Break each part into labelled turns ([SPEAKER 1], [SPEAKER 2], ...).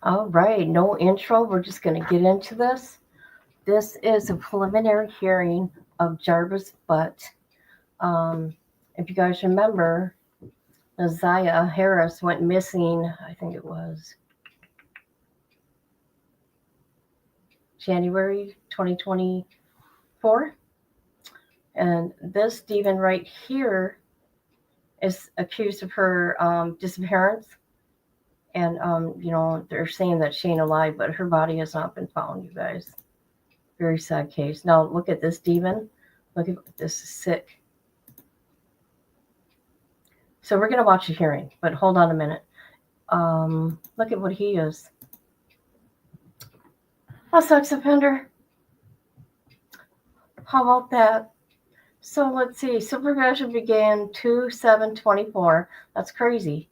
[SPEAKER 1] All right, no intro. We're just going to get into this. This is a preliminary hearing of Jarvis Butt. If you guys remember, Isaiah Harris went missing, I think it was January 2024. And this demon right here is accused of her disappearance. And, they're saying that she ain't alive, but her body has not been found, you guys. Very sad case. Now, look at this demon. Look at this is sick. So we're going to watch a hearing, but hold on a minute. Look at what he is. A sex offender. How about that? So let's see. Supervision began 2/7/24. That's crazy.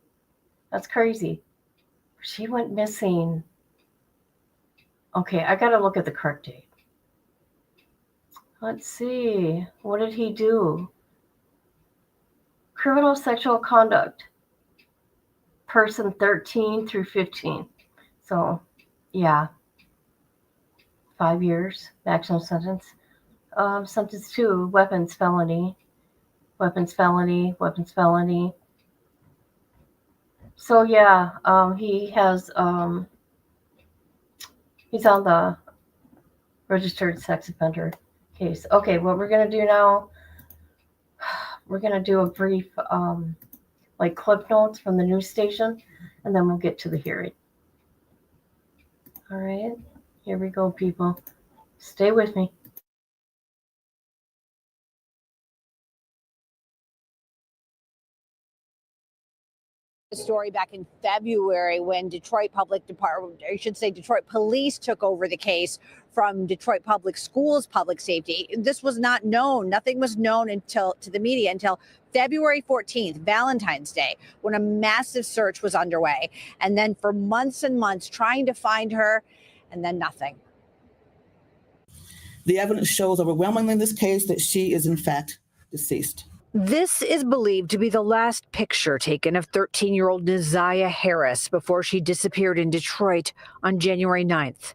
[SPEAKER 1] That's crazy. She went missing. Okay, I got to look at the correct date. Let's see. What did he do? Criminal sexual conduct. Person 13 through 15. So, yeah. 5 years. Maximum sentence. Sentence 2, weapons felony. Weapons felony. Weapons felony. So, yeah, he has, he's on the registered sex offender case. Okay, what we're going to do now, we're going to do a brief, clip notes from the news station, and then we'll get to the hearing. All right, here we go, people. Stay with me.
[SPEAKER 2] Story back in February when Detroit Police took over the case from Detroit Public Schools Public Safety. This was not known. Nothing was known to the media until February 14th, Valentine's Day, when a massive search was underway. And then for months and months trying to find her, and then nothing.
[SPEAKER 3] The evidence shows overwhelmingly in this case that she is in fact deceased.
[SPEAKER 2] This is believed to be the last picture taken of 13-year-old Isaiah Harris before she disappeared in Detroit on January 9th.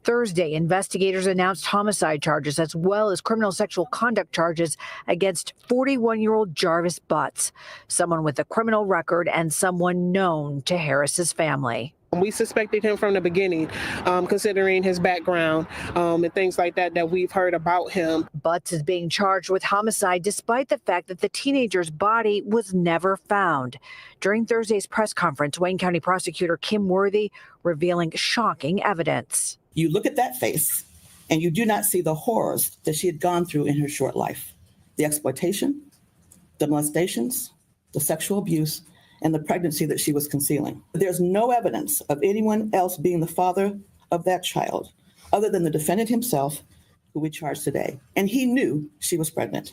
[SPEAKER 2] Thursday, investigators announced homicide charges as well as criminal sexual conduct charges against 41-year-old Jarvius Butts, someone with a criminal record and someone known to Harris's family.
[SPEAKER 4] We suspected him from the beginning, considering his background and things like that we've heard about him.
[SPEAKER 2] Butts is being charged with homicide despite the fact that the teenager's body was never found. During Thursday's press conference, Wayne County prosecutor Kim Worthy revealing shocking evidence.
[SPEAKER 3] You look at that face and you do not see the horrors that she had gone through in her short life. The exploitation, the molestations, the sexual abuse, and the pregnancy that she was concealing. There's no evidence of anyone else being the father of that child other than the defendant himself, who we charge today. And he knew she was pregnant.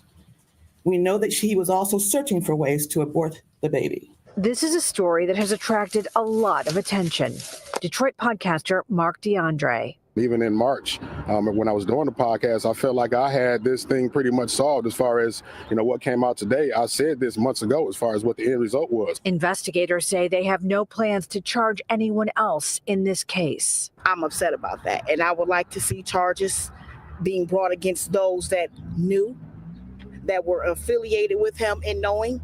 [SPEAKER 3] We know that he was also searching for ways to abort the baby.
[SPEAKER 2] This is a story that has attracted a lot of attention. Detroit podcaster Mark DeAndre.
[SPEAKER 5] Even in March, when I was doing the podcast, I felt like I had this thing pretty much solved as far as, what came out today. I said this months ago as far as what the end result was.
[SPEAKER 2] Investigators say they have no plans to charge anyone else in this case.
[SPEAKER 6] I'm upset about that, and I would like to see charges being brought against those that knew, that were affiliated with him and knowing,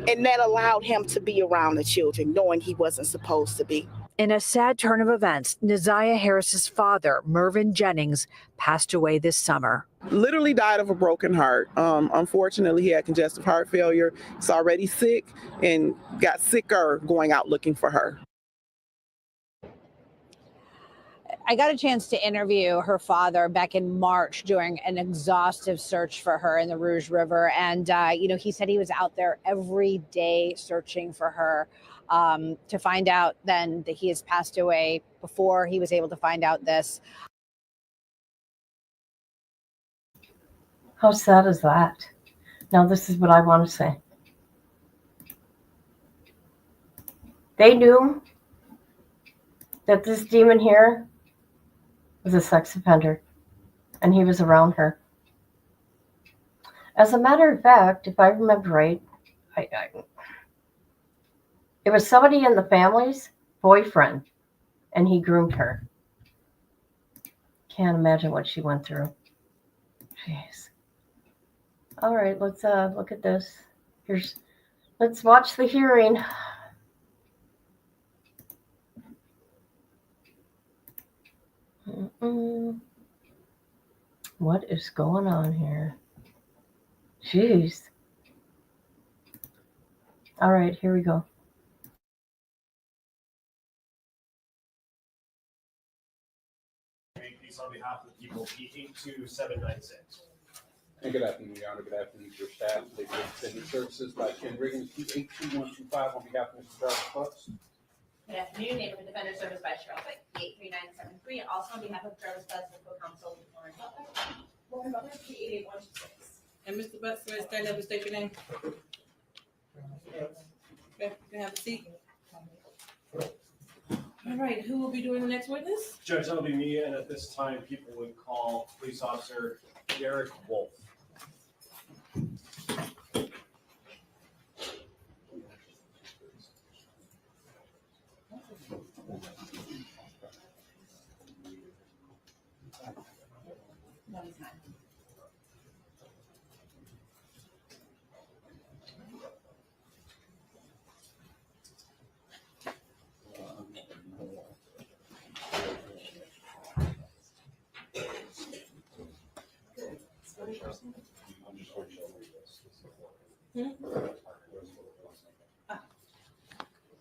[SPEAKER 6] and that allowed him to be around the children, knowing he wasn't supposed to be.
[SPEAKER 2] In a sad turn of events, Isaiah Harris's father, Mervyn Jennings, passed away this summer.
[SPEAKER 4] Literally died of a broken heart. Unfortunately, he had congestive heart failure. He's already sick and got sicker going out looking for her.
[SPEAKER 2] I got a chance to interview her father back in March during an exhaustive search for her in the Rouge River. And, he said he was out there every day searching for her. To find out then that he has passed away before he was able to find out this.
[SPEAKER 1] How sad is that? Now, this is what I want to say. They knew that this demon here was a sex offender, and he was around her. As a matter of fact, if I remember right, it was somebody in the family's boyfriend and he groomed her. Can't imagine what she went through. Jeez. All right, let's look at this. Let's watch the hearing. What is going on here? Jeez. All right, here we go.
[SPEAKER 7] On behalf of the people, P82796.
[SPEAKER 8] And good afternoon, Your Honor. Good afternoon to your staff. They've been extended services by Ken Riggins, P82125 on behalf of Mr. Jarvis Bucks.
[SPEAKER 9] Good afternoon, Neighborhood Defender Service by Cheryl Fick, P83973, and also on behalf of Jarvis Bucks, the co-counsel, Lauren Butler, P88126.
[SPEAKER 10] And Mr. Butts, stand up and state your name. Okay, you can have a seat. All right, who will be doing the next witness?
[SPEAKER 7] Judge, that'll be me, and at this time, people would call police officer Derek Wolf.
[SPEAKER 9] No, he's not.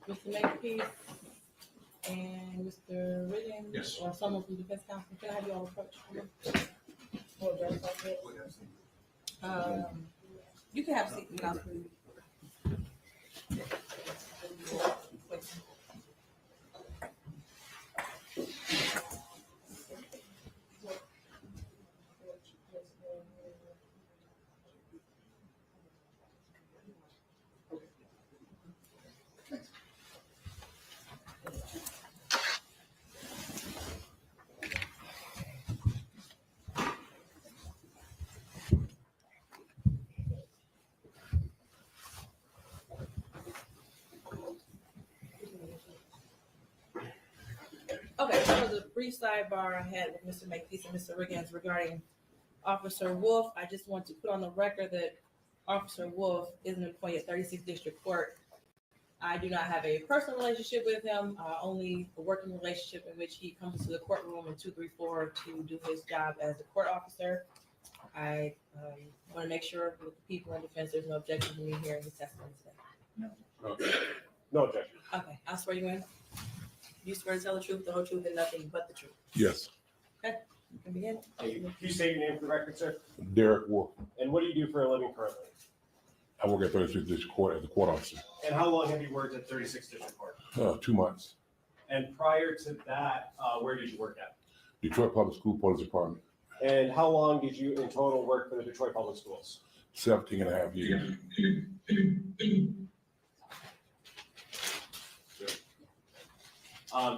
[SPEAKER 10] Mr. Makepeace and Mr. Riggins?
[SPEAKER 8] Yes.
[SPEAKER 10] Or someone from defense counsel, can I have you all approach? You can have a seat, counsel. Okay, that was a brief sidebar I had with Mr. Makepeace and Mr. Riggins regarding Officer Wolf. I just want to put on the record that Officer Wolf is an employee at 36th District Court. I do not have a personal relationship with him, only a working relationship in which he comes to the courtroom in 234 to do his job as a court officer. I want to make sure with the people in defense, there's no objection to me hearing his testimony today.
[SPEAKER 7] No objection.
[SPEAKER 10] Okay, I'll swear you in. You swear to tell the truth, the whole truth, and nothing but the truth.
[SPEAKER 8] Yes.
[SPEAKER 10] You can begin.
[SPEAKER 7] Can you state your name for the record, sir?
[SPEAKER 8] Derek Wolf.
[SPEAKER 7] And what do you do for a living currently?
[SPEAKER 8] I work at 36th District Court as a court officer.
[SPEAKER 7] And how long have you worked at 36th District Court?
[SPEAKER 8] 2 months.
[SPEAKER 7] And prior to that, where did you work at?
[SPEAKER 8] Detroit Public School Police Department.
[SPEAKER 7] And how long did you in total work for the Detroit Public Schools?
[SPEAKER 8] 17 and a half years.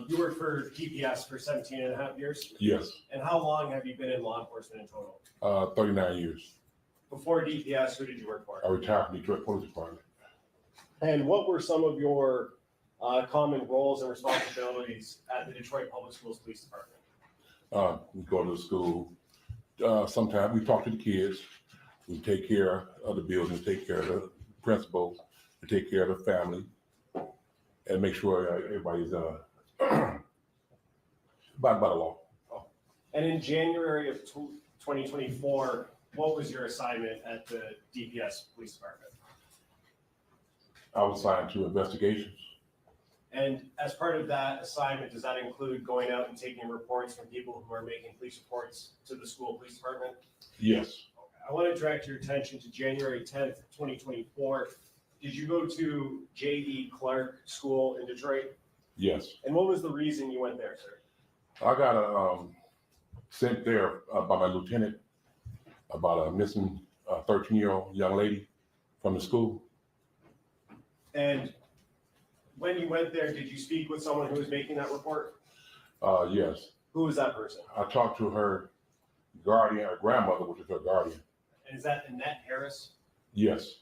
[SPEAKER 7] You worked for DPS for 17 and a half years?
[SPEAKER 8] Yes.
[SPEAKER 7] And how long have you been in law enforcement in total?
[SPEAKER 8] 39 years.
[SPEAKER 7] Before DPS, who did you work for?
[SPEAKER 8] I retired from Detroit Police Department.
[SPEAKER 7] And what were some of your common roles and responsibilities at the Detroit Public Schools Police Department?
[SPEAKER 8] We go to the school. Sometimes we talk to the kids. We take care of the buildings, take care of the principals, we take care of the family, and make sure everybody's abiding by the law.
[SPEAKER 7] And in January of 2024, what was your assignment at the DPS Police Department?
[SPEAKER 8] I was assigned to investigations.
[SPEAKER 7] And as part of that assignment, does that include going out and taking reports from people who are making police reports to the school police department?
[SPEAKER 8] Yes.
[SPEAKER 7] I want to direct your attention to January 10th, 2024. Did you go to J.E. Clark School in Detroit?
[SPEAKER 8] Yes.
[SPEAKER 7] And what was the reason you went there, sir?
[SPEAKER 8] I got sent there by my lieutenant about a missing 13-year-old young lady from the school.
[SPEAKER 7] And when you went there, did you speak with someone who was making that report?
[SPEAKER 8] Yes.
[SPEAKER 7] Who was that person?
[SPEAKER 8] I talked to her guardian, her grandmother, which is her guardian.
[SPEAKER 7] And is that Annette Harris?
[SPEAKER 8] Yes.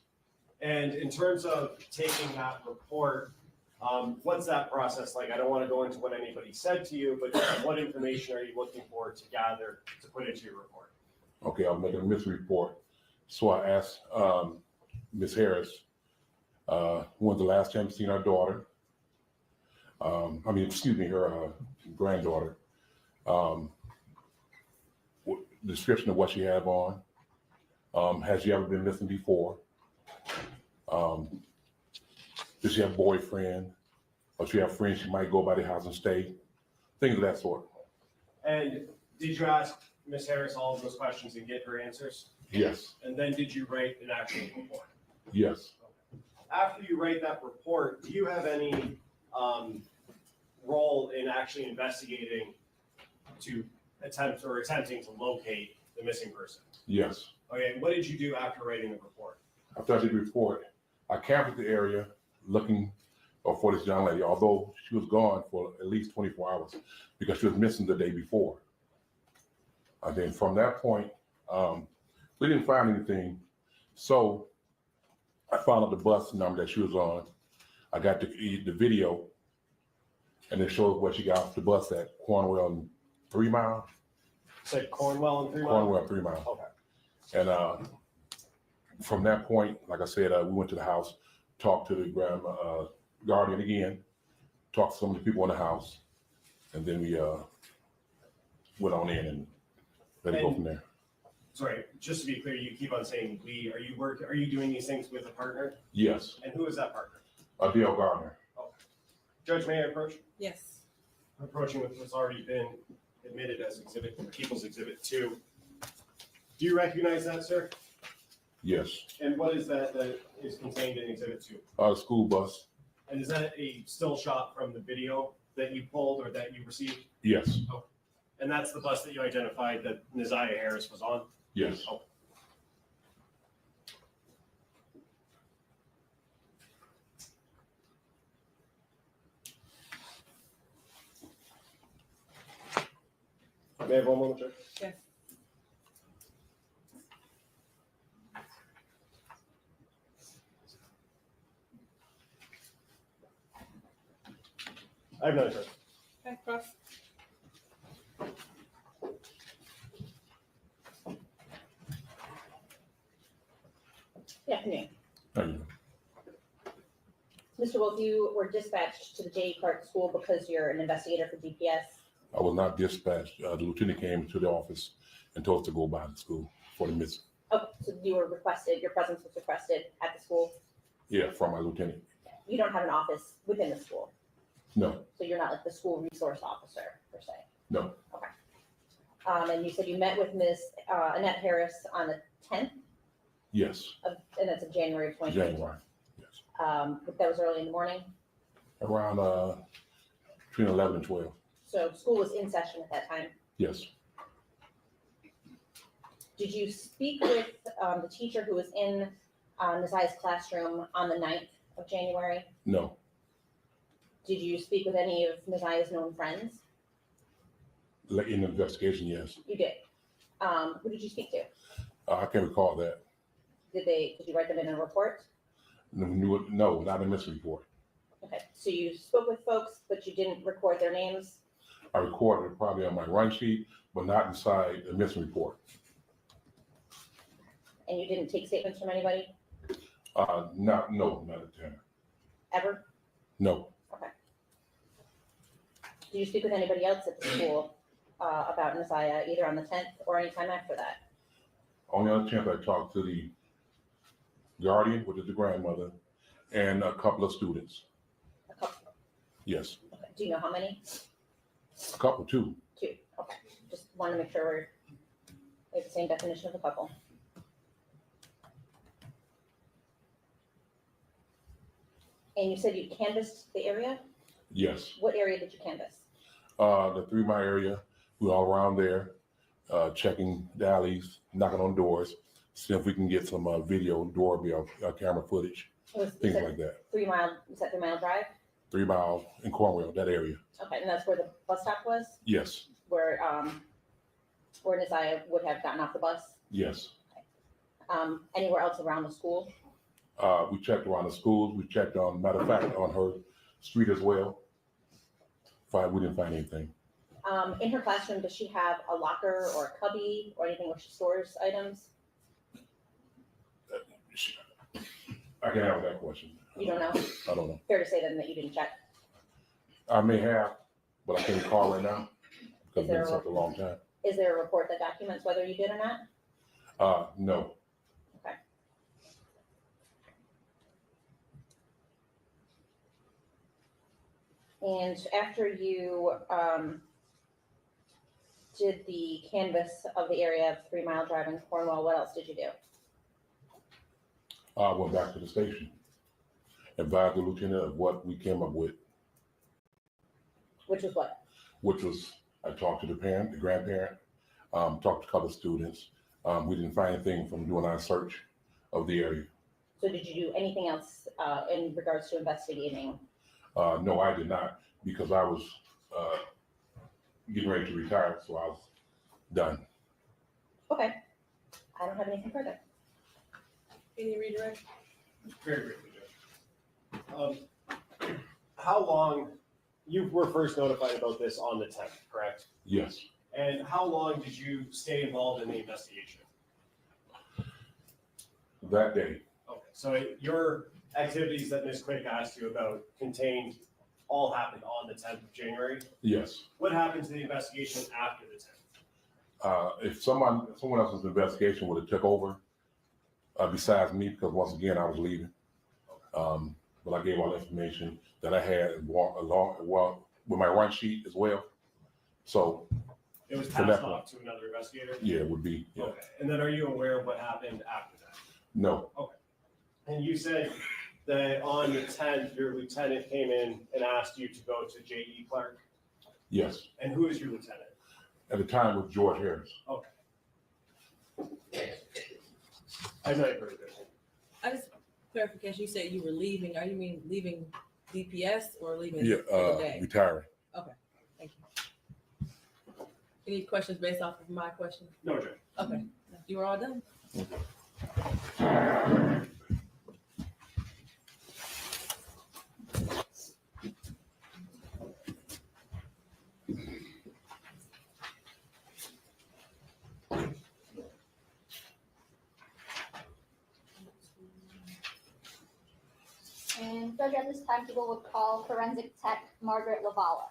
[SPEAKER 7] And in terms of taking that report, What's that process like? I don't want to go into what anybody said to you, but what information are you looking for to gather to put into your report?
[SPEAKER 8] Okay, I'll make a missing report. So I asked Ms. Harris, when's the last time you seen our daughter? Her granddaughter. Description of what she have on. Has she ever been missing before? Does she have a boyfriend? Or she have friends she might go by the house and stay? Things of that sort.
[SPEAKER 7] And did you ask Ms. Harris all of those questions and get her answers?
[SPEAKER 8] Yes.
[SPEAKER 7] And then did you write an actual report?
[SPEAKER 8] Yes.
[SPEAKER 7] After you write that report, do you have any role in actually investigating to attempting to locate the missing person?
[SPEAKER 8] Yes.
[SPEAKER 7] Okay, what did you do after writing the report?
[SPEAKER 8] After I did the report, I canvassed the area looking for this young lady, although she was gone for at least 24 hours because she was missing the day before. And then from that point, we didn't find anything. So I found out the bus number that she was on. I got the video, and it showed where she got off the bus at Cornwell and 3 Mile.
[SPEAKER 7] Said Cornwell and 3 Mile?
[SPEAKER 8] Cornwell and 3 Mile.
[SPEAKER 7] Okay.
[SPEAKER 8] And from that point, like I said, we went to the house, talked to the guardian again, talked to some of the people in the house, and then we went on in and let it go from there.
[SPEAKER 7] Sorry, just to be clear, you keep on saying we. Are you doing these things with a partner?
[SPEAKER 8] Yes.
[SPEAKER 7] And who is that partner?
[SPEAKER 8] Dale Gardner.
[SPEAKER 7] Okay. Judge, may I approach?
[SPEAKER 10] Yes.
[SPEAKER 7] I'm approaching with what's already been admitted as People's Exhibit 2. Do you recognize that, sir?
[SPEAKER 8] Yes.
[SPEAKER 7] And what is that is contained in Exhibit 2?
[SPEAKER 8] The school bus.
[SPEAKER 7] And is that a still shot from the video that you pulled or that you received?
[SPEAKER 8] Yes.
[SPEAKER 7] Oh. And that's the bus that you identified that Neziah Harris was on?
[SPEAKER 8] Yes.
[SPEAKER 7] Oh. May I have one moment, Judge?
[SPEAKER 10] Yes.
[SPEAKER 7] I have none, Judge.
[SPEAKER 10] Okay, cross.
[SPEAKER 9] Good afternoon.
[SPEAKER 8] Thank you.
[SPEAKER 9] Mr. Wolf, you were dispatched to the J. Clark School because you're an investigator for DPS.
[SPEAKER 8] I was not dispatched. The lieutenant came to the office and told us to go by the school for the missing.
[SPEAKER 9] Oh, so you were requested, your presence was requested at the school?
[SPEAKER 8] Yeah, from my lieutenant.
[SPEAKER 9] You don't have an office within the school,
[SPEAKER 8] No,
[SPEAKER 9] so you're not like the school resource officer per se?
[SPEAKER 8] no.
[SPEAKER 9] Okay. And you said you met with Ms. Annette Harris on the 10th
[SPEAKER 8] Yes.
[SPEAKER 9] and that's of January of 2021?
[SPEAKER 8] January. Yes.
[SPEAKER 9] That was early in the morning?
[SPEAKER 8] Around between 11 and 12.
[SPEAKER 9] So school was in session at that time?
[SPEAKER 8] Yes.
[SPEAKER 9] Did you speak with the teacher who was in Neziah's classroom on the 9th of January?
[SPEAKER 8] No.
[SPEAKER 9] Did you speak with any of Neziah's known friends?
[SPEAKER 8] Like in the investigation, yes.
[SPEAKER 9] You did. Who did you speak to?
[SPEAKER 8] I can't recall that.
[SPEAKER 9] Did you write them in a report?
[SPEAKER 8] No, not a missing report.
[SPEAKER 9] Okay, so you spoke with folks, but you didn't record their names?
[SPEAKER 8] I recorded it probably on my run sheet, but not inside the missing report.
[SPEAKER 9] And you didn't take statements from anybody?
[SPEAKER 8] No, not at the time.
[SPEAKER 9] Ever?
[SPEAKER 8] No.
[SPEAKER 9] Okay. Did you speak with anybody else at the school about Neziah, either on the 10th or any time after that?
[SPEAKER 8] Only other chance I talked to the guardian, which is the grandmother, and a couple of students.
[SPEAKER 9] A couple.
[SPEAKER 8] Yes.
[SPEAKER 9] Okay. Do you know how many?
[SPEAKER 8] A couple, too.
[SPEAKER 9] 2. Okay. Just want to make sure we have the same definition of a couple. And you said you canvassed the area?
[SPEAKER 8] Yes.
[SPEAKER 9] What area did you canvass?
[SPEAKER 8] The 3 Mile area, we were all around there, checking the alleys, knocking on doors, seeing if we can get some video, doorbell, camera footage, things like that.
[SPEAKER 9] 3 Mile, is that 3 Mile Drive?
[SPEAKER 8] 3 Mile in Cornwell, that area.
[SPEAKER 9] Okay, and that's where the bus stop was?
[SPEAKER 8] Yes.
[SPEAKER 9] Where Neziah would have gotten off the bus?
[SPEAKER 8] Yes.
[SPEAKER 9] Anywhere else around the school?
[SPEAKER 8] We checked around the schools. We checked on, matter of fact, on her street as well. We didn't find anything.
[SPEAKER 9] In her classroom, does she have a locker or a cubby or anything where she stores items?
[SPEAKER 8] I can answer that question.
[SPEAKER 9] You don't know?
[SPEAKER 8] I don't know.
[SPEAKER 9] Fair to say then that you didn't check.
[SPEAKER 8] I may have, but I can't recall right now because
[SPEAKER 9] Is
[SPEAKER 8] it's
[SPEAKER 9] there
[SPEAKER 8] been such a long time.
[SPEAKER 9] Is there a report that documents whether you did or not?
[SPEAKER 8] No.
[SPEAKER 9] Okay. And after you did the canvas of the area of 3 Mile Drive in Cornwall, what else did you do?
[SPEAKER 8] I went back to the station, advised the lieutenant of what we came up with,
[SPEAKER 9] Which was what?
[SPEAKER 8] which was I talked to the parent, the grandparent, talked to a couple of students. We didn't find anything from doing our search of the area.
[SPEAKER 9] So did you do anything else in regards to investigating?
[SPEAKER 8] No, I did not, because I was getting ready to retire, so I was done.
[SPEAKER 9] Okay. I don't have anything further.
[SPEAKER 10] Any redirect?
[SPEAKER 7] Very briefly, Judge. How long, you were first notified about this on the 10th, correct?
[SPEAKER 8] Yes.
[SPEAKER 7] And how long did you stay involved in the investigation?
[SPEAKER 8] That day.
[SPEAKER 7] Okay, so your activities that Ms. Quick asked you about contained, all happened on the 10th of January.
[SPEAKER 8] Yes.
[SPEAKER 7] What happened to the investigation after the 10th?
[SPEAKER 8] If someone else's investigation would have took over, besides me, because once again I was leaving, but I gave all the information that I had along with my run sheet as well. So
[SPEAKER 7] It was
[SPEAKER 8] from
[SPEAKER 7] passed
[SPEAKER 8] that
[SPEAKER 7] off to another investigator?
[SPEAKER 8] yeah, it would be. Yeah.
[SPEAKER 7] Okay, and then are you aware of what happened after that?
[SPEAKER 8] No.
[SPEAKER 7] And you said that on the 10th, your lieutenant came in and asked you to go to J.E. Clark?
[SPEAKER 8] Yes.
[SPEAKER 7] And who is your lieutenant?
[SPEAKER 8] At the time it was George Harris.
[SPEAKER 7] Okay. I know you've heard of it.
[SPEAKER 10] I just clarification. You said you were leaving. Are you mean leaving DPS or leaving
[SPEAKER 8] Yeah.
[SPEAKER 10] for the day?
[SPEAKER 8] Retiring.
[SPEAKER 10] Thank you. Any questions based off of my question?
[SPEAKER 7] No, Judge.
[SPEAKER 10] Okay, you were all done.
[SPEAKER 11] And Judge, at this time, people would call forensic tech Margaret Lavala.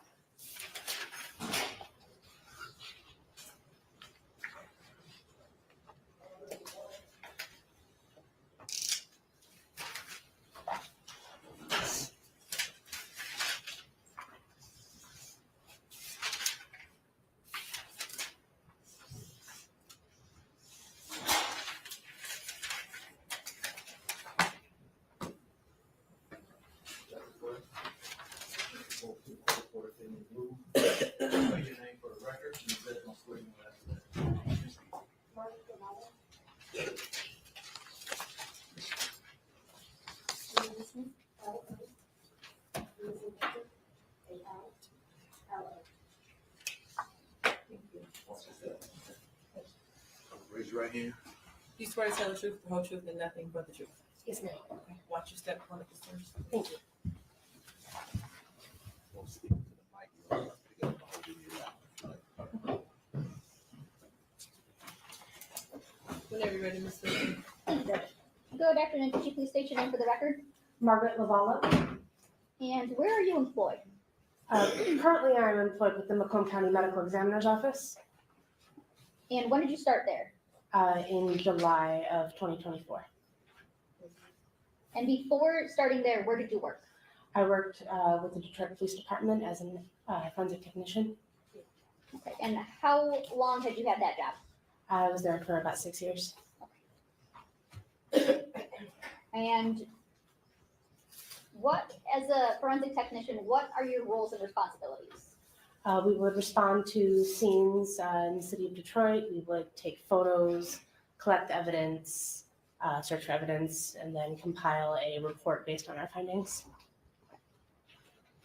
[SPEAKER 12] Raise your right hand.
[SPEAKER 10] You swear to tell the truth, the whole truth, and nothing but the truth.
[SPEAKER 11] Yes, ma'am.
[SPEAKER 10] Okay. Watch your step on the concerns.
[SPEAKER 11] Thank you.
[SPEAKER 12] Don't speak to the mic. You don't have to get up and hold it in your mouth.
[SPEAKER 10] Whenever you're ready, Mr.
[SPEAKER 11] Thank you, Judge. Good afternoon. Could you please state your name for the record?
[SPEAKER 13] Margaret Lavala.
[SPEAKER 11] And where are you employed?
[SPEAKER 13] Currently, I'm employed with the Macomb County Medical Examiner's Office
[SPEAKER 11] And when did you start there?
[SPEAKER 13] in July of 2024.
[SPEAKER 11] And before starting there, where did you work?
[SPEAKER 13] I worked with the Detroit Police Department as a forensic technician.
[SPEAKER 11] Okay. And how long had you had that job?
[SPEAKER 13] I was there for about 6 years.
[SPEAKER 11] And what, as a forensic technician, what are your roles and responsibilities?
[SPEAKER 13] We would respond to scenes in the city of Detroit. We would take photos, collect evidence, search for evidence, and then compile a report based on our findings.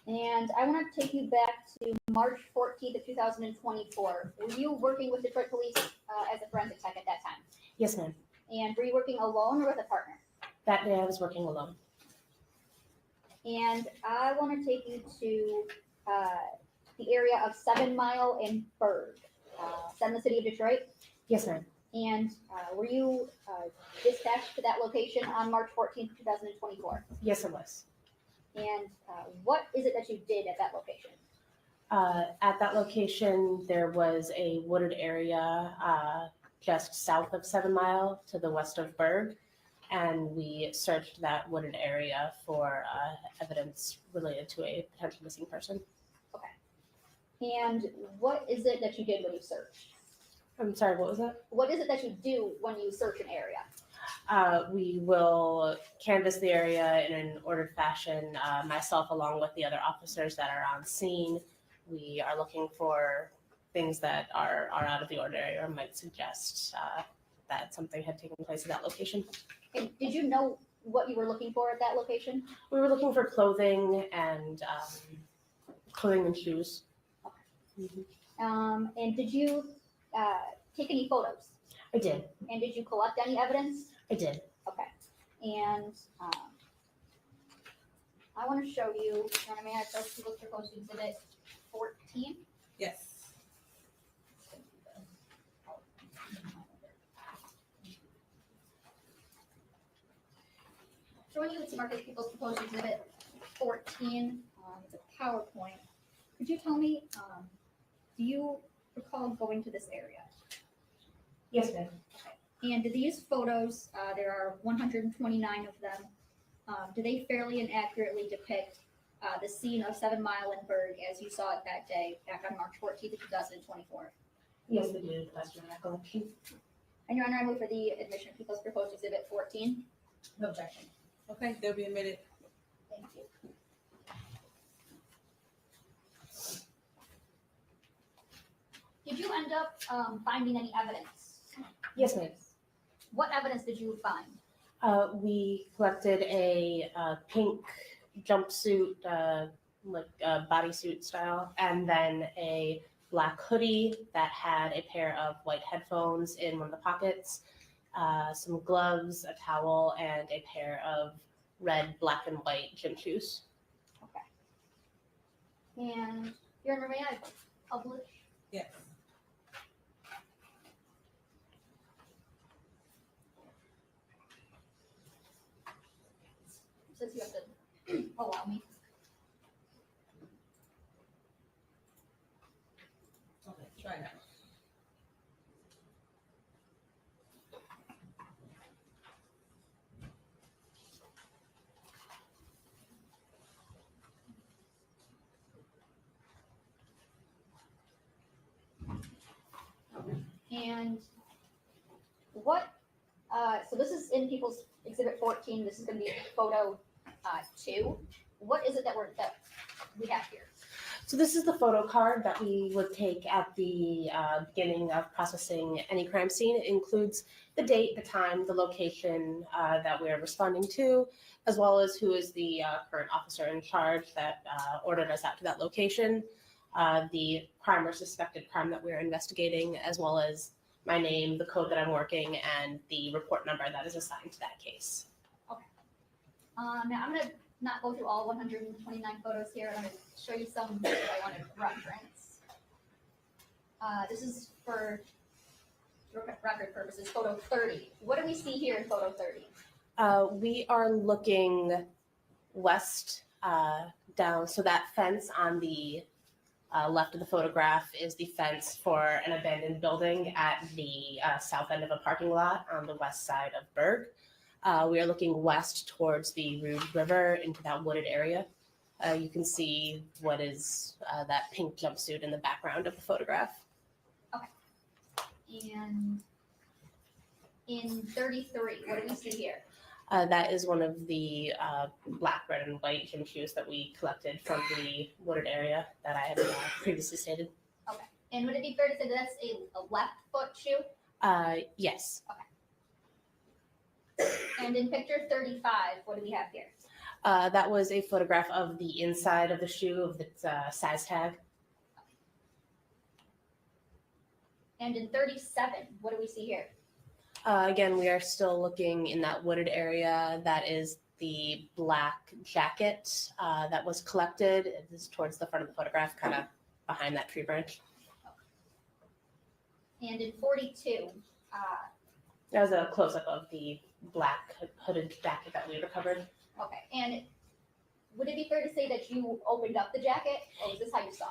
[SPEAKER 11] And I want to take you back to March 14th of 2024. Were you working with Detroit Police as a forensic tech at that time?
[SPEAKER 13] Yes, ma'am.
[SPEAKER 11] And were you working alone or with a partner?
[SPEAKER 13] That day I was working alone.
[SPEAKER 11] And I want to take you to the area of 7 Mile and Berg. Is that in the city of Detroit?
[SPEAKER 13] Yes, ma'am.
[SPEAKER 11] And were you dispatched to that location on March 14th, 2024?
[SPEAKER 13] Yes, it was.
[SPEAKER 11] And what is it that you did at that location?
[SPEAKER 13] At that location, there was a wooded area just south of 7 Mile to the west of Berg, and we searched that wooded area for evidence related to a potential missing person.
[SPEAKER 11] Okay. And what is it that you did when you searched?
[SPEAKER 13] I'm sorry, what was that?
[SPEAKER 11] What is it that you do when you search an area?
[SPEAKER 13] We will canvass the area in an ordered fashion, myself along with the other officers that are on scene. We are looking for things that are out of the ordinary or might suggest that something had taken place at that location.
[SPEAKER 11] And did you know what you were looking for at that location?
[SPEAKER 13] We were looking for clothing and shoes.
[SPEAKER 11] Okay. And did you take any photos?
[SPEAKER 13] I did.
[SPEAKER 11] And did you collect any evidence?
[SPEAKER 13] I did.
[SPEAKER 11] Okay. And I want to show you, may I show people proposed exhibit 14?
[SPEAKER 10] Yes.
[SPEAKER 11] Showing you the Market People's Proposed Exhibit 14. It's a PowerPoint. Could you tell me, do you recall going to this area?
[SPEAKER 13] Yes, ma'am.
[SPEAKER 11] Okay. And do these photos, there are 129 of them, do they fairly and accurately depict the scene of 7 Mile and Berg as you saw it that day back on March 14th, 2024?
[SPEAKER 13] Yes, they do. That's my recollection.
[SPEAKER 11] And Your Honor, I move for the admission of People's Proposed Exhibit 14.
[SPEAKER 10] No objection. Okay, they'll be admitted.
[SPEAKER 11] Thank you. Did you end up finding any evidence?
[SPEAKER 13] Yes, ma'am.
[SPEAKER 11] What evidence did you find?
[SPEAKER 13] We collected a pink jumpsuit, like bodysuit style, and then a black hoodie that had a pair of white headphones in one of the pockets, some gloves, a towel, and a pair of red, black, and white gym shoes.
[SPEAKER 11] Okay. And Your Honor, may I publish?
[SPEAKER 10] Yes.
[SPEAKER 11] Says you have to allow me.
[SPEAKER 10] Okay, try now.
[SPEAKER 11] And what, so this is in People's Exhibit 14. This is going to be photo 2. What is it that we have here?
[SPEAKER 13] So this is the photo card that we would take at the beginning of processing any crime scene. It includes the date, the time, the location that we are responding to, as well as who is the current officer in charge that ordered us out to that location, the crime or suspected crime that we're investigating, as well as my name, the code that I'm working, and the report number that is assigned to that case.
[SPEAKER 11] Okay. Now I'm going to not go through all 129 photos here. I'm going to show you some that I want to reference. This is for record purposes, photo 30. What do we see here in photo 30?
[SPEAKER 13] We are looking west down, so that fence on the left of the photograph is the fence for an abandoned building at the south end of a parking lot on the west side of Berg. We are looking west towards the Rouge River into that wooded area. You can see what is that pink jumpsuit in the background of the photograph.
[SPEAKER 11] Okay. And in 33, what do we see here?
[SPEAKER 13] That is one of the black, red, and white gym shoes that we collected from the wooded area that I had previously stated.
[SPEAKER 11] Okay. And would it be fair to say that that's a left foot shoe?
[SPEAKER 13] Yes.
[SPEAKER 11] Okay. And in picture 35, what do we have here?
[SPEAKER 13] That was a photograph of the inside of the shoe, of the size tag.
[SPEAKER 11] And in 37, what do we see here?
[SPEAKER 13] Again, we are still looking in that wooded area. That is the black jacket that was collected. It is towards the front of the photograph, kind of behind that tree branch.
[SPEAKER 11] And in 42,
[SPEAKER 13] That was a close-up of the black hooded jacket that we recovered.
[SPEAKER 11] okay, and would it be fair to say that you opened up the jacket, or was this how you saw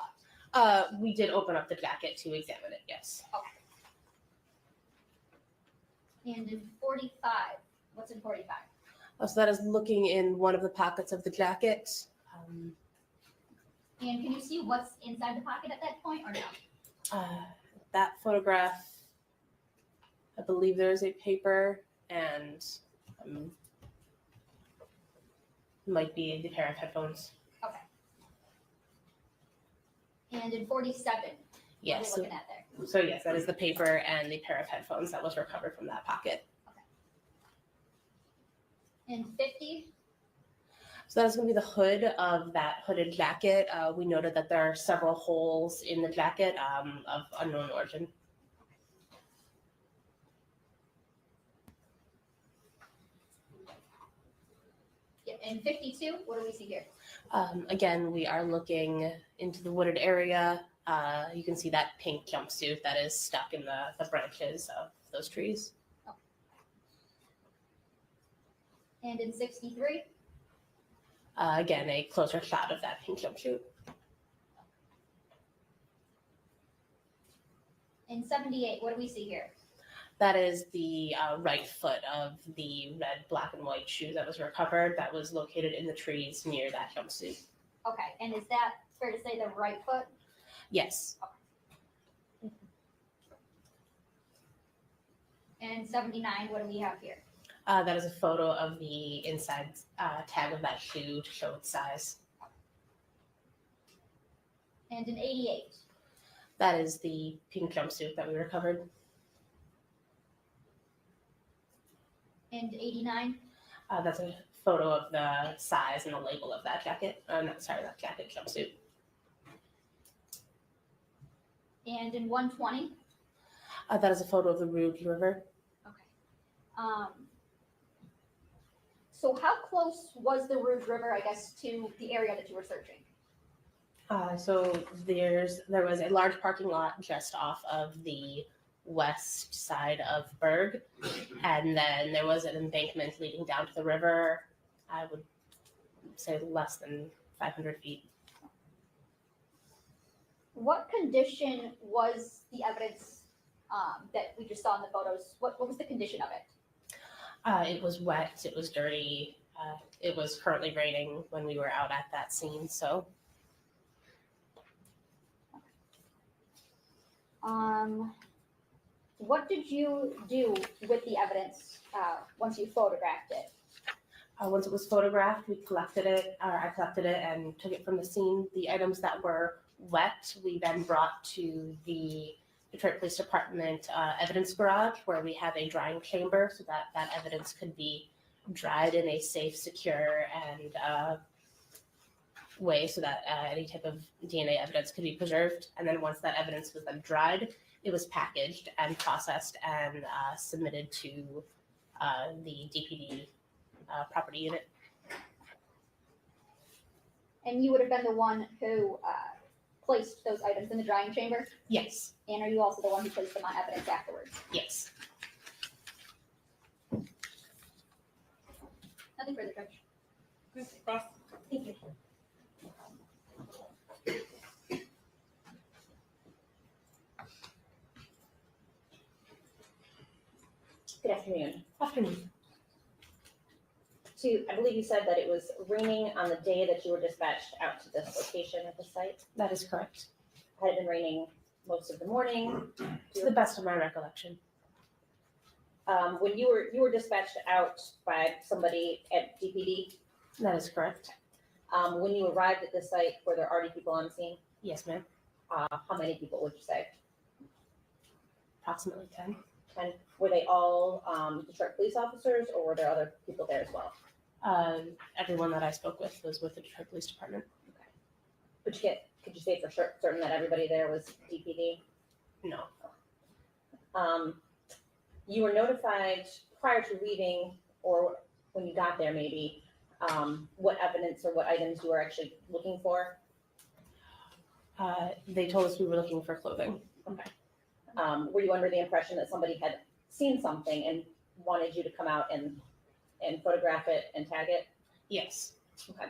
[SPEAKER 11] it?
[SPEAKER 13] We did open up the jacket to examine it, yes.
[SPEAKER 11] And in 45, what's in 45?
[SPEAKER 13] So that is looking in one of the pockets of the jacket.
[SPEAKER 11] And can you see what's inside the pocket at that point, or no?
[SPEAKER 13] That photograph, I believe there's a paper and might be the pair of headphones.
[SPEAKER 11] Okay. And in 47,
[SPEAKER 13] Yes.
[SPEAKER 11] what are we looking at there?
[SPEAKER 13] So yes, that is the paper and the pair of headphones that was recovered from that pocket.
[SPEAKER 11] In 50,
[SPEAKER 13] So that is going to be the hood of that hooded jacket. We noted that there are several holes in the jacket of unknown origin.
[SPEAKER 11] yeah, in 52, what do we see here?
[SPEAKER 13] Again, we are looking into the wooded area. You can see that pink jumpsuit that is stuck in the branches of those trees.
[SPEAKER 11] And in 63,
[SPEAKER 13] Again, a closer shot of that pink jumpsuit.
[SPEAKER 11] in 78, what do we see here?
[SPEAKER 13] That is the right foot of the red, black, and white shoe that was recovered that was located in the trees near that jumpsuit.
[SPEAKER 11] Okay, and is that fair to say the right foot?
[SPEAKER 13] Yes.
[SPEAKER 11] And 79, what do we have here?
[SPEAKER 13] That is a photo of the inside tag of that shoe to show its size.
[SPEAKER 11] And in 88,
[SPEAKER 13] That is the pink jumpsuit that we recovered.
[SPEAKER 11] and 89,
[SPEAKER 13] That's a photo of the size and the label of that jacket. That jacket jumpsuit.
[SPEAKER 11] and in 120.
[SPEAKER 13] That is a photo of the Rouge River.
[SPEAKER 11] Okay. So how close was the Rouge River, I guess, to the area that you were searching?
[SPEAKER 13] So there was a large parking lot just off of the west side of Berg, and then there was an embankment leading down to the river. I would say less than 500 feet.
[SPEAKER 11] What condition was the evidence that we just saw in the photos? What was the condition of it?
[SPEAKER 13] It was wet. It was dirty. It was currently raining when we were out at that scene. So
[SPEAKER 11] What did you do with the evidence once you photographed it?
[SPEAKER 13] once it was photographed, I collected it and took it from the scene. The items that were wet, we then brought to the Detroit Police Department evidence garage, where we have a drying chamber so that that evidence could be dried in a safe, secure, and way so that any type of DNA evidence could be preserved. And then once that evidence was then dried, it was packaged and processed and submitted to the DPD property unit.
[SPEAKER 11] And you would have been the one who placed those items in the drying chamber?
[SPEAKER 13] Yes.
[SPEAKER 11] And are you also the one who placed them on evidence afterwards?
[SPEAKER 13] Yes.
[SPEAKER 11] Nothing further, Judge.
[SPEAKER 10] Good. Ross?
[SPEAKER 11] Thank you.
[SPEAKER 14] Good afternoon.
[SPEAKER 13] Afternoon.
[SPEAKER 14] I believe you said that it was raining on the day that you were dispatched out to this location at the site.
[SPEAKER 13] That is correct.
[SPEAKER 14] Had it been raining most of the morning?
[SPEAKER 13] To the best of my recollection.
[SPEAKER 14] When you were dispatched out by somebody at DPD,
[SPEAKER 13] That is correct.
[SPEAKER 14] when you arrived at the site, were there already people on scene?
[SPEAKER 13] Yes, ma'am.
[SPEAKER 14] How many people would you say?
[SPEAKER 13] Approximately 10.
[SPEAKER 14] And were they all Detroit police officers, or were there other people there as well?
[SPEAKER 13] Everyone that I spoke with was with the Detroit Police Department.
[SPEAKER 14] Could you say for certain that everybody there was DPD?
[SPEAKER 13] No.
[SPEAKER 14] You were notified prior to leaving, or when you got there maybe, what evidence or what items you were actually looking for?
[SPEAKER 13] They told us we were looking for clothing.
[SPEAKER 14] Were you under the impression that somebody had seen something and wanted you to come out and photograph it and tag it?
[SPEAKER 13] Yes,
[SPEAKER 14] Okay.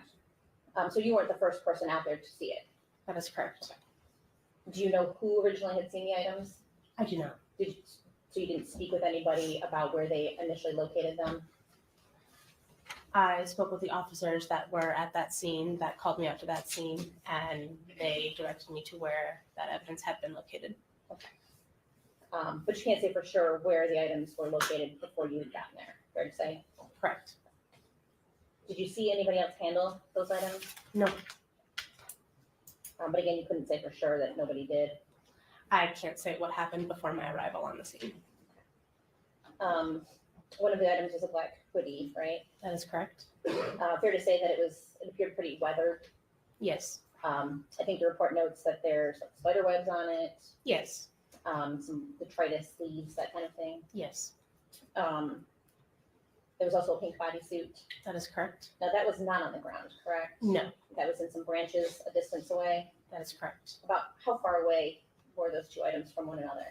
[SPEAKER 14] So you weren't the first person out there to see it.
[SPEAKER 13] that is correct.
[SPEAKER 14] Do you know who originally had seen the items?
[SPEAKER 13] I do not.
[SPEAKER 14] So you didn't speak with anybody about where they initially located them?
[SPEAKER 13] I spoke with the officers that were at that scene, that called me out to that scene, and they directed me to where that evidence had been located.
[SPEAKER 14] But you can't say for sure where the items were located before you had gotten there, fair to say?
[SPEAKER 13] Correct.
[SPEAKER 14] Did you see anybody else handle those items?
[SPEAKER 13] No,
[SPEAKER 14] But again, you couldn't say for sure that nobody did.
[SPEAKER 13] I can't say what happened before my arrival on the scene.
[SPEAKER 14] One of the items was a black hoodie, right?
[SPEAKER 13] That is correct.
[SPEAKER 14] Fair to say that it appeared pretty weathered.
[SPEAKER 13] Yes.
[SPEAKER 14] I think the report notes that there's like spider webs on it,
[SPEAKER 13] Yes.
[SPEAKER 14] some detritus leaves, that kind of thing.
[SPEAKER 13] Yes.
[SPEAKER 14] There was also a pink bodysuit.
[SPEAKER 13] That is correct.
[SPEAKER 14] Now that was not on the ground, correct?
[SPEAKER 13] No,
[SPEAKER 14] That was in some branches a distance away.
[SPEAKER 13] that is correct.
[SPEAKER 14] About how far away were those two items from one another?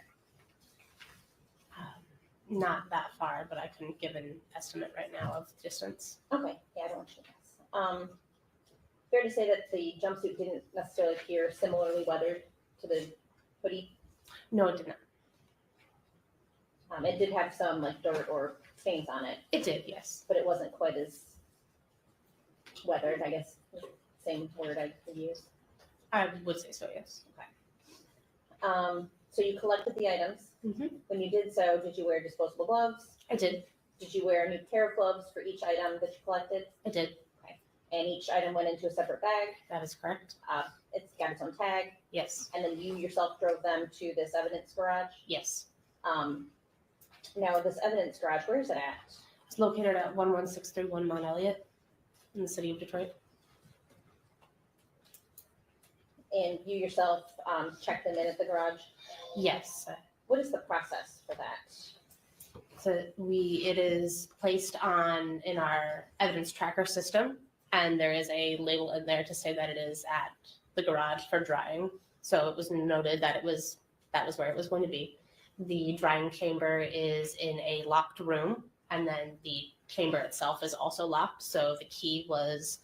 [SPEAKER 13] Not that far, but I couldn't give an estimate right now of distance.
[SPEAKER 14] Okay, yeah, I don't want you to guess. Fair to say that the jumpsuit didn't necessarily appear similarly weathered to the hoodie?
[SPEAKER 13] No, it did not.
[SPEAKER 14] It did have some like dirt or stains on it,
[SPEAKER 13] It did, yes.
[SPEAKER 14] but it wasn't quite as weathered, I guess, same word I could use.
[SPEAKER 13] I would say so, yes.
[SPEAKER 14] So you collected the items.
[SPEAKER 13] Mhm.
[SPEAKER 14] When you did so, did you wear disposable gloves?
[SPEAKER 13] I did.
[SPEAKER 14] Did you wear a new pair of gloves for each item that you collected?
[SPEAKER 13] I did.
[SPEAKER 14] And each item went into a separate bag.
[SPEAKER 13] That is correct.
[SPEAKER 14] It's got its own tag.
[SPEAKER 13] Yes.
[SPEAKER 14] And then you yourself drove them to this evidence garage.
[SPEAKER 13] Yes.
[SPEAKER 14] Now, this evidence garage, where is it at?
[SPEAKER 13] It's located at 11631 Mount Elliott in the city of Detroit.
[SPEAKER 14] And you yourself checked them in at the garage.
[SPEAKER 13] Yes.
[SPEAKER 14] What is the process for that?
[SPEAKER 13] So it is placed in our evidence tracker system, and there is a label in there to say that it is at the garage for drying. So it was noted that that was where it was going to be. The drying chamber is in a locked room, and then the chamber itself is also locked. So the key was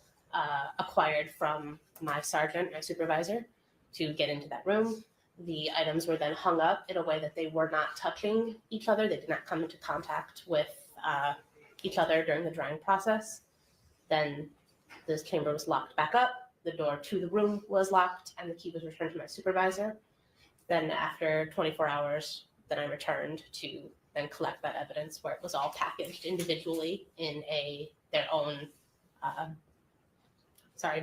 [SPEAKER 13] acquired from my sergeant, my supervisor, to get into that room. The items were then hung up in a way that they were not touching each other. They did not come into contact with each other during the drying process. Then this chamber was locked back up. The door to the room was locked, and the key was returned to my supervisor. Then after 24 hours, then I returned to then collect that evidence, where it was all packaged individually in their own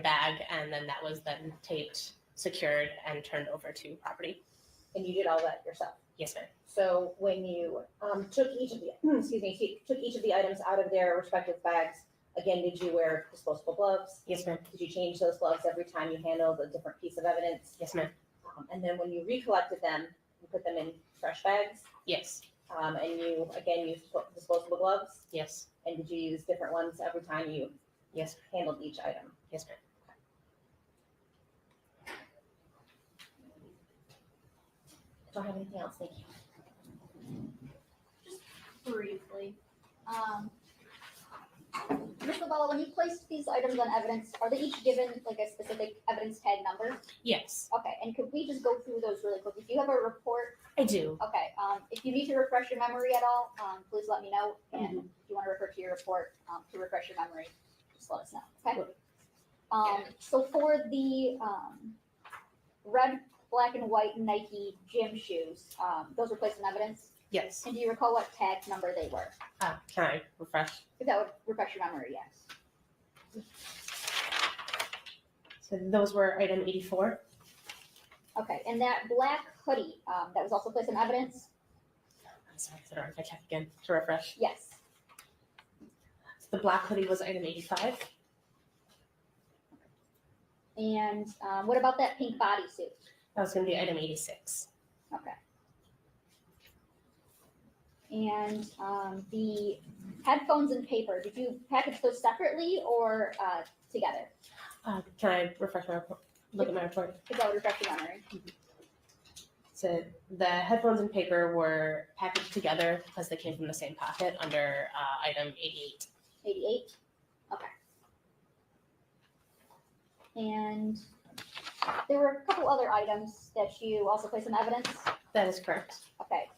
[SPEAKER 13] bag, and then that was then taped, secured, and turned over to property.
[SPEAKER 14] And you did all that yourself?
[SPEAKER 13] Yes, ma'am.
[SPEAKER 14] So when you took each of the items out of their respective bags, again, did you wear disposable gloves?
[SPEAKER 13] Yes, ma'am.
[SPEAKER 14] Did you change those gloves every time you handled a different piece of evidence?
[SPEAKER 13] Yes, ma'am.
[SPEAKER 14] And then when you recollected them, you put them in fresh bags?
[SPEAKER 13] Yes.
[SPEAKER 14] And you, again, used disposable gloves?
[SPEAKER 13] Yes.
[SPEAKER 14] And did you use different ones every time you
[SPEAKER 13] Yes.
[SPEAKER 14] handled each item?
[SPEAKER 13] Yes, ma'am.
[SPEAKER 14] Don't have anything else, thank you.
[SPEAKER 11] Briefly. Ms. Lavalla, when you placed these items on evidence, are they each given like a specific evidence tag number?
[SPEAKER 13] Yes,
[SPEAKER 11] Okay, and could we just go through those really quickly? Do you have a report?
[SPEAKER 13] I do.
[SPEAKER 11] Okay, if you need to refresh your memory at all, please let me know. And if you want to refer to your report to refresh your memory, just let us know, okay? So for the red, black, and white Nike gym shoes, those were placed in evidence?
[SPEAKER 13] Yes.
[SPEAKER 11] And do you recall what tag number they were?
[SPEAKER 13] Can I refresh?
[SPEAKER 11] If that would refresh your memory, yes.
[SPEAKER 13] So those were item 84.
[SPEAKER 11] Okay, and that black hoodie, that was also placed in evidence?
[SPEAKER 13] I'm sorry, so I check again to refresh.
[SPEAKER 11] Yes.
[SPEAKER 13] So the black hoodie was item 85.
[SPEAKER 11] And what about that pink bodysuit?
[SPEAKER 13] That was going to be item 86.
[SPEAKER 11] Okay. And the headphones and paper, did you package those separately or together?
[SPEAKER 13] Can I refresh my report? Look at my report.
[SPEAKER 11] If that would refresh your memory.
[SPEAKER 13] So the headphones and paper were packaged together because they came from the same pocket under item 88.
[SPEAKER 11] 88? Okay. And there were a couple other items that you also placed in evidence.
[SPEAKER 13] That is correct.
[SPEAKER 11] Okay.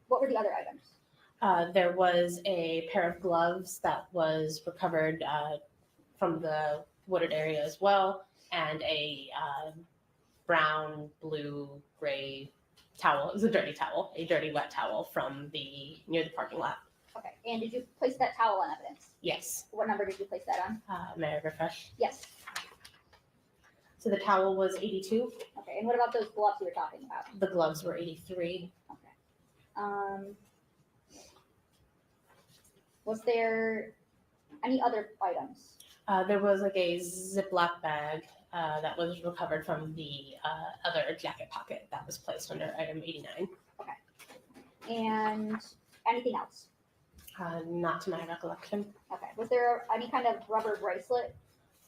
[SPEAKER 11] What were the other items?
[SPEAKER 13] There was a pair of gloves that was recovered from the wooded area as well, and a brown, blue, gray towel. It was a dirty towel, a dirty wet towel from near the parking lot.
[SPEAKER 11] Okay. And did you place that towel on evidence?
[SPEAKER 13] Yes.
[SPEAKER 11] What number did you place that on?
[SPEAKER 13] May I refresh?
[SPEAKER 11] Yes.
[SPEAKER 13] So the towel was 82.
[SPEAKER 11] Okay. And what about those gloves you were talking about?
[SPEAKER 13] The gloves were 83.
[SPEAKER 11] Okay. Was there any other items?
[SPEAKER 13] There was like a Ziploc bag that was recovered from the other jacket pocket that was placed under item 89.
[SPEAKER 11] Okay. And anything else?
[SPEAKER 13] Not to my recollection.
[SPEAKER 11] Okay. Was there any kind of rubber bracelet?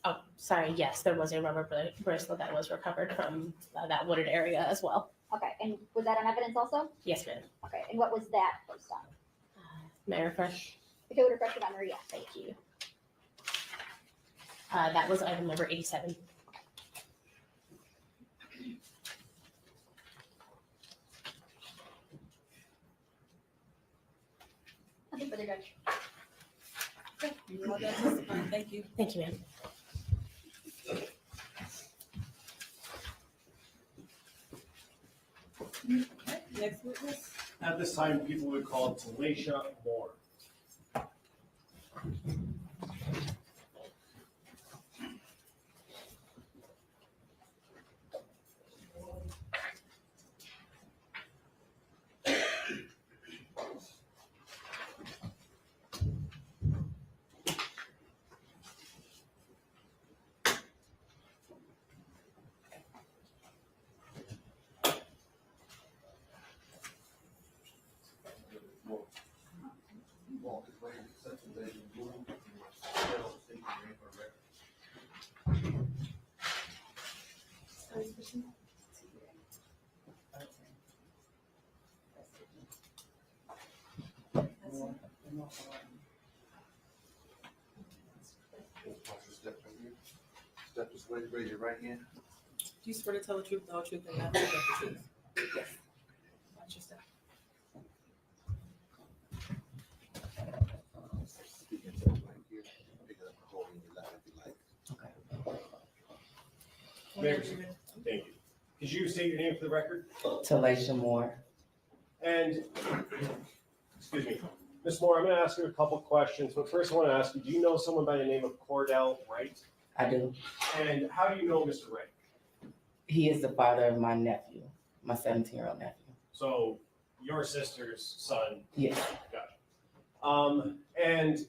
[SPEAKER 13] Oh, sorry. Yes, there was a rubber bracelet that was recovered from that wooded area as well.
[SPEAKER 11] Okay. And was that on evidence also?
[SPEAKER 13] Yes, ma'am.
[SPEAKER 11] Okay. And what was that placed on?
[SPEAKER 13] May I refresh?
[SPEAKER 11] If it would refresh your memory, yes.
[SPEAKER 13] Thank you. That was item number 87.
[SPEAKER 11] Nothing further, Judge.
[SPEAKER 10] Okay, you're all done testifying. Thank you.
[SPEAKER 13] Thank you, ma'am.
[SPEAKER 10] Okay, next witness.
[SPEAKER 7] At this time, people would call Talisha Moore.
[SPEAKER 12] Step this way, raise your right hand.
[SPEAKER 10] Do you swear to tell the truth, the whole truth, and nothing but the truth? Yes. Watch your step.
[SPEAKER 12] Speak into the mic here. Pick it up and hold it in your lap if you like.
[SPEAKER 7] Mayor, thank you. Could you state your name for the record?
[SPEAKER 15] Talisha Moore.
[SPEAKER 7] And, excuse me, Ms. Moore, I'm going to ask you a couple questions, but first I want to ask you, do you know someone by the name of Cordell Wright?
[SPEAKER 15] I do.
[SPEAKER 7] And how do you know Mr. Wright?
[SPEAKER 15] He is the father of my nephew, my 17-year-old nephew.
[SPEAKER 7] So, your sister's son?
[SPEAKER 15] Yes.
[SPEAKER 7] Gotcha. And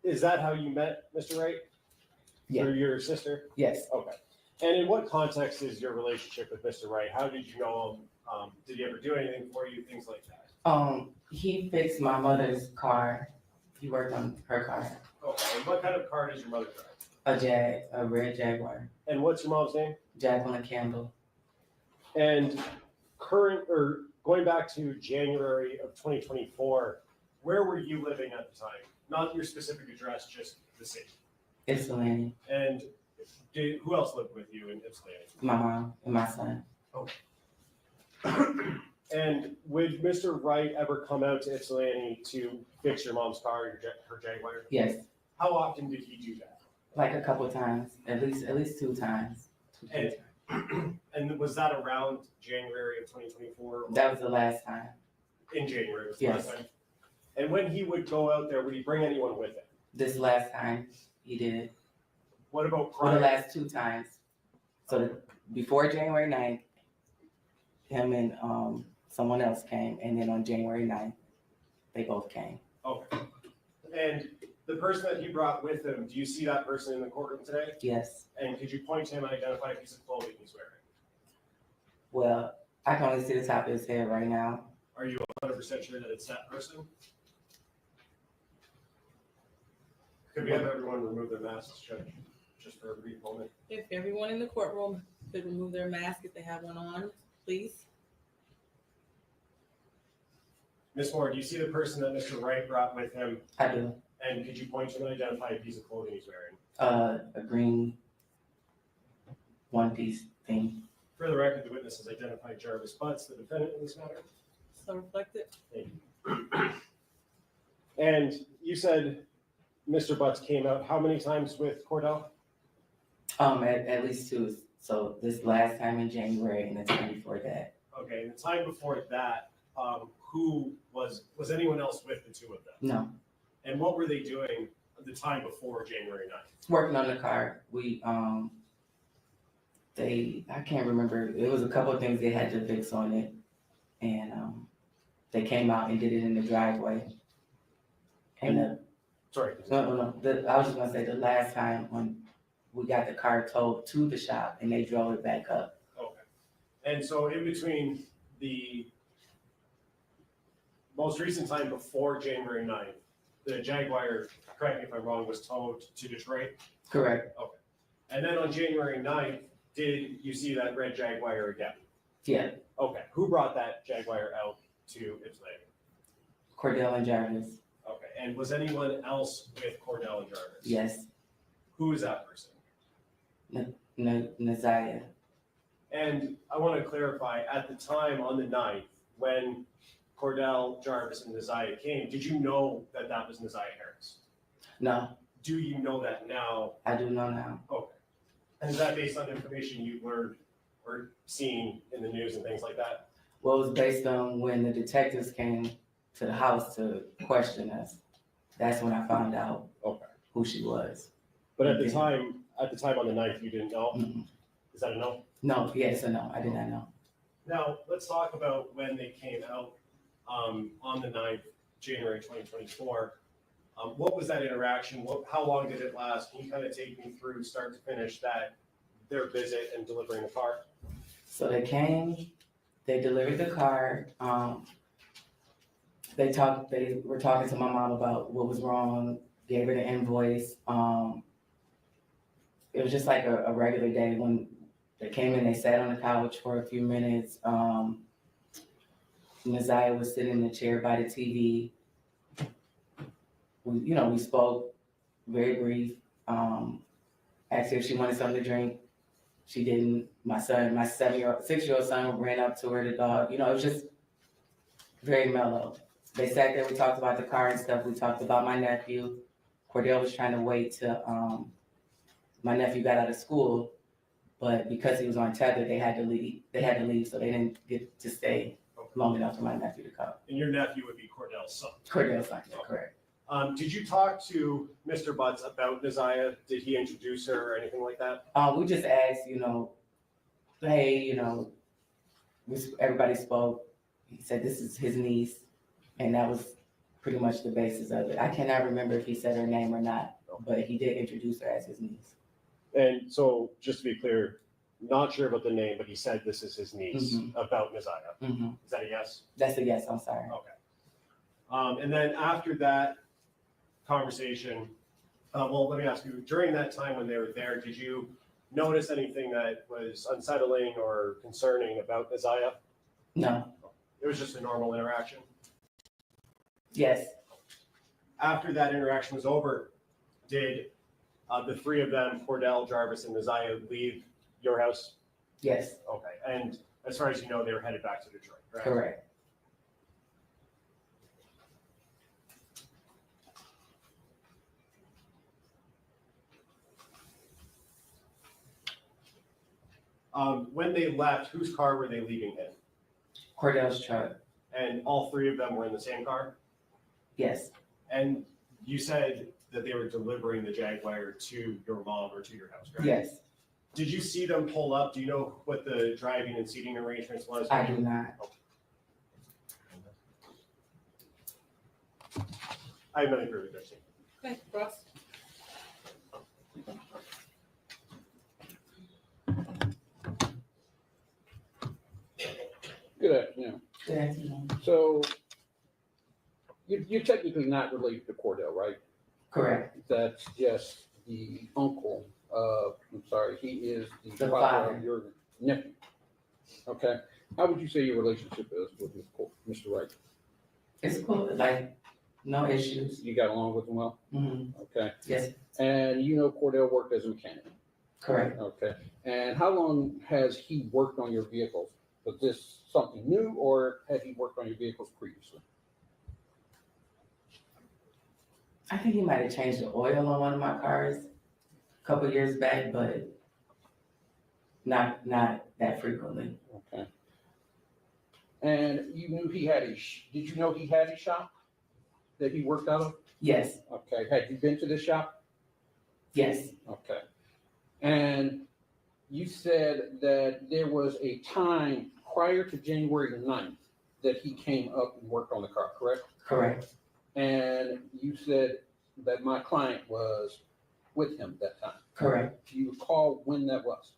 [SPEAKER 7] is that how you met Mr. Wright?
[SPEAKER 15] Yeah.
[SPEAKER 7] Through your sister?
[SPEAKER 15] Yes.
[SPEAKER 7] Okay. And in what context is your relationship with Mr. Wright? How did you know him? Did he ever do anything for you? Things like that.
[SPEAKER 15] He fixed my mother's car. He worked on her car.
[SPEAKER 7] Okay. And what kind of car does your mother drive?
[SPEAKER 15] A red Jaguar.
[SPEAKER 7] And what's your mom's name?
[SPEAKER 15] Jacqueline Campbell.
[SPEAKER 7] And going back to January of 2024, where were you living at the time? Not your specific address, just the city.
[SPEAKER 15] Ypsilanti.
[SPEAKER 7] And who else lived with you in Ypsilanti?
[SPEAKER 15] My mom and my son.
[SPEAKER 7] Okay. And would Mr. Wright ever come out to Ypsilanti to fix your mom's car, her Jaguar?
[SPEAKER 15] Yes.
[SPEAKER 7] How often did he do that?
[SPEAKER 15] Like a couple times, at least 2 times.
[SPEAKER 7] And was that around January of 2024?
[SPEAKER 15] That was the last time.
[SPEAKER 7] In January was the
[SPEAKER 15] Yes.
[SPEAKER 7] last time? And when he would go out there, would he bring anyone with him?
[SPEAKER 15] This last time he did.
[SPEAKER 7] What about
[SPEAKER 15] For
[SPEAKER 7] prior?
[SPEAKER 15] the last 2 times. So before January 9th, him and someone else came, and then on January 9th, they both came.
[SPEAKER 7] Okay. And the person that he brought with him, do you see that person in the courtroom today?
[SPEAKER 15] Yes.
[SPEAKER 7] And could you point to him and identify a piece of clothing he's wearing?
[SPEAKER 15] Well, I can only see the top of his head right now.
[SPEAKER 7] Are you 100% sure that it's that person? Could we have everyone remove their masks, Judge, just for a brief moment?
[SPEAKER 10] If everyone in the courtroom could remove their mask if they have one on, please.
[SPEAKER 7] Ms. Moore, do you see the person that Mr. Wright brought with him?
[SPEAKER 15] I do.
[SPEAKER 7] And could you point to and identify a piece of clothing he's wearing?
[SPEAKER 15] A green one-piece thing.
[SPEAKER 7] For the record, the witness has identified Jarvis Butts, the defendant in this matter.
[SPEAKER 10] So reflected.
[SPEAKER 7] Thank you. And you said Mr. Butts came out how many times with Cordell?
[SPEAKER 15] At least 2. So this last time in January and the time before that.
[SPEAKER 7] Okay, and the time before that, who was anyone else with the two of them?
[SPEAKER 15] No.
[SPEAKER 7] And what were they doing the time before January 9th?
[SPEAKER 15] Working on the car. We I can't remember. It was a couple of things they had to fix on it, and they came out and did it in the driveway. And
[SPEAKER 7] Sorry.
[SPEAKER 15] no. I was just gonna say the last time when we got the car towed to the shop and they drove it back up.
[SPEAKER 7] Okay. And so in between the most recent time before January 9th, the Jaguar, correct me if I'm wrong, was towed to Detroit?
[SPEAKER 15] Correct.
[SPEAKER 7] Okay. And then on January 9th, did you see that red Jaguar again?
[SPEAKER 15] Yeah.
[SPEAKER 7] Okay. Who brought that Jaguar out to Ypsilanti?
[SPEAKER 15] Cordell and Jarvis.
[SPEAKER 7] Okay. And was anyone else with Cordell and Jarvis?
[SPEAKER 15] Yes.
[SPEAKER 7] Who is that person?
[SPEAKER 15] Naziah.
[SPEAKER 7] And I want to clarify, at the time on the 9th, when Cordell, Jarvis, and Naziah came, did you know that that was Naziah Harris?
[SPEAKER 15] No.
[SPEAKER 7] Do you know that now?
[SPEAKER 15] I do know now.
[SPEAKER 7] Okay. And is that based on information you learned or seen in the news and things like that?
[SPEAKER 15] Well, it was based on when the detectives came to the house to question us. That's when I found out who she was.
[SPEAKER 7] But at the time on the 9th, you didn't know?
[SPEAKER 15] Mm-hmm.
[SPEAKER 7] Is that a no?
[SPEAKER 15] No, yes or no. I did not know.
[SPEAKER 7] Now, let's talk about when they came out on the 9th, January 2024. What was that interaction? How long did it last? Can you kind of take me through start to finish their visit and delivering the car?
[SPEAKER 15] So they came, they delivered the car. They were talking to my mom about what was wrong, gave her the invoice. It was just like a regular day when they came in, they sat on the couch for a few minutes. Naziah was sitting in the chair by the TV. We spoke, very brief. Asked her if she wanted something to drink. She didn't. My 6-year-old son ran up to her, the dog. It was just very mellow. They sat there, we talked about the car and stuff. We talked about my nephew. Cordell was trying to wait till my nephew got out of school, but because he was on tether, they had to leave, so they didn't get to stay long enough for my nephew to come.
[SPEAKER 7] And your nephew would be Cordell's son?
[SPEAKER 15] Cordell's son, yeah, correct.
[SPEAKER 7] Did you talk to Mr. Butts about Naziah? Did he introduce her or anything like that?
[SPEAKER 15] We just asked, hey, everybody spoke. He said this is his niece, and that was pretty much the basis of it. I cannot remember if he said her name or not, but he did introduce her as his niece.
[SPEAKER 7] And so, just to be clear, not sure about the name, but he said this is his niece about Naziah.
[SPEAKER 15] Mm-hmm.
[SPEAKER 7] Is that a yes?
[SPEAKER 15] That's a yes, I'm sorry.
[SPEAKER 7] Okay. And then after that conversation, let me ask you, during that time when they were there, did you notice anything that was unsettling or concerning about Naziah?
[SPEAKER 15] No.
[SPEAKER 7] It was just a normal interaction?
[SPEAKER 15] Yes.
[SPEAKER 7] After that interaction was over, did the three of them, Cordell, Jarvis, and Naziah, leave your house?
[SPEAKER 15] Yes.
[SPEAKER 7] Okay. And as far as you know, they were headed back to Detroit, right?
[SPEAKER 15] Correct.
[SPEAKER 7] When they left, whose car were they leaving in?
[SPEAKER 15] Cordell's truck.
[SPEAKER 7] And all three of them were in the same car?
[SPEAKER 15] Yes.
[SPEAKER 7] And you said that they were delivering the Jaguar to your mom or to your house, right?
[SPEAKER 15] Yes.
[SPEAKER 7] Did you see them pull up? Do you know what the driving and seating arrangements was?
[SPEAKER 15] I do not.
[SPEAKER 7] I have nothing further to say.
[SPEAKER 10] Okay, Ross.
[SPEAKER 16] Good afternoon.
[SPEAKER 15] Good afternoon.
[SPEAKER 16] So you're technically not related to Cordell, right?
[SPEAKER 15] Correct.
[SPEAKER 16] That's just the uncle of, I'm sorry, he is the
[SPEAKER 15] The
[SPEAKER 16] father
[SPEAKER 15] father.
[SPEAKER 16] of your nephew. Okay. How would you say your relationship is with Mr. Wright?
[SPEAKER 15] It's cool, like, no issues.
[SPEAKER 16] You got along with him well?
[SPEAKER 15] Mm-hmm.
[SPEAKER 16] Okay.
[SPEAKER 15] Yes,
[SPEAKER 16] And you know Cordell worked as a mechanic?
[SPEAKER 15] correct.
[SPEAKER 16] Okay. And how long has he worked on your vehicles? Was this something new, or had he worked on your vehicles previously?
[SPEAKER 15] I think he might have changed the oil on one of my cars a couple years back, but not that frequently.
[SPEAKER 16] Okay. And you knew he had did you know he had a shop that he worked out of?
[SPEAKER 15] Yes,
[SPEAKER 16] Okay. Had you been to the shop?
[SPEAKER 15] yes,
[SPEAKER 16] Okay. And you said that there was a time prior to January 9th that he came up and worked on the car, correct?
[SPEAKER 15] correct.
[SPEAKER 16] And you said that my client was with him that time.
[SPEAKER 15] Correct.
[SPEAKER 16] Do you recall when that was?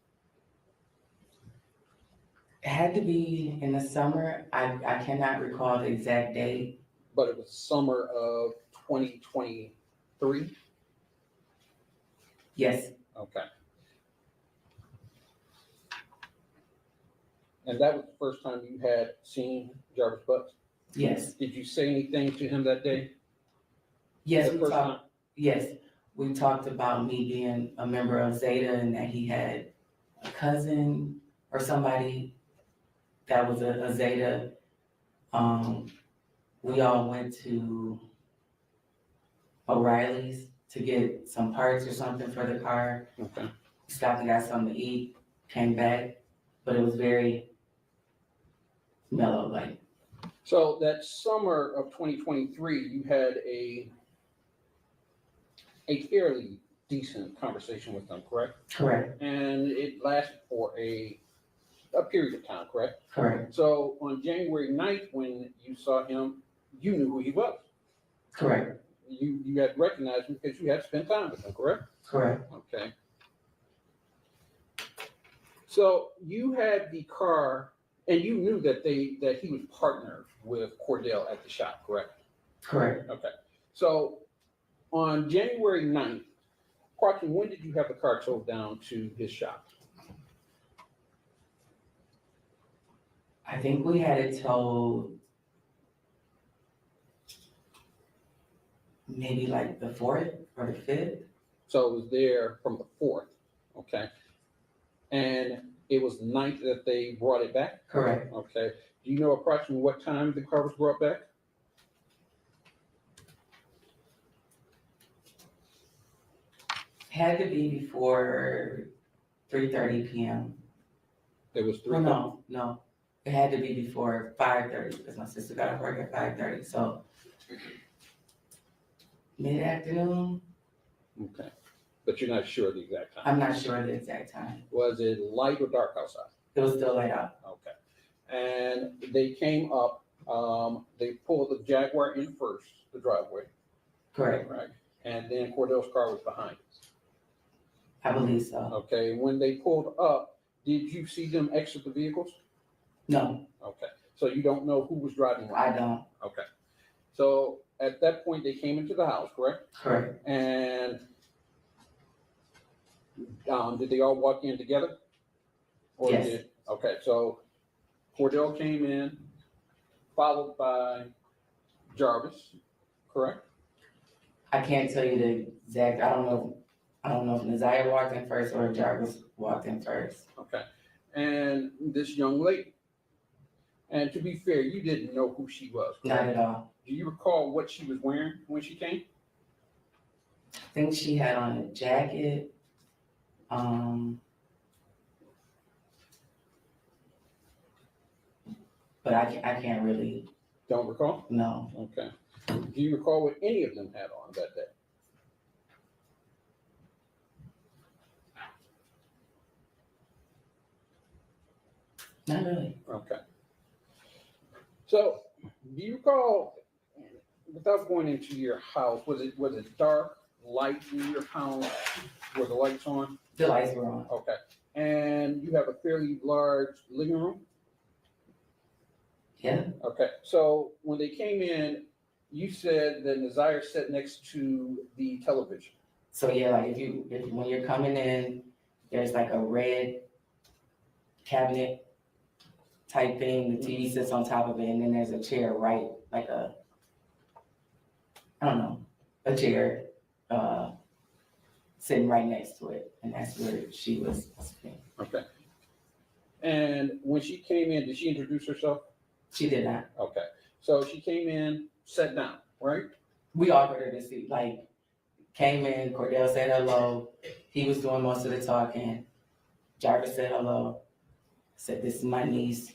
[SPEAKER 15] It had to be in the summer. I cannot recall the exact date.
[SPEAKER 16] But it was summer of 2023?
[SPEAKER 15] Yes,
[SPEAKER 16] Okay. And that was the first time you had seen Jarvis Butts?
[SPEAKER 15] yes,
[SPEAKER 16] Did you say anything to him that day?
[SPEAKER 15] yes,
[SPEAKER 16] The
[SPEAKER 15] we
[SPEAKER 16] first
[SPEAKER 15] talked,
[SPEAKER 16] time?
[SPEAKER 15] yes. We talked about me being a member of Zeta and that he had a cousin or somebody that was a Zeta. We all went to O'Reilly's to get some parts or something for the car.
[SPEAKER 16] Okay.
[SPEAKER 15] Stopped and got something to eat, came back, but it was very mellow, like.
[SPEAKER 16] So that summer of 2023, you had a fairly decent conversation with them, correct?
[SPEAKER 15] Correct,
[SPEAKER 16] And it lasted for a period of time, correct?
[SPEAKER 15] correct,
[SPEAKER 16] So on January 9th, when you saw him, you knew who he was.
[SPEAKER 15] correct,
[SPEAKER 16] You had recognized him because you had spent time with him, correct?
[SPEAKER 15] correct,
[SPEAKER 16] Okay. So you had the car, and you knew that he was partnered with Cordell at the shop, correct?
[SPEAKER 15] correct.
[SPEAKER 16] Okay. So on January 9th, approximately when did you have the car towed down to his shop?
[SPEAKER 15] I think we had it towed maybe like the 4th or the 5th.
[SPEAKER 16] So it was there from the 4th, okay? And it was the 9th that they brought it back?
[SPEAKER 15] Correct.
[SPEAKER 16] Okay. Do you know approximately what time the car was brought back?
[SPEAKER 15] Had to be before 3:30 p.m.
[SPEAKER 16] It was 3.
[SPEAKER 15] Oh, no. It had to be before 5:30 because my sister got off work at 5:30. So mid-afternoon.
[SPEAKER 16] Okay. But you're not sure the exact time?
[SPEAKER 15] I'm not sure the exact time.
[SPEAKER 16] Was it light or dark outside?
[SPEAKER 15] It was still light out.
[SPEAKER 16] Okay. And they came up, they pulled the Jaguar in first, the driveway.
[SPEAKER 15] Correct.
[SPEAKER 16] Right. And then Cordell's car was behind it.
[SPEAKER 15] I believe so.
[SPEAKER 16] Okay. When they pulled up, did you see them exit the vehicles?
[SPEAKER 15] No,
[SPEAKER 16] Okay. So you don't know who was driving what?
[SPEAKER 15] I don't.
[SPEAKER 16] Okay. So at that point, they came into the house, correct?
[SPEAKER 15] Correct.
[SPEAKER 16] And did they all walk in together? Or
[SPEAKER 15] Yes.
[SPEAKER 16] Okay, so Cordell came in, followed by Jarvis, correct?
[SPEAKER 15] I can't tell you the exact. I don't know if Naziah walked in first or Jarvis walked in first.
[SPEAKER 16] Okay. And this young lady. And to be fair, you didn't know who she was, correct?
[SPEAKER 15] Not at all.
[SPEAKER 16] Do you recall what she was wearing when she came?
[SPEAKER 15] I think she had on a jacket. But I can't really.
[SPEAKER 16] Don't recall?
[SPEAKER 15] No.
[SPEAKER 16] Okay. Do you recall what any of them had on that day?
[SPEAKER 15] Not really.
[SPEAKER 16] Okay. So, do you recall, without going into your house, was it dark, light in your house? Were the lights on?
[SPEAKER 15] The lights were on.
[SPEAKER 16] Okay. And you have a fairly large living room?
[SPEAKER 15] Yeah.
[SPEAKER 16] Okay, so when they came in, you said that Nazir sat next to the television.
[SPEAKER 15] So yeah, like when you're coming in, there's like a red cabinet type thing. The TV sits on top of it, and then there's a chair right, like a chair sitting right next to it, and that's where she was sitting.
[SPEAKER 16] Okay. And when she came in, did she introduce herself?
[SPEAKER 15] She did not.
[SPEAKER 16] Okay, so she came in, sat down, right?
[SPEAKER 15] We offered her to see, like, came in, Cordell said hello. He was doing most of the talking. Jarvis said hello. Said, this is my niece.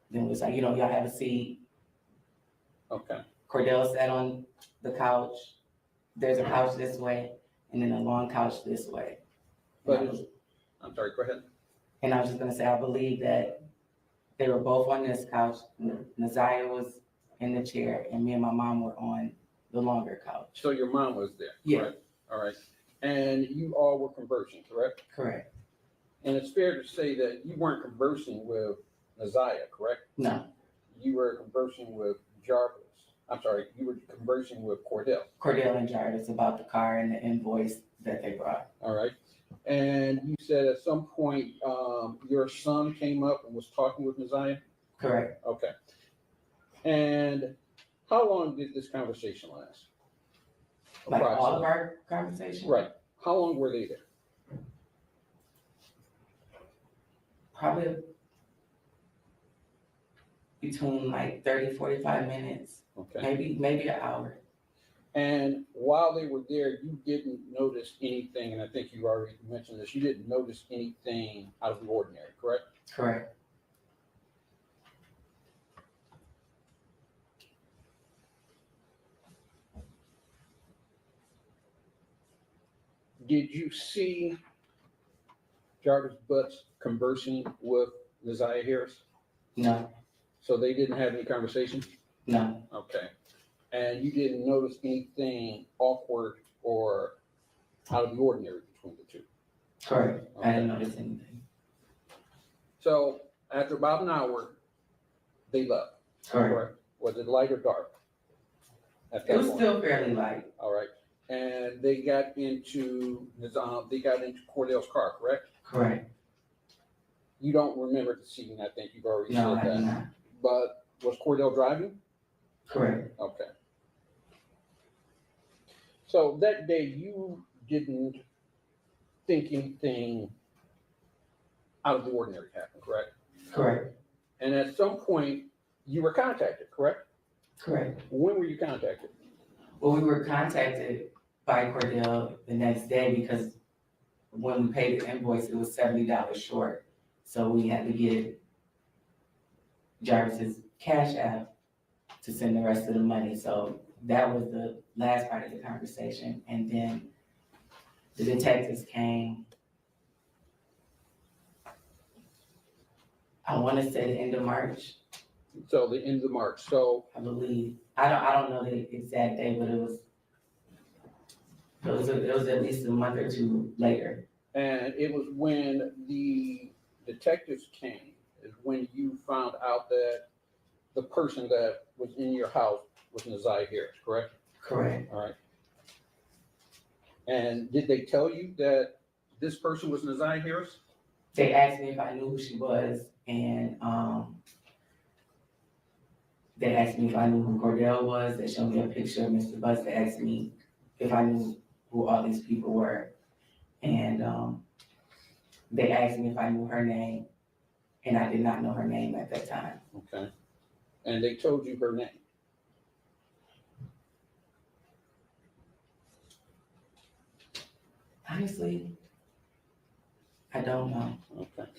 [SPEAKER 15] Then it was like, y'all have a seat.
[SPEAKER 16] Okay.
[SPEAKER 15] Cordell sat on the couch. There's a couch this way, and then a long couch this way.
[SPEAKER 16] I'm sorry, go ahead.
[SPEAKER 15] And I was just gonna say, I believe that they were both on this couch. Nazir was in the chair, and me and my mom were on the longer couch.
[SPEAKER 16] So your mom was there?
[SPEAKER 15] Yeah.
[SPEAKER 16] Correct? All right. And you all were conversing, correct?
[SPEAKER 15] Correct.
[SPEAKER 16] And it's fair to say that you weren't conversing with Nazir, correct?
[SPEAKER 15] No.
[SPEAKER 16] You were conversing with Jarvis. I'm sorry, you were conversing with Cordell.
[SPEAKER 15] Cordell and Jarvis about the car and the invoice that they brought.
[SPEAKER 16] All right. And you said at some point your son came up and was talking with Nazir?
[SPEAKER 15] Correct.
[SPEAKER 16] Okay. And how long did this conversation last?
[SPEAKER 15] Like all of our conversation?
[SPEAKER 16] Right. How long were they there?
[SPEAKER 15] Probably between like 30, 45 minutes.
[SPEAKER 16] Okay.
[SPEAKER 15] Maybe an hour.
[SPEAKER 16] And while they were there, you didn't notice anything, and I think you already mentioned this, you didn't notice anything out of the ordinary, correct?
[SPEAKER 15] Correct.
[SPEAKER 16] Did you see Jarvis Butts conversing with Nazir Harris?
[SPEAKER 15] No.
[SPEAKER 16] So they didn't have any conversation?
[SPEAKER 15] No.
[SPEAKER 16] Okay. And you didn't notice anything awkward or out of the ordinary between the two?
[SPEAKER 15] Correct.
[SPEAKER 16] Okay.
[SPEAKER 15] I didn't notice anything.
[SPEAKER 16] So after about an hour, they left?
[SPEAKER 15] Correct.
[SPEAKER 16] Was it light or dark?
[SPEAKER 15] It was still fairly light.
[SPEAKER 16] All right. And they got into Cordell's car, correct?
[SPEAKER 15] Correct.
[SPEAKER 16] You don't remember the scene, I think you've already
[SPEAKER 15] No,
[SPEAKER 16] said
[SPEAKER 15] I
[SPEAKER 16] that.
[SPEAKER 15] do not.
[SPEAKER 16] But was Cordell driving?
[SPEAKER 15] Correct.
[SPEAKER 16] Okay. So that day you didn't think anything out of the ordinary happened, correct?
[SPEAKER 15] Correct.
[SPEAKER 16] And at some point you were contacted, correct?
[SPEAKER 15] Correct.
[SPEAKER 16] When were you contacted?
[SPEAKER 15] Well, we were contacted by Cordell the next day because when we paid the invoice, it was $70 short. So we had to give Jarvis's Cash App to send the rest of the money. So that was the last part of the conversation. And then the detectives came, I want to say the end of March.
[SPEAKER 16] So the end of March. So
[SPEAKER 15] I believe, I don't know the exact day, but it was at least a month or two later.
[SPEAKER 16] And it was when the detectives came, is when you found out that the person that was in your house was Nazir Harris, correct?
[SPEAKER 15] Correct.
[SPEAKER 16] All right. And did they tell you that this person was Nazir Harris?
[SPEAKER 15] They asked me if I knew who she was, and they asked me if I knew who Cordell was. They showed me a picture of Mr. Butts. They asked me if I knew who all these people were. And they asked me if I knew her name, and I did not know her name at that time.
[SPEAKER 16] Okay. And they told you her name?
[SPEAKER 15] Honestly, I don't know.
[SPEAKER 16] Okay.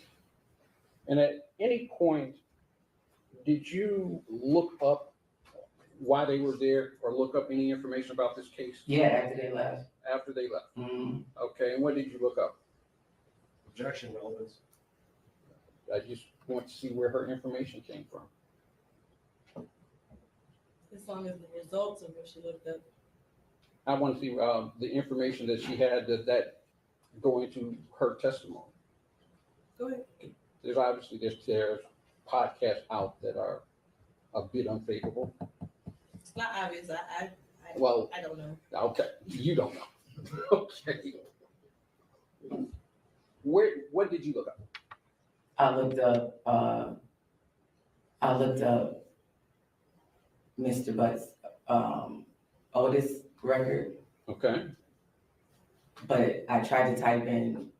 [SPEAKER 16] And at any point, did you look up why they were there or look up any information about this case?
[SPEAKER 15] Yeah, after they left.
[SPEAKER 16] After they left?
[SPEAKER 15] Mm-hmm.
[SPEAKER 16] Okay, and what did you look up?
[SPEAKER 7] Objection, relevance.
[SPEAKER 16] I just want to see where her information came from.
[SPEAKER 10] As long as the results of what she looked up.
[SPEAKER 16] I want to see the information that she had that go into her testimony.
[SPEAKER 10] Go ahead.
[SPEAKER 16] There's obviously there's podcasts out that are a bit unfavorable?
[SPEAKER 10] It's not obvious.
[SPEAKER 16] Well,
[SPEAKER 10] I don't know.
[SPEAKER 16] Okay, you don't know. Okay. What did you look up?
[SPEAKER 15] I looked up Mr. Butt's oldest record,
[SPEAKER 16] Okay.
[SPEAKER 15] but I tried to type in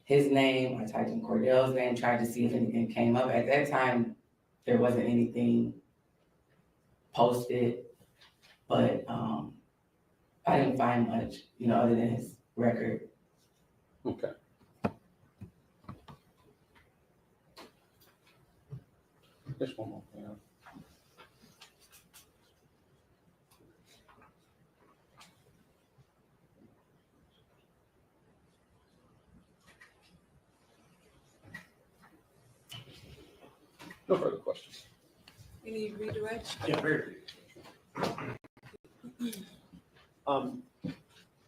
[SPEAKER 15] his name, I typed in Cordell's name, tried to see if anything came up. At that time, there wasn't anything posted, but I didn't find much, other than his record.
[SPEAKER 16] Okay. Just one more. Yeah. No further questions.
[SPEAKER 10] Any redirect?
[SPEAKER 7] Yeah, very.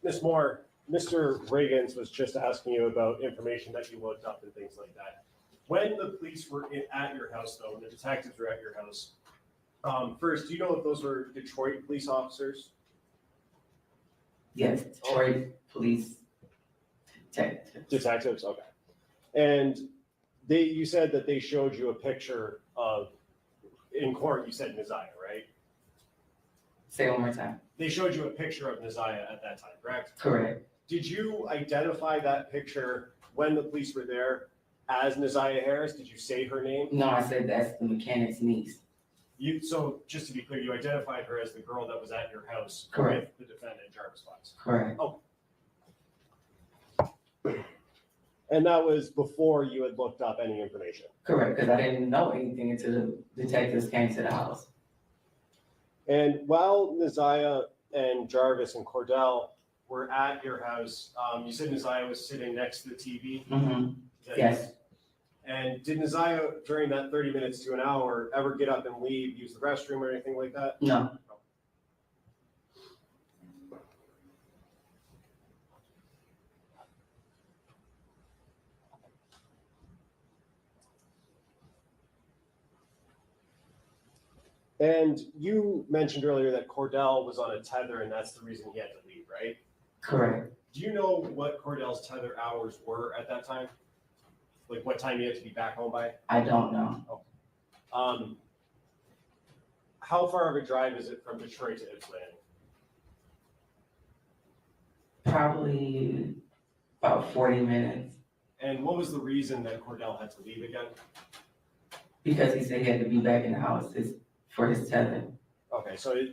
[SPEAKER 7] Ms. Moore, Mr. Riggins was just asking you about information that you looked up and things like that. When the police were at your house, though, and the detectives were at your house, first, do you know if those were Detroit police officers?
[SPEAKER 15] Yes, Detroit police
[SPEAKER 7] Detectives, okay. And you said that they showed you a picture of, in court, you said Neziah, right?
[SPEAKER 15] Say it one more time.
[SPEAKER 7] They showed you a picture of Neziah at that time, correct?
[SPEAKER 15] Correct.
[SPEAKER 7] Did you identify that picture when the police were there as Neziah Harris? Did you say her name?
[SPEAKER 15] No, I said that's the mechanic's niece.
[SPEAKER 7] So just to be clear, you identified her as the girl that was at your house
[SPEAKER 15] Correct.
[SPEAKER 7] with the defendant, Jarvius Fox.
[SPEAKER 15] Correct.
[SPEAKER 7] Oh. And that was before you had looked up any information?
[SPEAKER 15] Correct, because I didn't know anything until the detectives came to the house.
[SPEAKER 7] And while Neziah and Jarvis and Cordell were at your house, you said Neziah was sitting next to the TV?
[SPEAKER 15] Mm-hmm. Yes.
[SPEAKER 7] And did Neziah, during that 30 minutes to an hour, ever get up and leave, use the restroom or anything like that?
[SPEAKER 15] No.
[SPEAKER 7] And you mentioned earlier that Cordell was on a tether and that's the reason he had to leave, right?
[SPEAKER 15] Correct.
[SPEAKER 7] Do you know what Cordell's tether hours were at that time? Like what time he had to be back home by?
[SPEAKER 15] I don't know.
[SPEAKER 7] How far of a drive is it from Detroit to Ypsilanti?
[SPEAKER 15] Probably about 40 minutes.
[SPEAKER 7] And what was the reason that Cordell had to leave again?
[SPEAKER 15] Because he said he had to be back in the house for his tether.
[SPEAKER 7] Okay, so did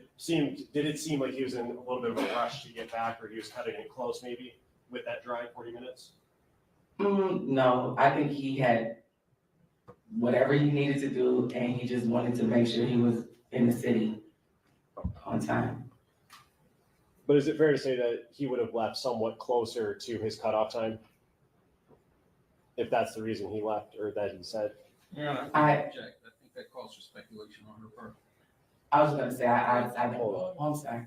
[SPEAKER 7] it seem like he was in a little bit of a rush to get back, or he was cutting it close maybe with that drive, 40 minutes?
[SPEAKER 15] No, I think he had whatever he needed to do, and he just wanted to make sure he was in the city on time.
[SPEAKER 7] But is it fair to say that he would have left somewhat closer to his cutoff time? If that's the reason he left, or that he said?
[SPEAKER 16] Yeah,
[SPEAKER 15] I
[SPEAKER 16] think that calls for speculation on her part.
[SPEAKER 15] I was going to say, I don't know. I'm sorry.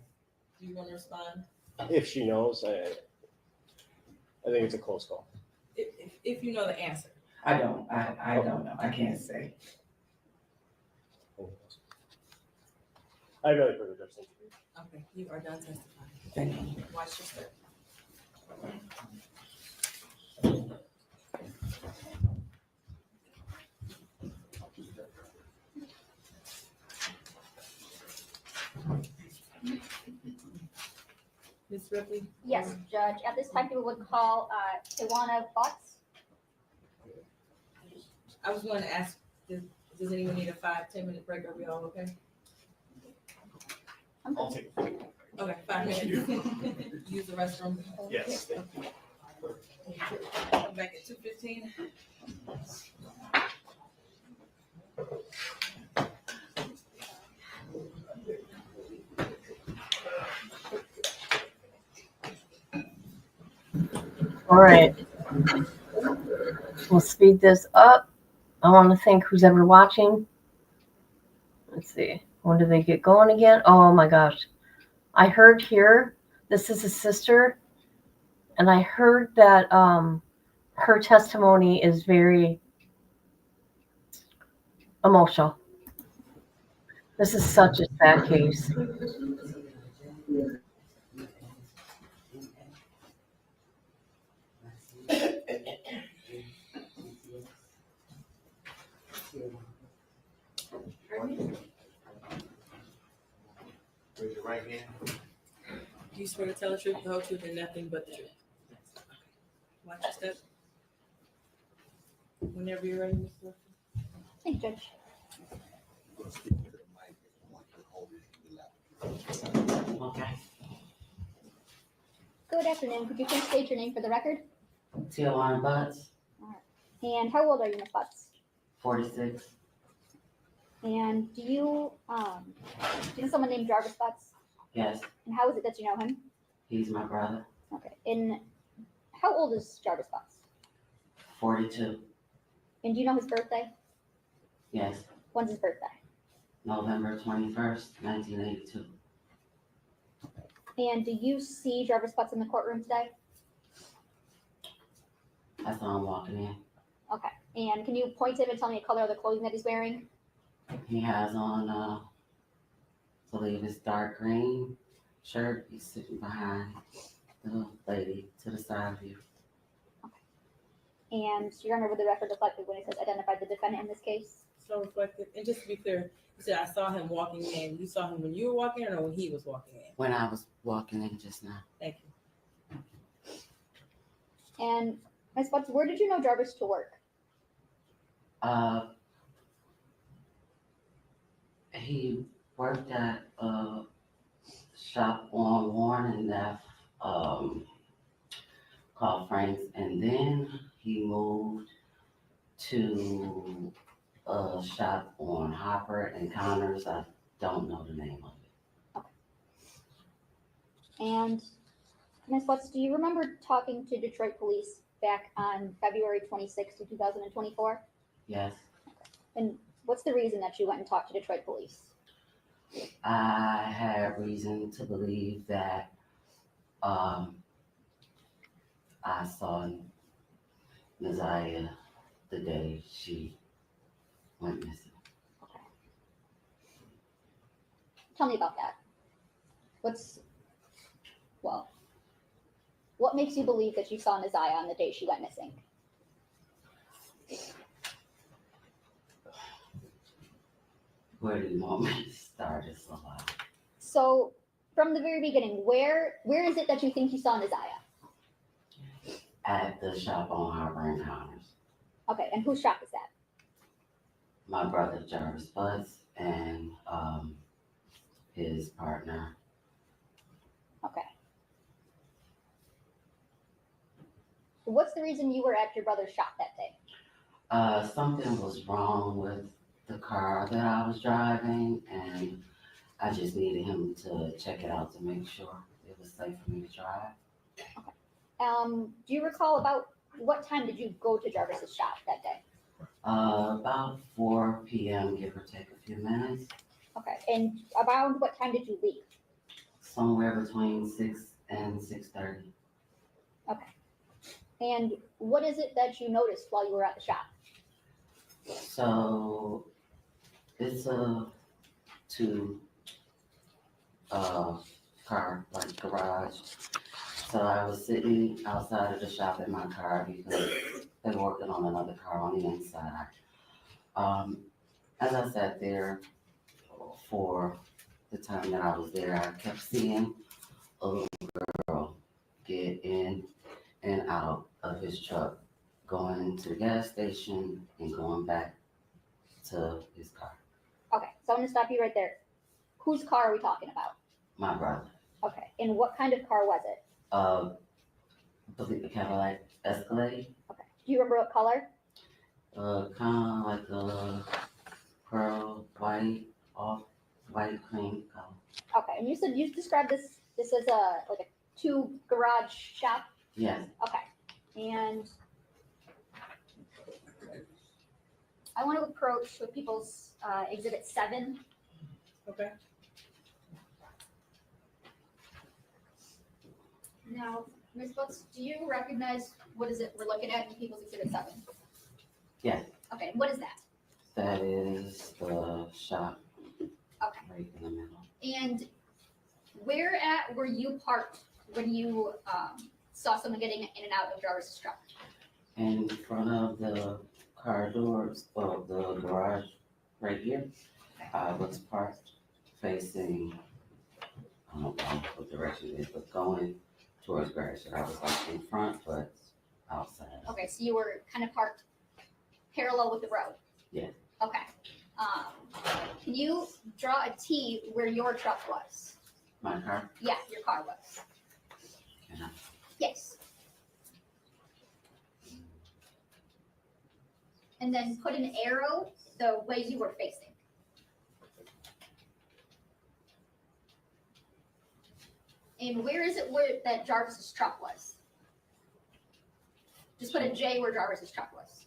[SPEAKER 10] Do you want to respond?
[SPEAKER 7] If she knows, I think it's a close call.
[SPEAKER 10] If you know the answer.
[SPEAKER 15] I don't. I don't know. I can't say.
[SPEAKER 7] I really further judgment.
[SPEAKER 10] Okay, you are done testifying.
[SPEAKER 15] Thank you.
[SPEAKER 10] Watch your step. Ms. Ripley?
[SPEAKER 11] Yes, Judge. At this time, people would call Tijuana Fox.
[SPEAKER 10] I was going to ask, does anyone need a 5-10 minute break? Are we all okay?
[SPEAKER 7] I'll take it.
[SPEAKER 10] Okay, 5 minutes. Use the restroom.
[SPEAKER 7] Yes. Thank you.
[SPEAKER 10] Come back at 2:15.
[SPEAKER 1] All right. We'll speed this up. I want to thank who's ever watching. Let's see. When do they get going again? Oh my gosh. I heard here, this is a sister, and I heard that her testimony is very emotional. This is such a sad case.
[SPEAKER 12] Raise your right hand.
[SPEAKER 10] Do you swear to tell the truth, the whole truth, and nothing but the truth? Watch your step. Whenever you're ready, Mr. Wilson.
[SPEAKER 11] Thank you, Judge.
[SPEAKER 12] I'm gonna speak into the mic. I want you to hold it in your lap.
[SPEAKER 15] Okay.
[SPEAKER 11] Good afternoon. Could you please state your name for the record?
[SPEAKER 15] Tijuana Butts,
[SPEAKER 11] And how old are you, Ms. Butts?
[SPEAKER 15] 46.
[SPEAKER 11] And do you know someone named Jarvis Butts?
[SPEAKER 15] Yes,
[SPEAKER 11] And how is it that you know him?
[SPEAKER 15] he's my brother.
[SPEAKER 11] Okay. And how old is Jarvis Butts?
[SPEAKER 15] 42.
[SPEAKER 11] And do you know his birthday?
[SPEAKER 15] Yes,
[SPEAKER 11] When's his birthday?
[SPEAKER 15] November 21st, 1982.
[SPEAKER 11] And do you see Jarvis Butts in the courtroom today?
[SPEAKER 15] I saw him walking in.
[SPEAKER 11] Okay. And can you point to him and tell me the color of the clothing that he's wearing?
[SPEAKER 15] He has on, I believe it's dark green shirt. He's sitting behind the lady to the side of you.
[SPEAKER 11] And do you remember the record reflected when it says identify the defendant in this case?
[SPEAKER 10] So reflective. And just to be clear, you said I saw him walking in. You saw him when you were walking in or when he was walking in?
[SPEAKER 15] When I was walking in just now.
[SPEAKER 10] Thank you.
[SPEAKER 11] And Ms. Butts, where did you know Jarvis to work?
[SPEAKER 15] He worked at a shop on Warren and Neff, called Frank's, and then he moved to a shop on Hopper and Connors. I don't know the name of it.
[SPEAKER 11] And Ms. Butts, do you remember talking to Detroit police back on February 26th, 2024?
[SPEAKER 15] Yes,
[SPEAKER 11] And what's the reason that you went and talked to Detroit police?
[SPEAKER 15] I had reason to believe that I saw Naziah the day she went missing.
[SPEAKER 11] Tell me about that. What makes you believe that you saw Naziah on the day she went missing?
[SPEAKER 15] Where do you want me to start this a lot?
[SPEAKER 11] So from the very beginning, where is it that you think you saw Naziah?
[SPEAKER 15] At the shop on Harbor and Connors.
[SPEAKER 11] Okay, and whose shop is that?
[SPEAKER 15] My brother Jarvis Butts and his partner.
[SPEAKER 11] Okay. What's the reason you were at your brother's shop that day?
[SPEAKER 15] Something was wrong with the car that I was driving, and I just needed him to check it out to make sure it was safe for me to drive.
[SPEAKER 11] Do you recall about what time did you go to Jarvis's shop that day?
[SPEAKER 15] About 4 p.m., give or take a few minutes.
[SPEAKER 11] Okay, and around what time did you leave?
[SPEAKER 15] Somewhere between 6 and 6:30.
[SPEAKER 11] Okay. And what is it that you noticed while you were at the shop?
[SPEAKER 15] So it's a two car, like garage. So I was sitting outside of the shop in my car because they were working on another car on the inside. As I sat there for the time that I was there, I kept seeing a little girl get in and out of his truck, going to the gas station and going back to his car.
[SPEAKER 11] Okay, so I'm gonna stop you right there. Whose car are we talking about?
[SPEAKER 15] My brother.
[SPEAKER 11] Okay, and what kind of car was it?
[SPEAKER 15] I believe the Cadillac Escalade.
[SPEAKER 11] Okay, do you remember what color?
[SPEAKER 15] Kind of like a pearl white, off white cream color.
[SPEAKER 11] Okay, and you described this as a two garage shop?
[SPEAKER 15] Yes.
[SPEAKER 11] Okay, and I want to approach with people's exhibit 7.
[SPEAKER 10] Okay.
[SPEAKER 11] Now, Ms. Butts, do you recognize what is it we're looking at in people's exhibit 7?
[SPEAKER 15] Yes.
[SPEAKER 11] Okay, what is that?
[SPEAKER 15] That is the shop
[SPEAKER 11] Okay.
[SPEAKER 15] right in the middle.
[SPEAKER 11] And where at were you parked when you saw someone getting in and out of Jarvis's truck?
[SPEAKER 15] In front of the car doors of the garage right here, I was parked facing, I don't know what direction it is, but going towards garage. I was like in front, but outside.
[SPEAKER 11] Okay, so you were kind of parked parallel with the road?
[SPEAKER 15] Yeah.
[SPEAKER 11] Okay. Can you draw a T where your truck was?
[SPEAKER 15] My car?
[SPEAKER 11] Yeah, your car was.
[SPEAKER 15] Can I?
[SPEAKER 11] Yes. And then put an arrow the way you were facing. And where is it where that Jarvis's truck was? Just put a J where Jarvis's truck was.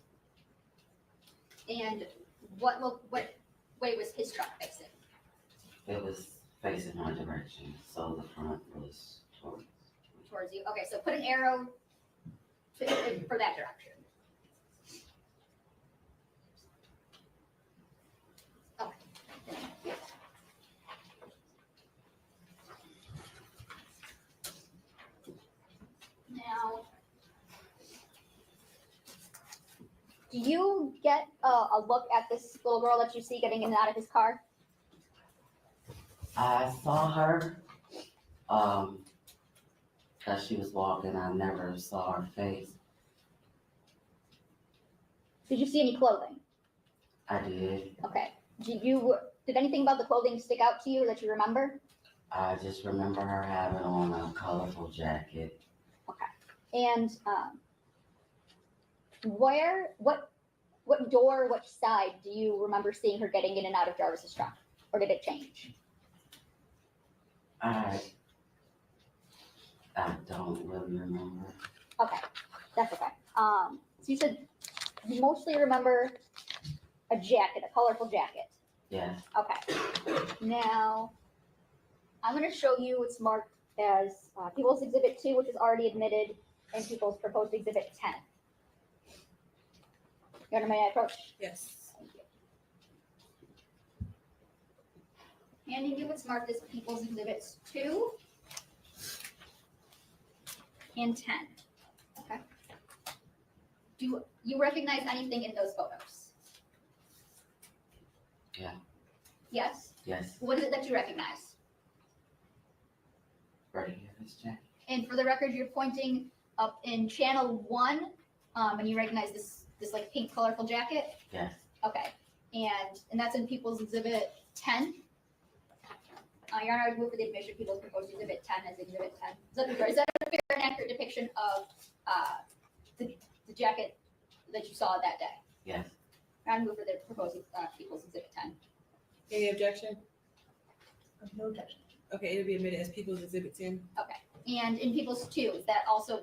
[SPEAKER 11] And what way was his truck facing?
[SPEAKER 15] It was facing my direction, so the front was
[SPEAKER 11] Towards you. Okay, so put an arrow for that direction. Okay. Now, do you get a look at this little girl that you see getting in and out of his car?
[SPEAKER 15] I saw her, as she was walking. I never saw her face.
[SPEAKER 11] Did you see any clothing?
[SPEAKER 15] I did.
[SPEAKER 11] Okay. Did anything about the clothing stick out to you that you remember?
[SPEAKER 15] I just remember her having on a colorful jacket.
[SPEAKER 11] And what door, which side do you remember seeing her getting in and out of Jarvis's truck? Or did it change?
[SPEAKER 15] I don't really remember.
[SPEAKER 11] Okay, that's okay. So you said you mostly remember a jacket, a colorful jacket.
[SPEAKER 15] Yes.
[SPEAKER 11] Okay. Now, I'm going to show you what's marked as People's Exhibit 2, which is already admitted, and People's Proposed Exhibit 10. You understand my approach?
[SPEAKER 10] Yes.
[SPEAKER 11] Thank you. Handing you what's marked as People's Exhibits 2 and 10. Okay. Do you recognize anything in those photos?
[SPEAKER 15] Yeah.
[SPEAKER 11] Yes?
[SPEAKER 15] Yes.
[SPEAKER 11] What is it that you recognize?
[SPEAKER 15] Right here, this jacket.
[SPEAKER 11] And for the record, you're pointing up in channel 1, and you recognize this like pink colorful jacket?
[SPEAKER 15] Yes.
[SPEAKER 11] Okay. And that's in People's Exhibit 10? Your Honor, I move for the admission of People's Proposed Exhibit 10 as Exhibit 10. Is that a fair and accurate depiction of the jacket that you saw that day?
[SPEAKER 15] Yes.
[SPEAKER 11] I move for the proposed People's Exhibit 10.
[SPEAKER 10] Any objection?
[SPEAKER 11] No objection.
[SPEAKER 10] Okay, it'll be admitted as People's Exhibit 10.
[SPEAKER 11] Okay. And in People's 2, is that also,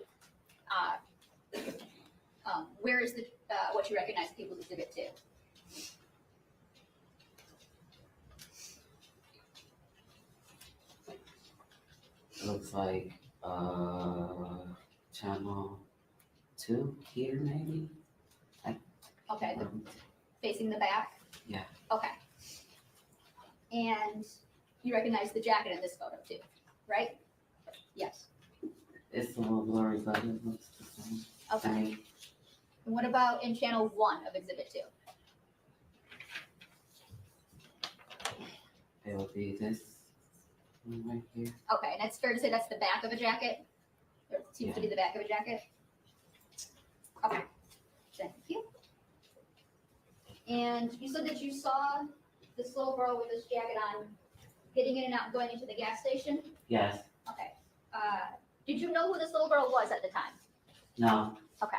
[SPEAKER 11] where is the what you recognize People's Exhibit 2?
[SPEAKER 15] Looks like channel 2 here, maybe.
[SPEAKER 11] Okay, facing the back?
[SPEAKER 15] Yeah.
[SPEAKER 11] Okay. And you recognize the jacket in this photo too, right? Yes.
[SPEAKER 15] It's a little blurry, but it looks the same.
[SPEAKER 11] Okay. And what about in channel 1 of Exhibit 2?
[SPEAKER 15] It would be this one right here.
[SPEAKER 11] Okay, and it's fair to say that's the back of a jacket? Or it seems to be the back of a jacket? Okay, thank you. And you said that you saw this little girl with this jacket on getting in and out and going into the gas station?
[SPEAKER 15] Yes.
[SPEAKER 11] Okay. Did you know who this little girl was at the time?
[SPEAKER 15] No.
[SPEAKER 11] Okay.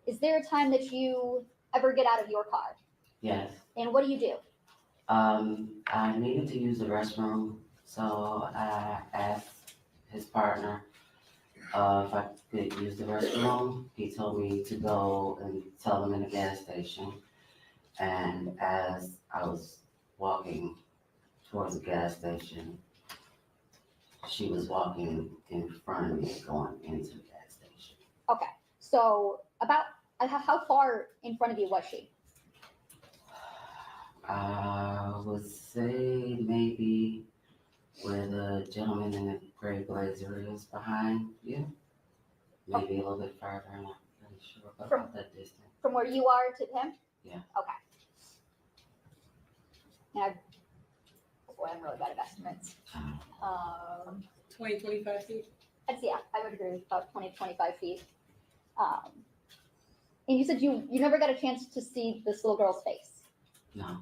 [SPEAKER 11] Is there a time that you ever get out of your car?
[SPEAKER 15] Yes.
[SPEAKER 11] And what do you do?
[SPEAKER 15] I needed to use the restroom, so I asked his partner if I could use the restroom. He told me to go and tell him in the gas station. And as I was walking towards the gas station, she was walking in front of me going into the gas station.
[SPEAKER 11] Okay. So about how far in front of you was she?
[SPEAKER 15] I would say maybe where the gentleman in the gray blazer is behind you. Maybe a little bit farther, I'm not really sure about that distance.
[SPEAKER 11] From where you are to him?
[SPEAKER 15] Yeah.
[SPEAKER 11] Okay. And boy, I'm really bad at estimates.
[SPEAKER 10] 20, 25 feet?
[SPEAKER 11] Yeah, I would agree with about 20, 25 feet. And you said you never got a chance to see this little girl's face.
[SPEAKER 15] No.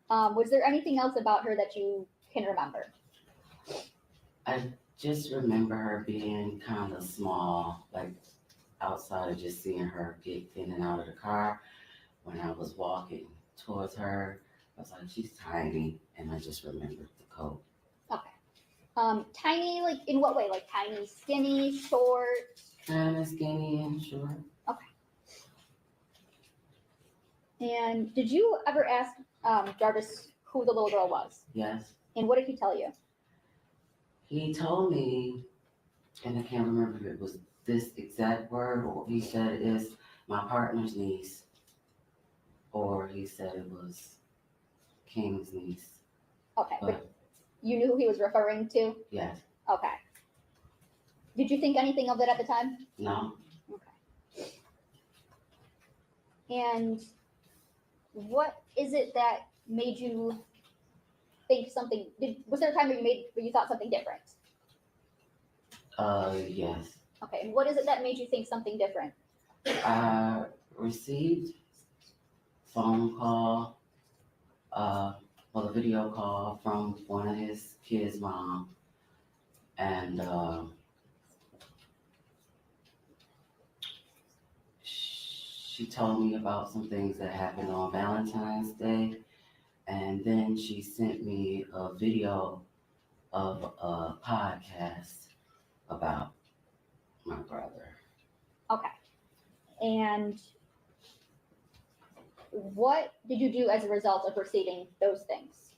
[SPEAKER 11] Was there anything else about her that you can remember?
[SPEAKER 15] I just remember her being kind of small, like outside of just seeing her get in and out of the car. When I was walking towards her, I was like, she's tiny, and I just remembered the coat.
[SPEAKER 11] Okay. Tiny, like in what way? Like tiny, skinny, short?
[SPEAKER 15] Kind of skinny and short.
[SPEAKER 11] Okay. And did you ever ask Jarvis who the little girl was?
[SPEAKER 15] Yes.
[SPEAKER 11] And what did he tell you?
[SPEAKER 15] He told me, and I can't remember if it was this exact word or he said it's my partner's niece, or he said it was King's niece.
[SPEAKER 11] Okay, but you knew who he was referring to?
[SPEAKER 15] Yes.
[SPEAKER 11] Okay. Did you think anything of it at the time?
[SPEAKER 15] No.
[SPEAKER 11] Okay. And what is it that made you think something? Was there a time where you thought something different?
[SPEAKER 15] Yes.
[SPEAKER 11] Okay, and what is it that made you think something different?
[SPEAKER 15] I received phone call, well, a video call from one of his kids' mom, and she told me about some things that happened on Valentine's Day, and then she sent me a video of a podcast about my brother.
[SPEAKER 11] Okay. And what did you do as a result of receiving those things?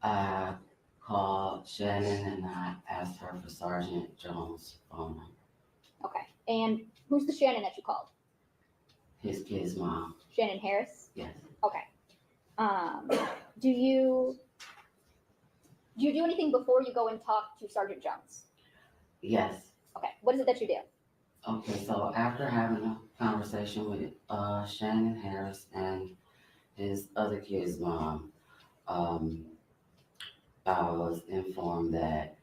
[SPEAKER 15] I called Shannon and I asked her for Sergeant Jones' phone number.
[SPEAKER 11] Okay. And who's the Shannon that you called?
[SPEAKER 15] His kid's mom.
[SPEAKER 11] Shannon Harris?
[SPEAKER 15] Yes.
[SPEAKER 11] Okay. Do you do anything before you go and talk to Sergeant Jones?
[SPEAKER 15] Yes.
[SPEAKER 11] Okay. What is it that you do?
[SPEAKER 15] Okay, so after having a conversation with Shannon Harris and his other kid's mom, I was informed that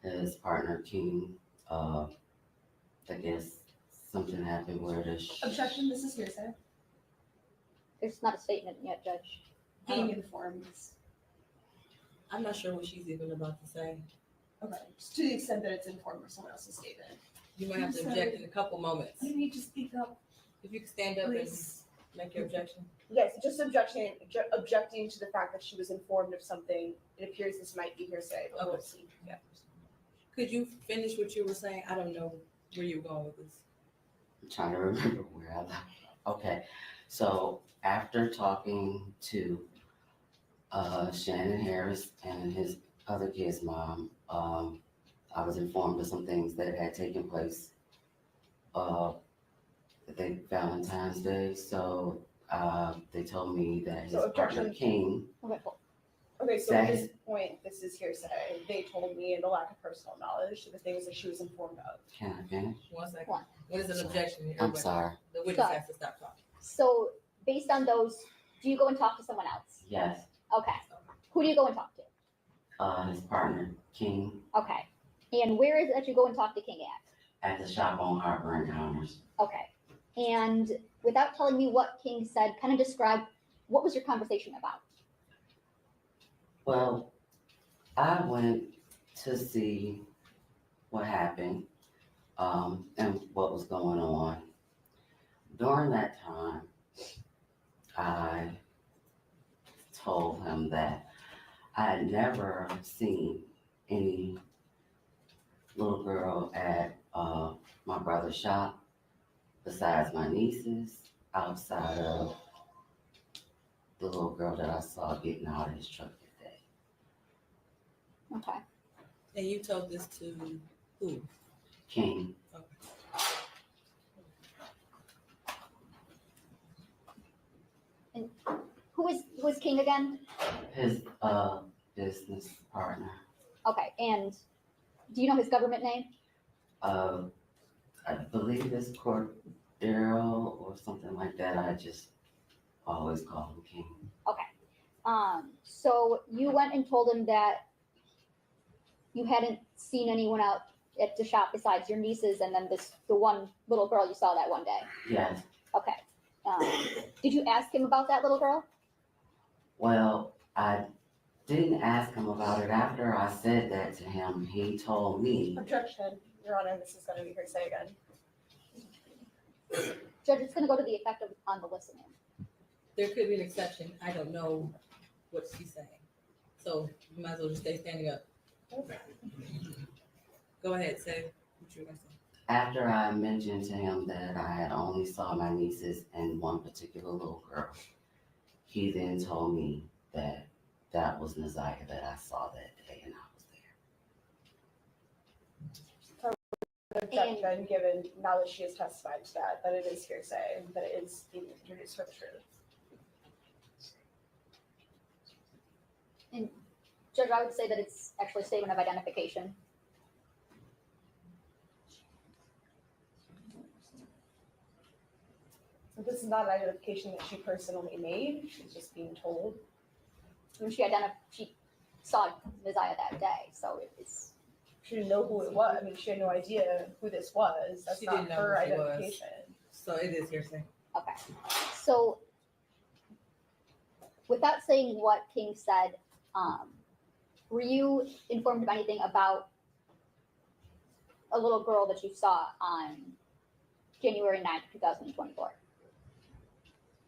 [SPEAKER 15] his partner King, I guess something happened where the
[SPEAKER 9] Objection, this is hearsay.
[SPEAKER 11] There's not a statement yet, Judge.
[SPEAKER 9] Being informed.
[SPEAKER 10] I'm not sure what she's even about to say.
[SPEAKER 9] Okay, just to the extent that it's informed or someone else's statement.
[SPEAKER 10] You might have to object in a couple moments.
[SPEAKER 9] You need to speak up.
[SPEAKER 10] If you could stand up and
[SPEAKER 9] Please.
[SPEAKER 10] make your objection.
[SPEAKER 9] Yes, just objecting to the fact that she was informed of something. It appears this might be hearsay, but we'll see. Yeah.
[SPEAKER 10] Could you finish what you were saying? I don't know where you were going with this.
[SPEAKER 15] I'm trying to remember where I left. Okay, so after talking to Shannon Harris and his other kid's mom, I was informed of some things that had taken place I think Valentine's Day. So they told me that his partner King.
[SPEAKER 9] Okay, so
[SPEAKER 15] that
[SPEAKER 9] at this
[SPEAKER 15] his-
[SPEAKER 9] point, this is hearsay. They told me in the lack of personal knowledge the things that she was informed of.
[SPEAKER 15] Can I finish?
[SPEAKER 10] 1 second. What is an objection?
[SPEAKER 15] I'm sorry.
[SPEAKER 10] The witness
[SPEAKER 11] Sorry.
[SPEAKER 10] has to stop talking.
[SPEAKER 11] So based on those, do you go and talk to someone else?
[SPEAKER 15] Yes.
[SPEAKER 11] Okay. Who do you go and talk to?
[SPEAKER 15] His partner King
[SPEAKER 11] Okay. And where is it that you go and talk to King at?
[SPEAKER 15] at the shop on Harbor Encounters.
[SPEAKER 11] Okay. And without telling me what King said, kind of describe what was your conversation about?
[SPEAKER 15] Well, I went to see what happened and what was going on. During that time, I told him that I had never seen any little girl at my brother's shop besides my nieces, outside of the little girl that I saw getting out of his truck that day.
[SPEAKER 11] Okay.
[SPEAKER 10] And you told this to who?
[SPEAKER 15] King.
[SPEAKER 11] And Who is King again?
[SPEAKER 17] His business partner.
[SPEAKER 11] Okay, and do you know his government name?
[SPEAKER 17] I believe it's Cordero or something like that. I just always call him King.
[SPEAKER 11] Okay. So you went and told him that you hadn't seen anyone out at the shop besides your nieces and then the one little girl you saw that one day.
[SPEAKER 17] Yes.
[SPEAKER 11] Okay. Did you ask him about that little girl?
[SPEAKER 17] Well, I didn't ask him about it. After I said that to him, he told me.
[SPEAKER 9] Objection, Your Honor, this is going to be hearsay again.
[SPEAKER 11] Judge, it's going to go to the effect on the listener.
[SPEAKER 10] There could be an exception. I don't know what she's saying. So you might as well just stay standing up. Go ahead, say what you were going to say.
[SPEAKER 17] After I mentioned to him that I had only saw my nieces and one particular little girl, he then told me that that was Naziah that I saw that day and I was there.
[SPEAKER 9] Objection given now that she has testified to that it is hearsay, that it is being introduced for the truth.
[SPEAKER 11] And Judge, I would say that it's actually a statement of identification.
[SPEAKER 9] So this is not an identification that she personally made, she's just being told.
[SPEAKER 11] When she saw Naziah that day, so it's.
[SPEAKER 9] She didn't know who it was. I mean, she had no idea who this was. That's
[SPEAKER 10] She
[SPEAKER 9] not
[SPEAKER 10] didn't know
[SPEAKER 9] her
[SPEAKER 10] who she was.
[SPEAKER 9] identification.
[SPEAKER 10] So it is hearsay.
[SPEAKER 11] Okay. So without saying what King said, were you informed of anything about a little girl that you saw on January 9th, 2024?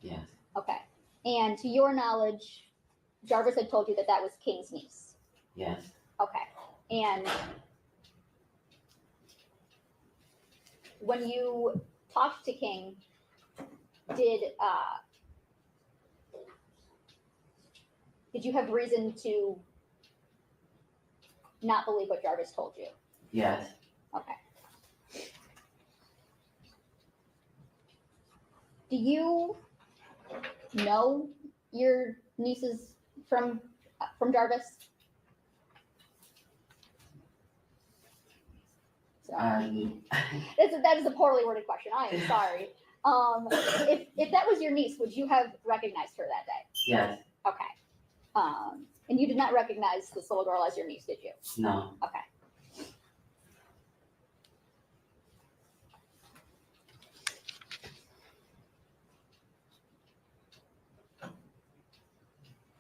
[SPEAKER 17] Yes.
[SPEAKER 11] Okay. And to your knowledge, Jarvis had told you that that was King's niece.
[SPEAKER 17] Yes.
[SPEAKER 11] Okay. And when you talked to King, did you have reason to not believe what Jarvis told you?
[SPEAKER 17] Yes.
[SPEAKER 11] Okay. Do you know your nieces from Jarvis? Sorry. That is a poorly worded question. I am sorry. If that was your niece, would you have recognized her that day?
[SPEAKER 17] Yes.
[SPEAKER 11] Okay. And you did not recognize this little girl as your niece, did you?
[SPEAKER 17] No.
[SPEAKER 11] Okay.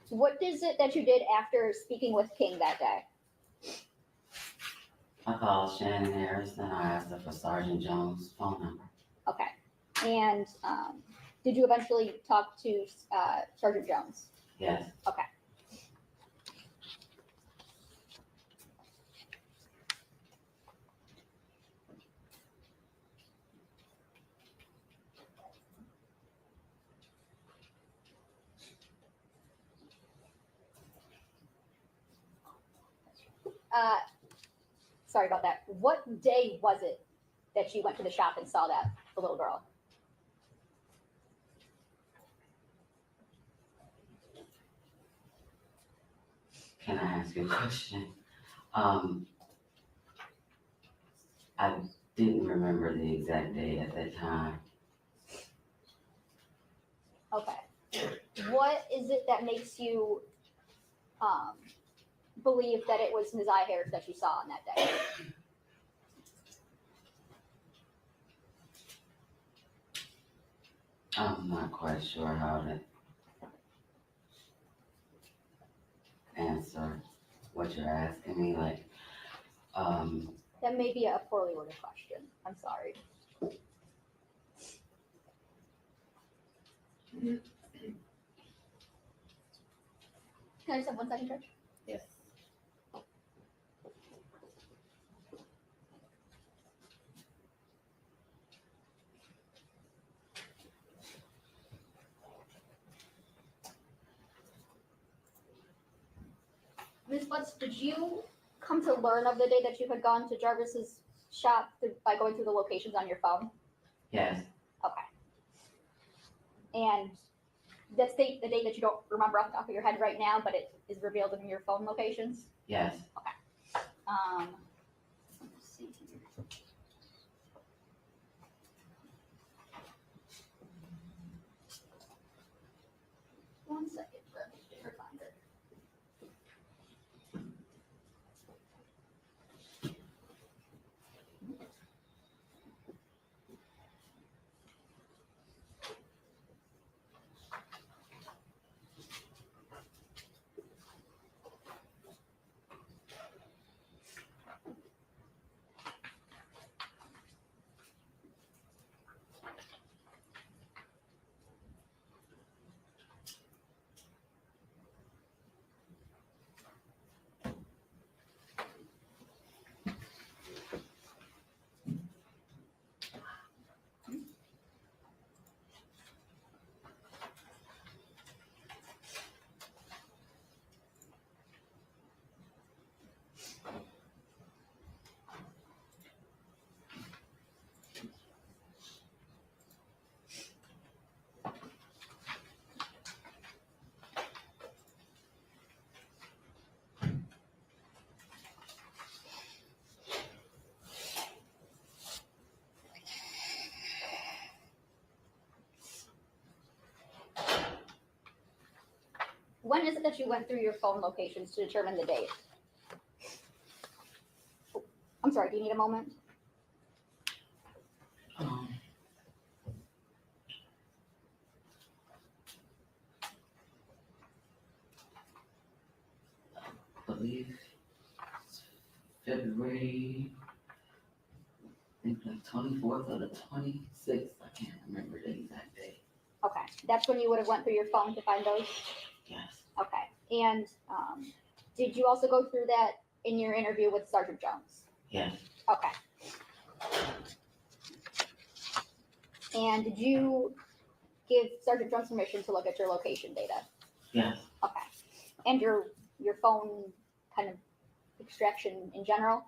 [SPEAKER 11] What is it that you did after speaking with King that day?
[SPEAKER 17] I called Shannon Harris and I asked her for Sergeant Jones' phone number.
[SPEAKER 11] Okay. And did you eventually talk to Sergeant Jones?
[SPEAKER 17] Yes.
[SPEAKER 11] Okay. Sorry about that. What day was it that you went to the shop and saw the little girl?
[SPEAKER 17] Can I ask you a question? I didn't remember the exact date at that time.
[SPEAKER 11] Okay. What is it that makes you believe that it was Naziah Harris that you saw on that day?
[SPEAKER 17] I'm not quite sure how to answer what you're asking me. Like,
[SPEAKER 11] That may be a poorly worded question. I'm sorry. Can I just have 1 second, George?
[SPEAKER 10] Yes.
[SPEAKER 11] Ms. Butts, did you come to learn of the day that you had gone to Jarvis's shop by going through the locations on your phone?
[SPEAKER 17] yes.
[SPEAKER 11] Okay. And that's the date that you don't remember off the top of your head right now, but it is revealed in your phone locations?
[SPEAKER 17] Yes.
[SPEAKER 11] Let's see here. One second, let me find it. When is it that you went through your phone locations to determine the date? Oh, I'm sorry, do you need a moment?
[SPEAKER 17] I believe it's February, I think the 24th or the 26th. I can't remember the exact date.
[SPEAKER 11] Okay, that's when you would have went through your phone to find those?
[SPEAKER 17] Yes.
[SPEAKER 11] Okay, and did you also go through that in your interview with Sergeant Jones?
[SPEAKER 17] Yes.
[SPEAKER 11] Okay. And did you give Sergeant Jones permission to look at your location data?
[SPEAKER 17] Yes.
[SPEAKER 11] Okay. And your phone kind of extraction in general?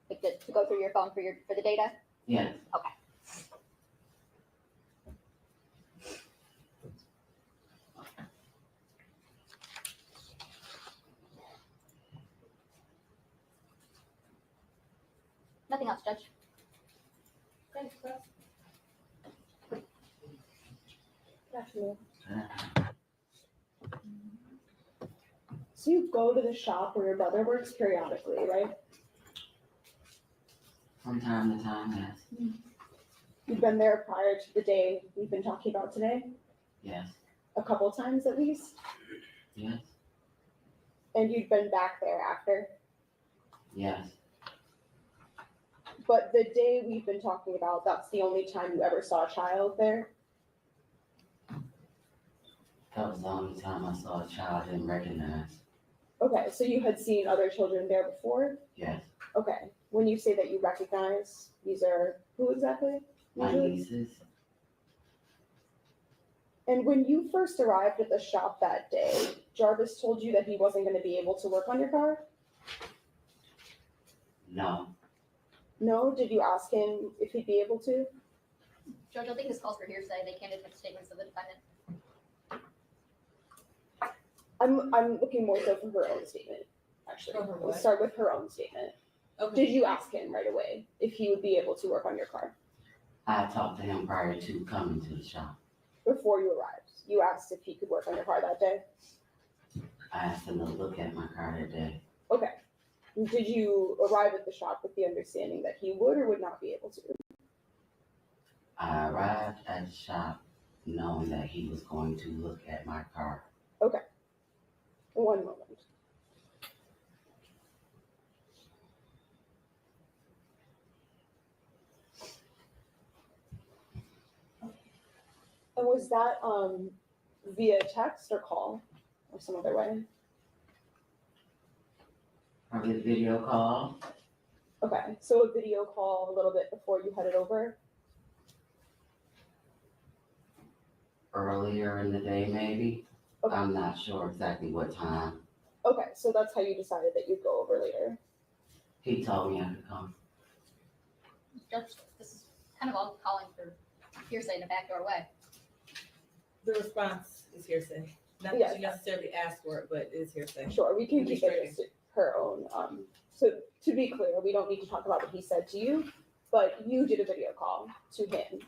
[SPEAKER 11] Like to go through your phone for the data?
[SPEAKER 17] Yes.
[SPEAKER 11] Okay. Nothing else, Judge.
[SPEAKER 18] Thanks, Chris. Good afternoon. So you go to the shop where your brother works periodically, right?
[SPEAKER 17] From time to time, yes.
[SPEAKER 18] You've been there prior to the day we've been talking about today?
[SPEAKER 17] Yes.
[SPEAKER 18] A couple times at least?
[SPEAKER 17] Yes.
[SPEAKER 18] And you'd been back there after?
[SPEAKER 17] Yes.
[SPEAKER 18] But the day we've been talking about, that's the only time you ever saw a child there?
[SPEAKER 17] That was the only time I saw a child I didn't recognize.
[SPEAKER 18] Okay, so you had seen other children there before?
[SPEAKER 17] Yes.
[SPEAKER 18] Okay, when you say that you recognize, these are who exactly?
[SPEAKER 17] My
[SPEAKER 18] usually?
[SPEAKER 17] nieces.
[SPEAKER 18] And when you first arrived at the shop that day, Jarvis told you that he wasn't going to be able to work on your car?
[SPEAKER 17] No.
[SPEAKER 18] No? Did you ask him if he'd be able to?
[SPEAKER 11] Judge, I think this calls for hearsay. They can't admit statements of the defendant.
[SPEAKER 18] I'm looking more so for her own statement, actually.
[SPEAKER 10] For her
[SPEAKER 18] We'll
[SPEAKER 10] what?
[SPEAKER 18] start with her own statement.
[SPEAKER 10] Okay.
[SPEAKER 18] Did you ask him right away if he would be able to work on your car
[SPEAKER 17] I talked to him prior to coming to the shop.
[SPEAKER 18] before you arrived? You asked if he could work on your car that day?
[SPEAKER 17] I asked him to look at my car that day.
[SPEAKER 18] Okay. Did you arrive at the shop with the understanding that he would or would not be able to?
[SPEAKER 17] I arrived at the shop knowing that he was going to look at my car.
[SPEAKER 18] Okay. One moment. And was that via text or call or some other way?
[SPEAKER 17] Probably the video call.
[SPEAKER 18] Okay, so a video call a little bit before you headed over?
[SPEAKER 17] Earlier in the day, maybe.
[SPEAKER 18] Okay.
[SPEAKER 17] I'm not sure exactly what time.
[SPEAKER 18] Okay, so that's how you decided that you'd go over later?
[SPEAKER 17] He told me I could come.
[SPEAKER 11] Judge, this is kind of all calling for hearsay in a backdoor way.
[SPEAKER 10] The response It's hearsay. Not that
[SPEAKER 18] Yes.
[SPEAKER 10] you necessarily asked for it, but it's hearsay.
[SPEAKER 18] Sure, we can
[SPEAKER 10] Can be
[SPEAKER 18] keep it just her own. So to be clear, we don't need to talk about what he said to you, but you did a video call to him.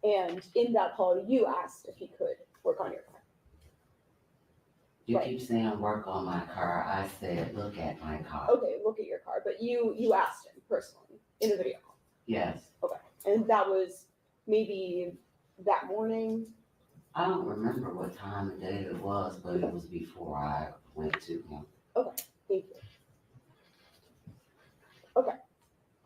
[SPEAKER 18] And in that call, you asked if he could work on your car.
[SPEAKER 17] You
[SPEAKER 18] Right.
[SPEAKER 17] keep saying work on my car. I said, look at my car.
[SPEAKER 18] Okay, look at your car, but you asked him personally in a video call.
[SPEAKER 17] Yes.
[SPEAKER 18] Okay, and that was maybe that morning?
[SPEAKER 17] I don't remember what time of day it was, but it was before I went to him.
[SPEAKER 18] Okay, thank you. Okay,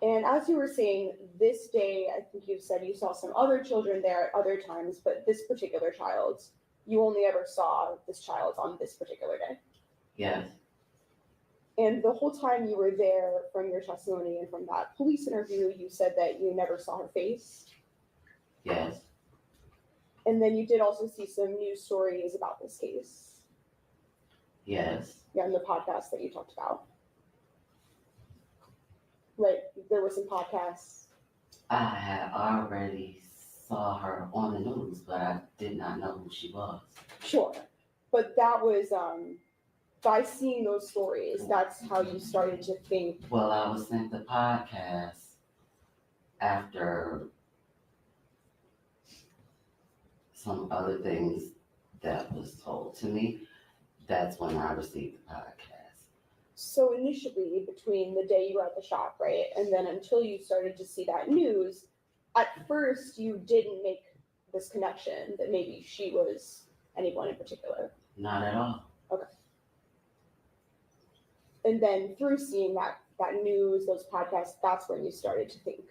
[SPEAKER 18] and as you were saying, this day, I think you said you saw some other children there at other times, but this particular child, you only ever saw this child on this particular day.
[SPEAKER 17] Yes.
[SPEAKER 18] And the whole time you were there, from your testimony and from that police interview, you said that you never saw her face.
[SPEAKER 17] Yes.
[SPEAKER 18] And then you did also see some news stories about this case.
[SPEAKER 17] Yes.
[SPEAKER 18] Yeah, in the podcast that you talked about. Right, there were some podcasts.
[SPEAKER 17] I had already saw her on the news, but I did not know who she was.
[SPEAKER 18] Sure, but that was by seeing those stories, that's how you started to think.
[SPEAKER 17] Well, I was sent the podcast after some other things that was told to me. That's when I received the podcast.
[SPEAKER 18] So initially, between the day you were at the shop, right, and then until you started to see that news, at first you didn't make this connection that maybe she was anyone in particular.
[SPEAKER 17] Not at all.
[SPEAKER 18] Okay. And then through seeing that news, those podcasts, that's when you started to think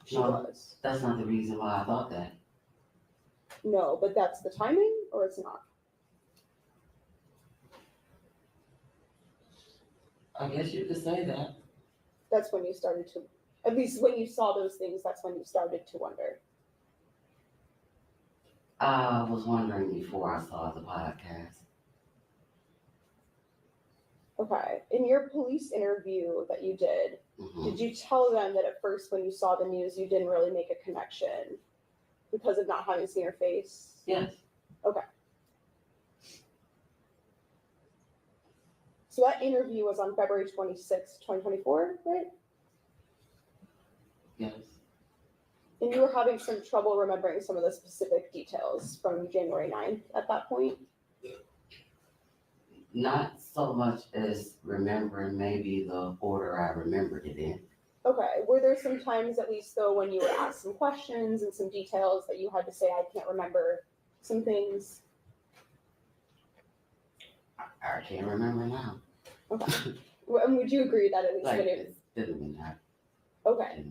[SPEAKER 18] she was.
[SPEAKER 17] That's not the reason why I thought that.
[SPEAKER 18] No, but that's the timing, or it's not?
[SPEAKER 17] I guess you could say that.
[SPEAKER 18] That's when you started to, at least when you saw those things, that's when you started to wonder.
[SPEAKER 17] I was wondering before I saw the podcast.
[SPEAKER 18] Okay. In your police interview that you did, did you tell them that at first when you saw the news, you didn't really make a connection because of not having seen her face?
[SPEAKER 17] Yes.
[SPEAKER 18] Okay. So that interview was on February 26th, 2024, right?
[SPEAKER 17] Yes.
[SPEAKER 18] And you were having some trouble remembering some of the specific details from January 9th at that point?
[SPEAKER 17] Not so much as remembering maybe the order I remembered it in.
[SPEAKER 18] Okay. Were there some times, at least though, when you were asked some questions and some details that you had to say, I can't remember some things?
[SPEAKER 17] I can't remember now.
[SPEAKER 18] Okay. And would you agree that at least
[SPEAKER 17] Like,
[SPEAKER 18] when
[SPEAKER 17] it
[SPEAKER 18] it
[SPEAKER 17] didn't mean that.
[SPEAKER 18] okay.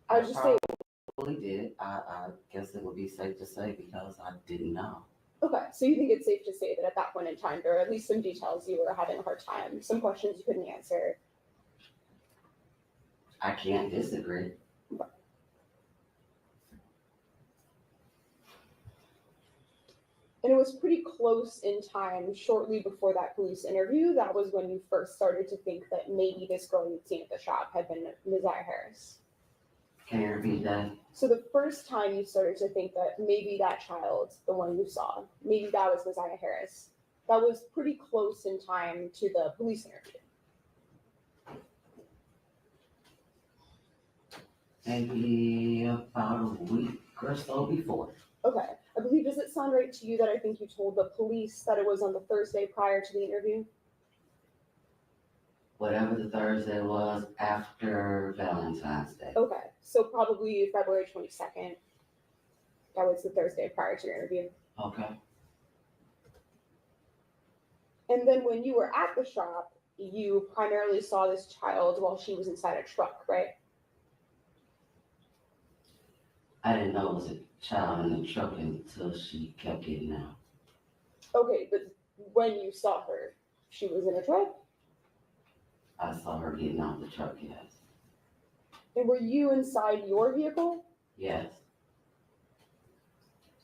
[SPEAKER 18] I was just saying.
[SPEAKER 17] Probably did. I guess it would be safe to say because I didn't know.
[SPEAKER 18] Okay, so you think it's safe to say that at that point in time, there are at least some details you were having a hard time, some questions you couldn't answer.
[SPEAKER 17] I can't disagree.
[SPEAKER 18] And it was pretty close in time, shortly before that police interview. That was when you first started to think that maybe this girl you'd seen at the shop had been Messiah Harris.
[SPEAKER 17] Can you repeat that?
[SPEAKER 18] So the first time you started to think that maybe that child, the one you saw, maybe that was Messiah Harris, that was pretty close in time to the police interview.
[SPEAKER 17] Maybe about a week or so before.
[SPEAKER 18] Okay. I believe, does it sound right to you that I think you told the police that it was on the Thursday prior to the interview?
[SPEAKER 17] Whatever the Thursday was after Valentine's Day.
[SPEAKER 18] Okay. So probably February 22nd. That was the Thursday prior to your interview.
[SPEAKER 17] Okay.
[SPEAKER 18] And then when you were at the shop, you primarily saw this child while she was inside a truck, right?
[SPEAKER 17] I didn't know it was a child in the truck until she kept getting out.
[SPEAKER 18] Okay, but when you saw her, she was in a truck?
[SPEAKER 17] I saw her getting out the truck, yes.
[SPEAKER 18] And were you inside your vehicle?
[SPEAKER 17] Yes.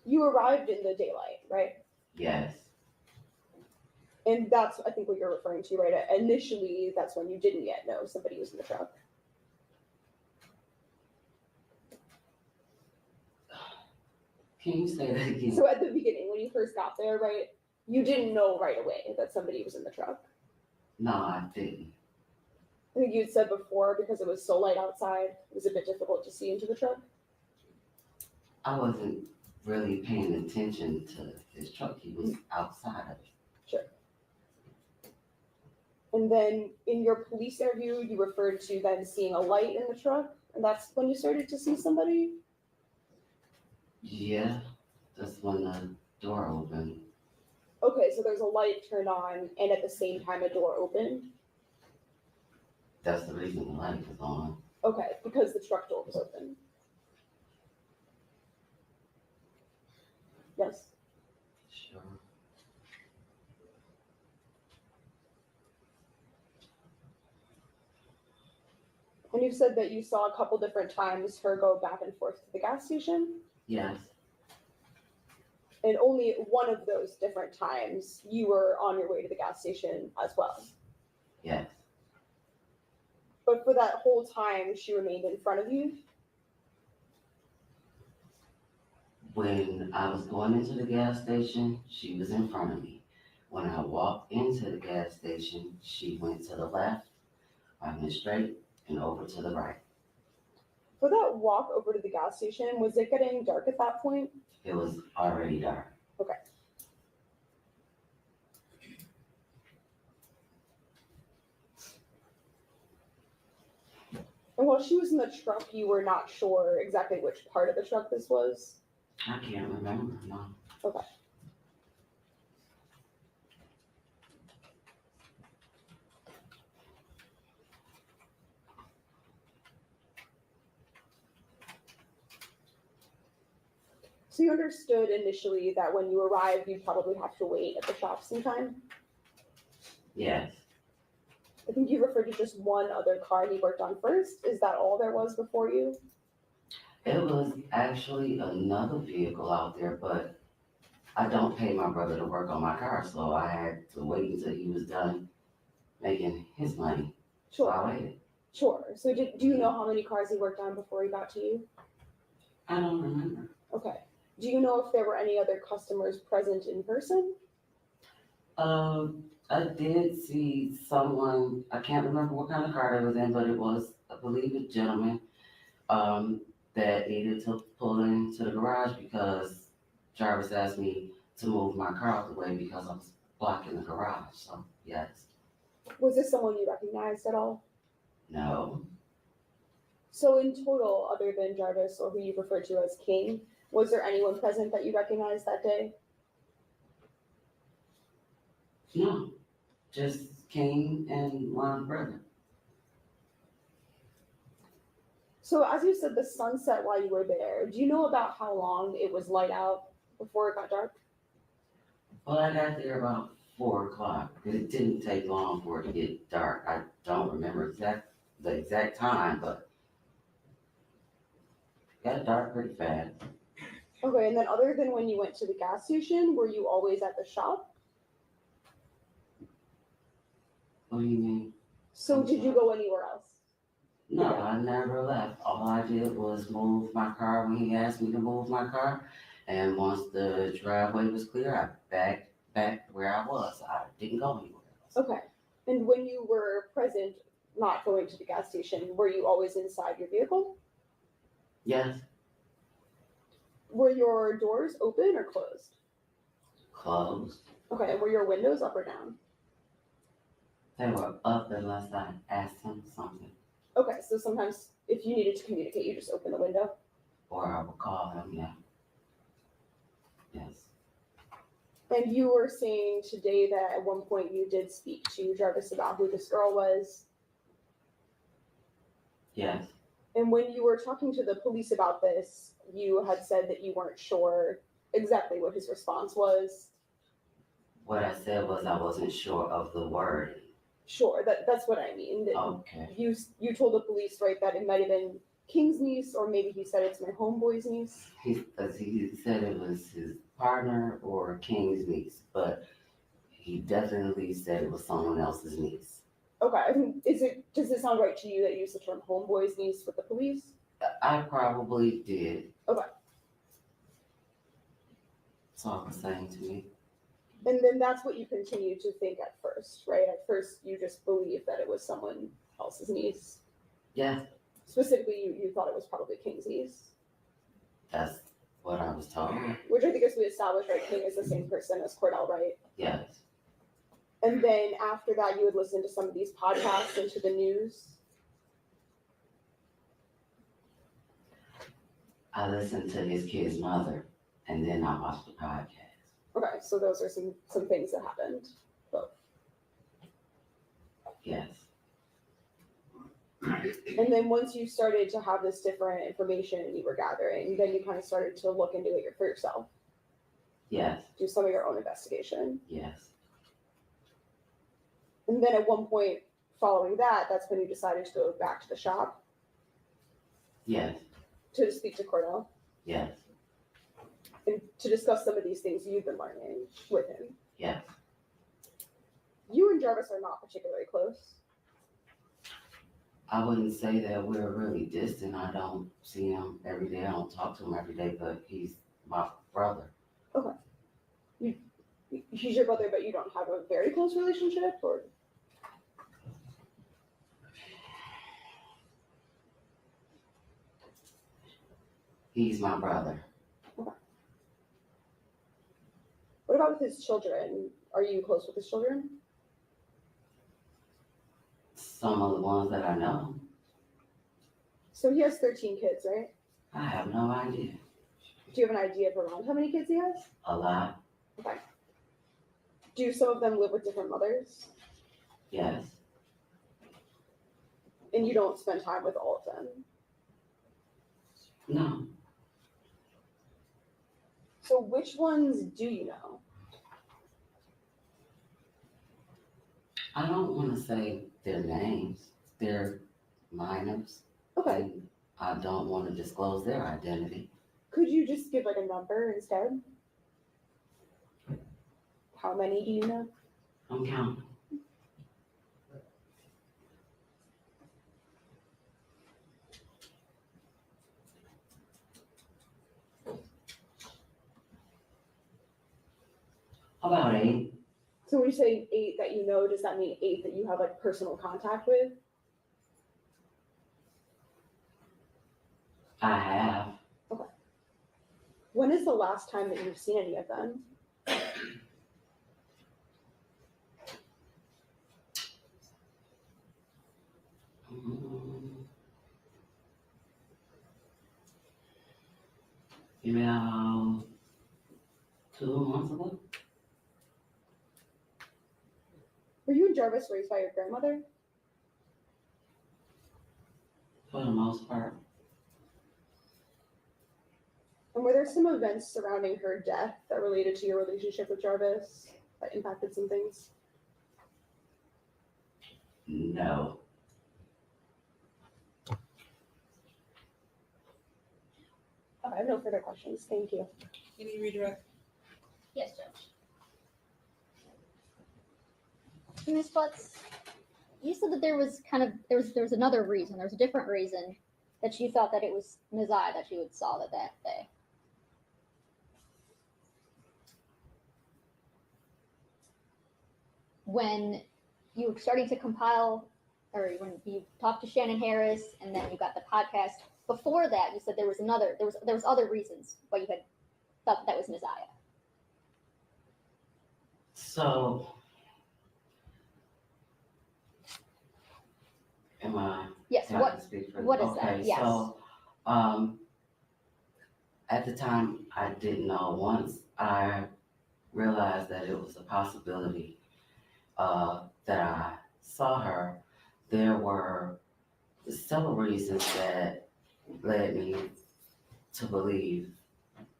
[SPEAKER 18] You arrived in the daylight, right?
[SPEAKER 17] Yes.
[SPEAKER 18] And that's, I think, what you're referring to, right? Initially, that's when you didn't yet know somebody was in the truck.
[SPEAKER 17] Can you say that again?
[SPEAKER 18] So at the beginning, when you first got there, right, you didn't know right away that somebody was in the truck.
[SPEAKER 17] No, I didn't.
[SPEAKER 18] I think you had said before because it was so light outside, it was a bit difficult to see into the truck.
[SPEAKER 17] I wasn't really paying attention to his truck. He was outside of it.
[SPEAKER 18] Sure. And then in your police interview, you referred to then seeing a light in the truck, and that's when you started to see somebody?
[SPEAKER 17] Yeah, that's when the door opened.
[SPEAKER 18] Okay, so there's a light turned on, and at the same time a door opened?
[SPEAKER 17] That's the reason the light was on.
[SPEAKER 18] Okay, because the truck door was open. Yes?
[SPEAKER 17] Sure.
[SPEAKER 18] And you said that you saw a couple different times her go back and forth to the gas station?
[SPEAKER 17] Yes.
[SPEAKER 18] And only one of those different times you were on your way to the gas station as well?
[SPEAKER 17] Yes.
[SPEAKER 18] But for that whole time, she remained in front of you?
[SPEAKER 17] When I was going into the gas station, she was in front of me. When I walked into the gas station, she went to the left, I went straight, and over to the right.
[SPEAKER 18] For that walk over to the gas station, was it getting dark at that point?
[SPEAKER 17] It was already dark.
[SPEAKER 18] Okay. And while she was in the truck, you were not sure exactly which part of the truck this was?
[SPEAKER 17] I can't remember, no.
[SPEAKER 18] Okay. So you understood initially that when you arrived, you'd probably have to wait at the shop sometime?
[SPEAKER 17] Yes.
[SPEAKER 18] I think you referred to just one other car he worked on first. Is that all there was before you?
[SPEAKER 17] It was actually another vehicle out there, but I don't pay my brother to work on my car, so I had to wait until he was done making his money.
[SPEAKER 18] Sure.
[SPEAKER 17] So I waited.
[SPEAKER 18] Sure. So do you know how many cars he worked on before he got to you?
[SPEAKER 17] I don't remember.
[SPEAKER 18] Okay. Do you know if there were any other customers present in person?
[SPEAKER 17] I did see someone, I can't remember what kind of car it was in, but it was, I believe, a gentleman that needed to pull into the garage because Jarvis asked me to move my car out the way because I was blocking the garage. So, yes.
[SPEAKER 18] Was this someone you recognized at all?
[SPEAKER 17] No.
[SPEAKER 18] So in total, other than Jarvis or who you referred to as King, was there anyone present that you recognized that day?
[SPEAKER 17] No. Just King and my brother.
[SPEAKER 18] So as you said, the sun set while you were there. Do you know about how long it was light out before it got dark?
[SPEAKER 17] Well, I got there about 4 o'clock. It didn't take long for it to get dark. I don't remember the exact time, but it got dark pretty fast.
[SPEAKER 18] Okay, and then other than when you went to the gas station, were you always at the shop?
[SPEAKER 17] What do you mean?
[SPEAKER 18] So did you go anywhere else?
[SPEAKER 17] No, I never left. All I did was move my car when he asked me to move my car. And once the driveway was clear, I back where I was. I didn't go anywhere else.
[SPEAKER 18] Okay. And when you were present, not going to the gas station, were you always inside your vehicle?
[SPEAKER 17] Yes.
[SPEAKER 18] Were your doors open or closed?
[SPEAKER 17] Closed.
[SPEAKER 18] Okay, and were your windows up or down?
[SPEAKER 17] They were up unless I asked him something.
[SPEAKER 18] Okay, so sometimes if you needed to communicate, you just open the window?
[SPEAKER 17] Or I would call him, yeah. Yes.
[SPEAKER 18] And you were saying today that at one point you did speak to Jarvis about who this girl was.
[SPEAKER 17] Yes.
[SPEAKER 18] And when you were talking to the police about this, you had said that you weren't sure exactly what his response was.
[SPEAKER 17] What I said was I wasn't sure of the word.
[SPEAKER 18] Sure, that's what I mean. That
[SPEAKER 17] Okay.
[SPEAKER 18] You told the police, right, that it might have been King's niece, or maybe he said it's my homeboy's niece.
[SPEAKER 17] He said it was his partner or King's niece, but he definitely said it was someone else's niece.
[SPEAKER 18] Okay, I mean, does it sound right to you that you used the term homeboy's niece with the police?
[SPEAKER 17] I probably did.
[SPEAKER 18] Okay.
[SPEAKER 17] It's all the same to me.
[SPEAKER 18] And then that's what you continue to think at first, right? At first, you just believed that it was someone else's niece.
[SPEAKER 17] Yeah,
[SPEAKER 18] Specifically, you thought it was probably King's niece,
[SPEAKER 17] that's what I was told.
[SPEAKER 18] which I think as we established, right, King is the same person as Cordell, right?
[SPEAKER 17] Yes,
[SPEAKER 18] And then after that, you would listen to some of these podcasts and to the news.
[SPEAKER 17] I listened to his kid's mother, and then I watched the podcast.
[SPEAKER 18] Okay, so those are some things that happened.
[SPEAKER 17] Yes,
[SPEAKER 18] And then once you started to have this different information you were gathering, then you kind of started to look into it for yourself,
[SPEAKER 17] yes,
[SPEAKER 18] do some of your own investigation.
[SPEAKER 17] yes.
[SPEAKER 18] And then at one point following that, that's when you decided to go back to the shop
[SPEAKER 17] Yes,
[SPEAKER 18] to speak to Cordell
[SPEAKER 17] yes,
[SPEAKER 18] and to discuss some of these things you've been learning with him.
[SPEAKER 17] yes.
[SPEAKER 18] You and Jarvis are not particularly close.
[SPEAKER 17] I wouldn't say that we're really distant. I don't see him every day. I don't talk to him every day, but he's my brother.
[SPEAKER 18] Okay. He's your brother, but you don't have a very close relationship, or?
[SPEAKER 17] He's my brother.
[SPEAKER 18] What about with his children? Are you close with his children?
[SPEAKER 17] Some of the ones that I know,
[SPEAKER 18] So he has 13 kids, right?
[SPEAKER 17] I have no idea.
[SPEAKER 18] Do you have an idea of around how many kids he has?
[SPEAKER 17] A lot,
[SPEAKER 18] Okay. Do some of them live with different mothers?
[SPEAKER 17] yes.
[SPEAKER 18] And you don't spend time with all of them?
[SPEAKER 17] No,
[SPEAKER 18] So which ones do you know?
[SPEAKER 17] I don't want to say their names. They're minors.
[SPEAKER 18] Okay.
[SPEAKER 17] And I don't want to disclose their identity.
[SPEAKER 18] Could you just give like a number instead? How many do you know?
[SPEAKER 17] I'm counting. About 8.
[SPEAKER 18] So when you say 8 that you know, does that mean 8 that you have like personal contact with?
[SPEAKER 17] I have.
[SPEAKER 18] Okay. When is the last time that you've seen any of them?
[SPEAKER 17] About 2 months ago.
[SPEAKER 18] Were you and Jarvis raised by your grandmother?
[SPEAKER 17] For the most part.
[SPEAKER 18] And were there some events surrounding her death that related to your relationship with Jarvis that impacted some things?
[SPEAKER 17] No.
[SPEAKER 18] I have no further questions. Thank you.
[SPEAKER 10] Any redirect?
[SPEAKER 11] Yes, Judge. Ms. Butts, you said that there was another reason, there was a different reason that you thought that it was Nazai that you had saw that day. When you were starting to compile, or when you talked to Shannon Harris, and then you got the podcast. Before that, you said there was other reasons why you had thought that was Nazai.
[SPEAKER 17] So, am I?
[SPEAKER 11] Yes.
[SPEAKER 17] can I speak for-
[SPEAKER 11] What is
[SPEAKER 17] okay,
[SPEAKER 11] that? Yes.
[SPEAKER 17] So, at the time, I didn't know. Once I realized that it was a possibility that I saw her, there were several reasons that led me to believe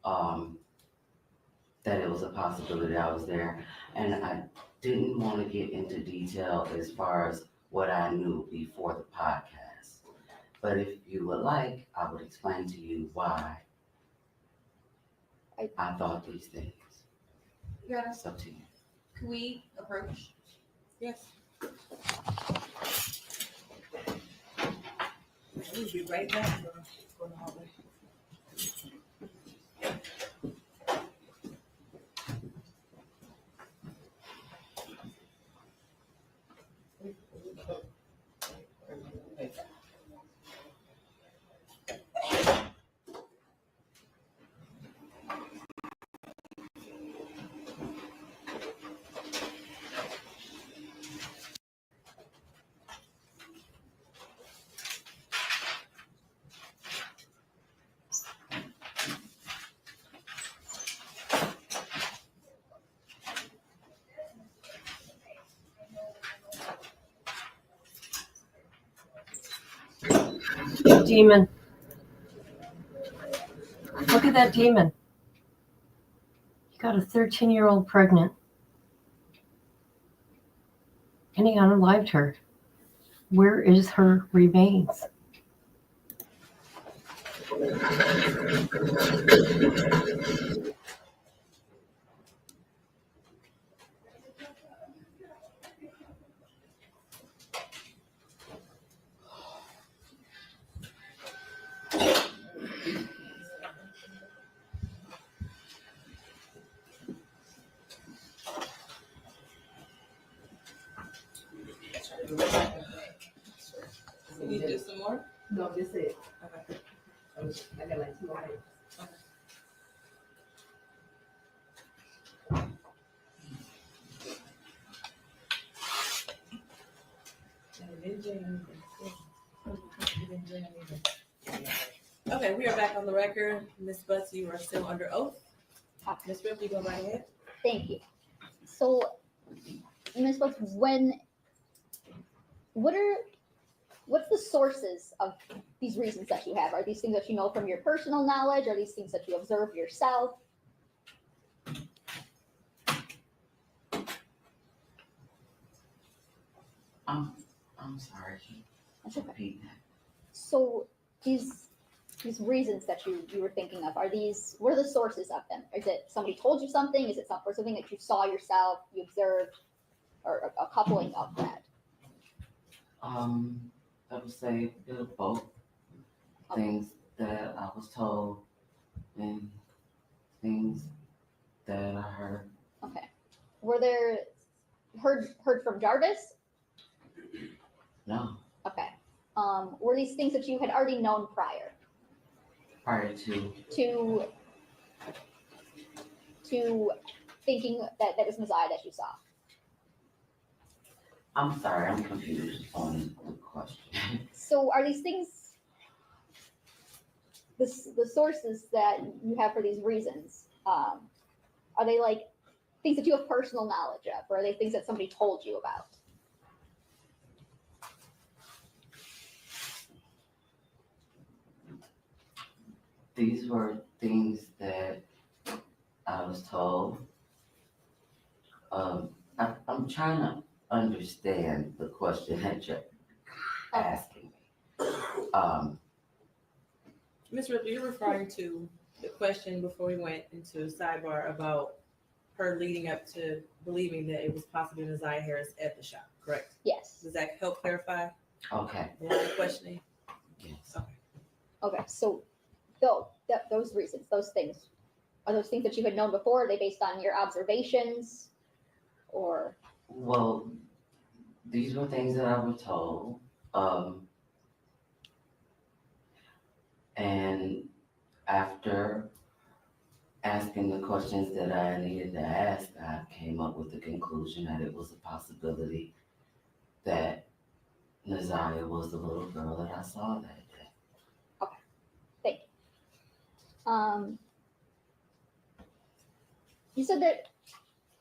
[SPEAKER 17] that it was a possibility I was there. And I didn't want to get into detail as far as what I knew before the podcast. But if you would like, I would explain to you why I thought these things.
[SPEAKER 9] Yeah.
[SPEAKER 17] It's up to you.
[SPEAKER 9] Can we approach?
[SPEAKER 10] Yes. We'll be right back. Go in the hallway.
[SPEAKER 1] that demon. Look at that demon. You got a 13-year-old pregnant. And he unalived her. Where is her remains?
[SPEAKER 10] You need to do some more?
[SPEAKER 15] No, just it.
[SPEAKER 10] Okay.
[SPEAKER 15] I got like 2 more minutes.
[SPEAKER 10] Okay, we are back on the record. Ms. Butts, you are still under oath. Ms. Ripley, go right ahead.
[SPEAKER 11] Thank you. So, Ms. Butts, what's the sources of these reasons that you have? Are these things that you know from your personal knowledge? Are these things that you observe yourself?
[SPEAKER 17] I'm sorry.
[SPEAKER 11] That's okay.
[SPEAKER 17] Repeat that.
[SPEAKER 11] So these reasons that you were thinking of, what are the sources of them? Is it somebody told you something? Is it something that you saw yourself, you observed, or a coupling of that?
[SPEAKER 17] I would say a bit of both. Things that I was told and things that I heard.
[SPEAKER 11] Okay. Were there heard from Jarvis?
[SPEAKER 17] No.
[SPEAKER 11] Okay. Were these things that you had already known prior
[SPEAKER 17] Prior to
[SPEAKER 11] thinking that was Messiah that you saw?
[SPEAKER 17] I'm sorry, I'm confused on the question.
[SPEAKER 11] So are these things the sources that you have for these reasons? Are they like things that you have personal knowledge of, or are they things that somebody told you about?
[SPEAKER 17] These were things that I was told. I'm trying to understand the question that you're asking me.
[SPEAKER 10] Ms. Ripley, you're referring to the question before we went into sidebar about her leading up to believing that it was possibly Messiah Harris at the shop, correct?
[SPEAKER 11] Yes.
[SPEAKER 10] Does that help clarify
[SPEAKER 17] Okay.
[SPEAKER 10] the line of questioning?
[SPEAKER 17] Yes.
[SPEAKER 11] Okay, so those reasons, those things, are those things that you had known before? Are they based on your observations, or?
[SPEAKER 17] Well, these were things that I was told. And after asking the questions that I needed to ask, I came up with the conclusion that it was a possibility that Naziah was the little girl that I saw that day.
[SPEAKER 11] Okay, thank you. You said that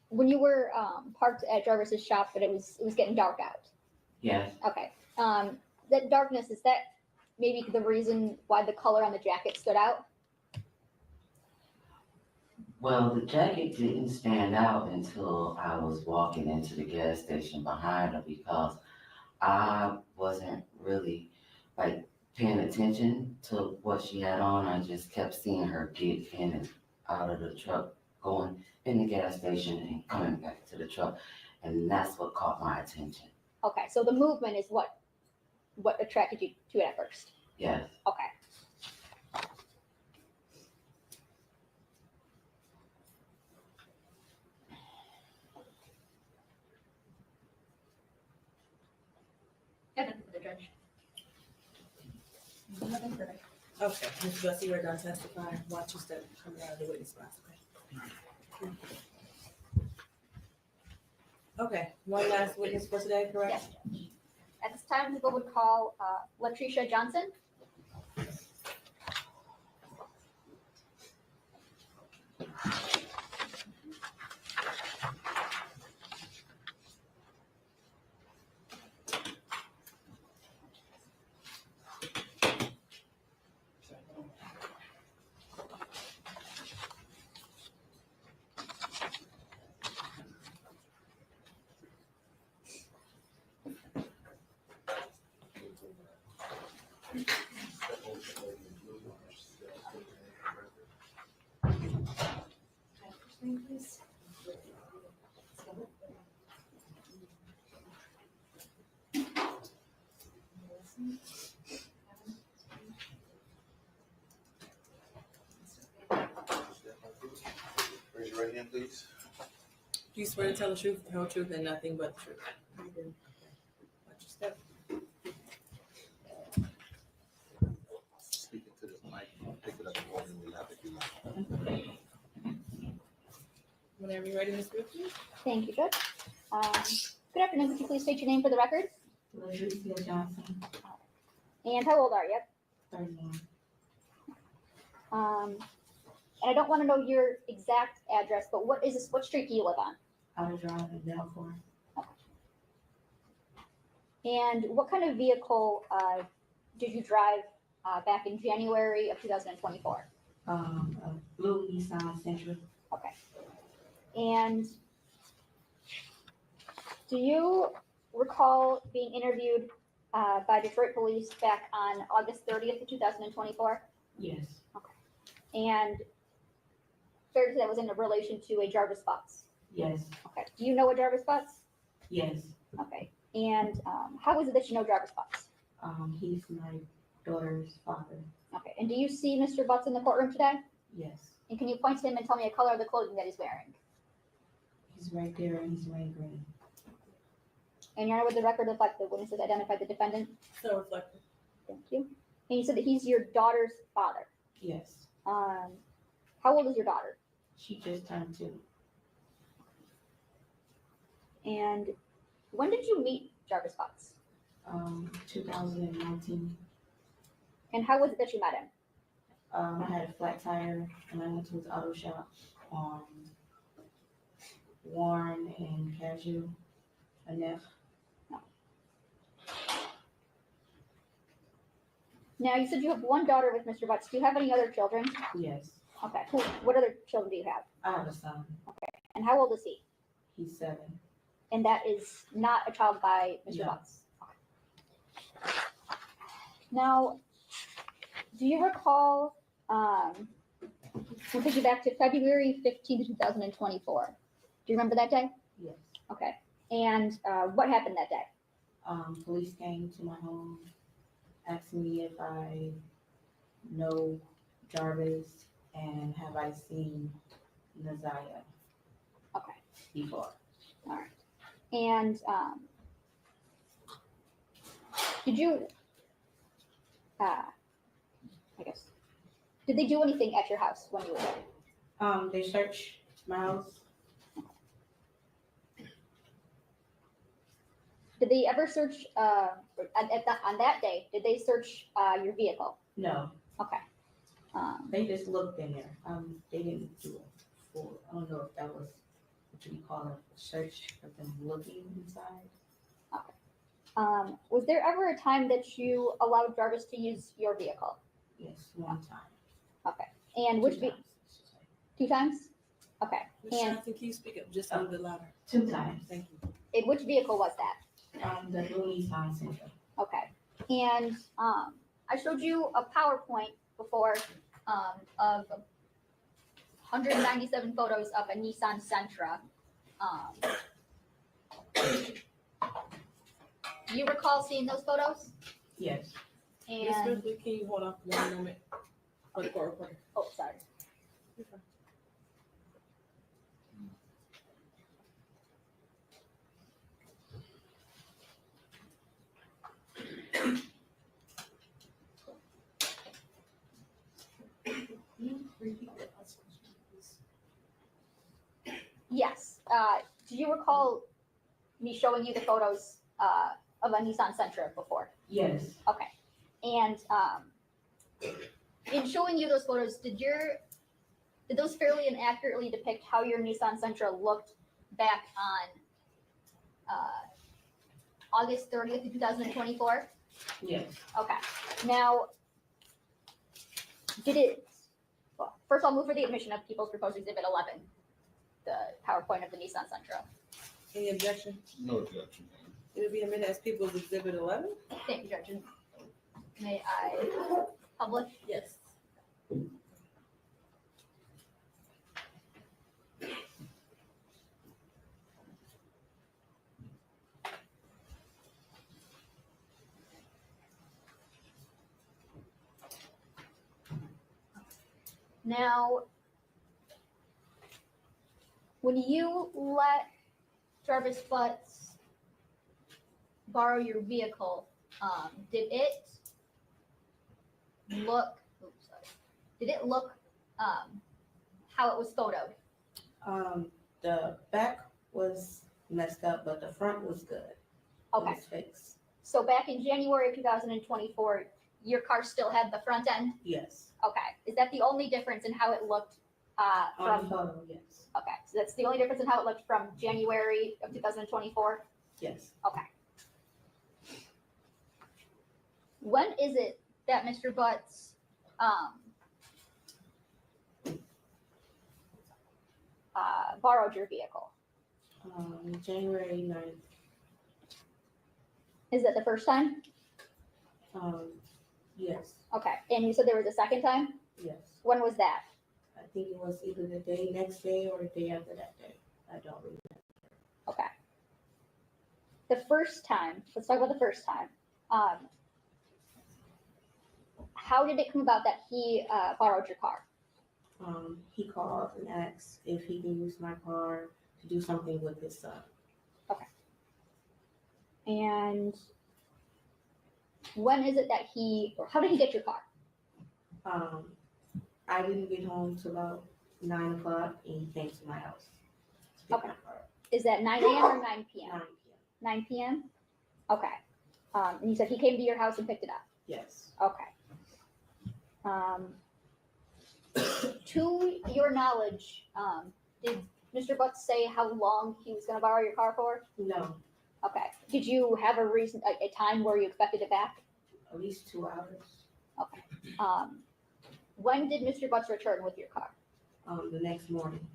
[SPEAKER 11] when you were parked at Jarvis's shop, that it was getting dark out.
[SPEAKER 17] Yes.
[SPEAKER 11] Okay. That darkness, is that maybe the reason why the color on the jacket stood out?
[SPEAKER 17] Well, the jacket didn't stand out until I was walking into the gas station behind her because I wasn't really like paying attention to what she had on. I just kept seeing her get in and out of the truck, going in the gas station and coming back to the truck. And that's what caught my attention.
[SPEAKER 11] Okay, so the movement is what attracted you to it at first?
[SPEAKER 17] Yes.
[SPEAKER 11] Okay. Nothing for the judge. Nothing further.
[SPEAKER 10] Okay, Ms. Bussey, you're done testifying. Watch your step coming out of the witness box, okay? Okay, one last witness for today, correct?
[SPEAKER 11] Yes, Judge. At this time, people would call Latricia Johnson.
[SPEAKER 12] Raise your right hand, please.
[SPEAKER 10] Do you swear to tell the truth, the whole truth, and nothing but the truth? You do. Watch your step.
[SPEAKER 12] Speaking to this mic, pick it up and hold it in your lap if you like.
[SPEAKER 10] Whenever you're ready, Ms. Ripley.
[SPEAKER 11] Thank you, Judge. Good afternoon. Could you please state your name for the record?
[SPEAKER 15] Latricia Johnson,
[SPEAKER 11] And how old are you?
[SPEAKER 15] 31.
[SPEAKER 11] And I don't want to know your exact address, but what is this? What street do you live on?
[SPEAKER 15] Outer Drive in Delphorn.
[SPEAKER 11] And what kind of vehicle did you drive back in January of 2024?
[SPEAKER 15] A blue Nissan Sentra.
[SPEAKER 11] Okay. And do you recall being interviewed by Detroit police back on August 30th of 2024?
[SPEAKER 15] Yes.
[SPEAKER 11] And fair to say that was in relation to a Jarvis Butts?
[SPEAKER 15] Yes.
[SPEAKER 11] Okay. Do you know a Jarvis Butts?
[SPEAKER 15] Yes.
[SPEAKER 11] Okay. And how is it that you know Jarvis Butts?
[SPEAKER 15] He's my daughter's father.
[SPEAKER 11] Okay. And do you see Mr. Butts in the courtroom today?
[SPEAKER 15] Yes.
[SPEAKER 11] And can you point to him and tell me a color of the clothing that he's wearing?
[SPEAKER 15] He's right there and he's wearing green.
[SPEAKER 11] And your Honor, would the record reflect the witnesses identified the defendant?
[SPEAKER 10] So reflective.
[SPEAKER 11] Thank you. And you said that he's your daughter's father.
[SPEAKER 15] Yes.
[SPEAKER 11] How old is your daughter?
[SPEAKER 15] She just turned 2.
[SPEAKER 11] And when did you meet Jarvis Butts?
[SPEAKER 15] 2019.
[SPEAKER 11] And how was it that you met him?
[SPEAKER 15] I had a flat tire and I went to his auto shop on Warren and Cashew, a Neff.
[SPEAKER 11] Now, you said you have one daughter with Mr. Butts. Do you have any other children?
[SPEAKER 15] Yes.
[SPEAKER 11] Okay. What other children do you have?
[SPEAKER 15] I have a son.
[SPEAKER 11] Okay. And how old is he?
[SPEAKER 15] He's 7.
[SPEAKER 11] And that is not a child by Mr.
[SPEAKER 15] No.
[SPEAKER 11] Butts? Okay. Now, do you recall, we'll take you back to February 15th, 2024. Do you remember that day?
[SPEAKER 15] Yes.
[SPEAKER 11] Okay. And what happened that day?
[SPEAKER 15] Police came to my home, asked me if I know Jarvis and have I seen Naziah before.
[SPEAKER 11] All right. And did you, did they do anything at your house when you were there?
[SPEAKER 15] They searched my house.
[SPEAKER 11] Did they ever search, on that day, did they search your vehicle?
[SPEAKER 15] No.
[SPEAKER 11] Okay.
[SPEAKER 15] They just looked in there. They didn't do it for, I don't know if that was what you call a search of them looking inside.
[SPEAKER 11] Was there ever a time that you allowed Jarvis to use your vehicle?
[SPEAKER 15] Yes, one time.
[SPEAKER 11] Okay. And which,
[SPEAKER 15] 2 times.
[SPEAKER 11] 2 times? Okay.
[SPEAKER 10] Ms.
[SPEAKER 11] And
[SPEAKER 10] Johnson, can you speak up just a little bit louder?
[SPEAKER 15] 2 times.
[SPEAKER 10] Thank you.
[SPEAKER 11] in which vehicle was that?
[SPEAKER 15] The blue Nissan Sentra.
[SPEAKER 11] Okay. And I showed you a PowerPoint before of 197 photos of a Nissan Sentra. Do you recall seeing those photos?
[SPEAKER 15] Yes.
[SPEAKER 10] Ms.
[SPEAKER 11] And
[SPEAKER 10] Ripley, can you hold on for 1 moment for the court reporter?
[SPEAKER 11] oh, sorry.
[SPEAKER 10] You're fine.
[SPEAKER 11] Yes. Do you recall me showing you the photos of a Nissan Sentra before?
[SPEAKER 15] Yes.
[SPEAKER 11] Okay. And in showing you those photos, did those fairly and accurately depict how your Nissan Sentra looked back on August 30th, 2024?
[SPEAKER 15] Yes.
[SPEAKER 11] Okay. Now, well, first I'll move for the admission of People's Proposed Exhibit 11, the PowerPoint of the Nissan Sentra.
[SPEAKER 10] Any objection?
[SPEAKER 12] No objection.
[SPEAKER 10] It'll be admitted as People's Exhibit 11?
[SPEAKER 11] Thank you, Judge. And may I publish?
[SPEAKER 10] Yes.
[SPEAKER 11] Now, when you let Jarvis Butts borrow your vehicle, did it look? Oops, sorry. Did it look how it was photoed?
[SPEAKER 19] The back was messed up, but the front was good.
[SPEAKER 11] Okay.
[SPEAKER 19] It was fixed.
[SPEAKER 11] So back in January of 2024, your car still had the front end?
[SPEAKER 19] Yes.
[SPEAKER 11] Okay. Is that the only difference in how it looked
[SPEAKER 19] On
[SPEAKER 11] from?
[SPEAKER 19] the photo, yes.
[SPEAKER 11] Okay. So that's the only difference in how it looked from January of 2024?
[SPEAKER 19] Yes.
[SPEAKER 11] Okay. When is it that Mr. Butts borrowed your vehicle?
[SPEAKER 19] January 9th.
[SPEAKER 11] Is that the first time?
[SPEAKER 19] Yes.
[SPEAKER 11] Okay. And you said there was a second time?
[SPEAKER 19] Yes.
[SPEAKER 11] When was that?
[SPEAKER 19] I think it was either the next day or the day after that day. I don't remember.
[SPEAKER 11] Okay. The first time, let's talk about the first time. How did it come about that he borrowed your car?
[SPEAKER 19] He called and asked if he can use my car to do something with his son.
[SPEAKER 11] Okay. And when is it that or how did he get your car?
[SPEAKER 19] I didn't get home till about 9 o'clock and he came to my house to pick
[SPEAKER 11] Okay.
[SPEAKER 19] my car up.
[SPEAKER 11] Is that 9 a.m. or 9 p.m.?
[SPEAKER 19] 9 p.m.
[SPEAKER 11] 9 p.m.? Okay. And you said he came to your house and picked it up?
[SPEAKER 19] Yes.
[SPEAKER 11] Okay. To your knowledge, did Mr. Butts say how long he was going to borrow your car for?
[SPEAKER 19] No.
[SPEAKER 11] Okay. Did you have a reason, a time where you expected it back?
[SPEAKER 19] At least 2 hours.
[SPEAKER 11] Okay. When did Mr. Butts return with your car?
[SPEAKER 19] The next morning.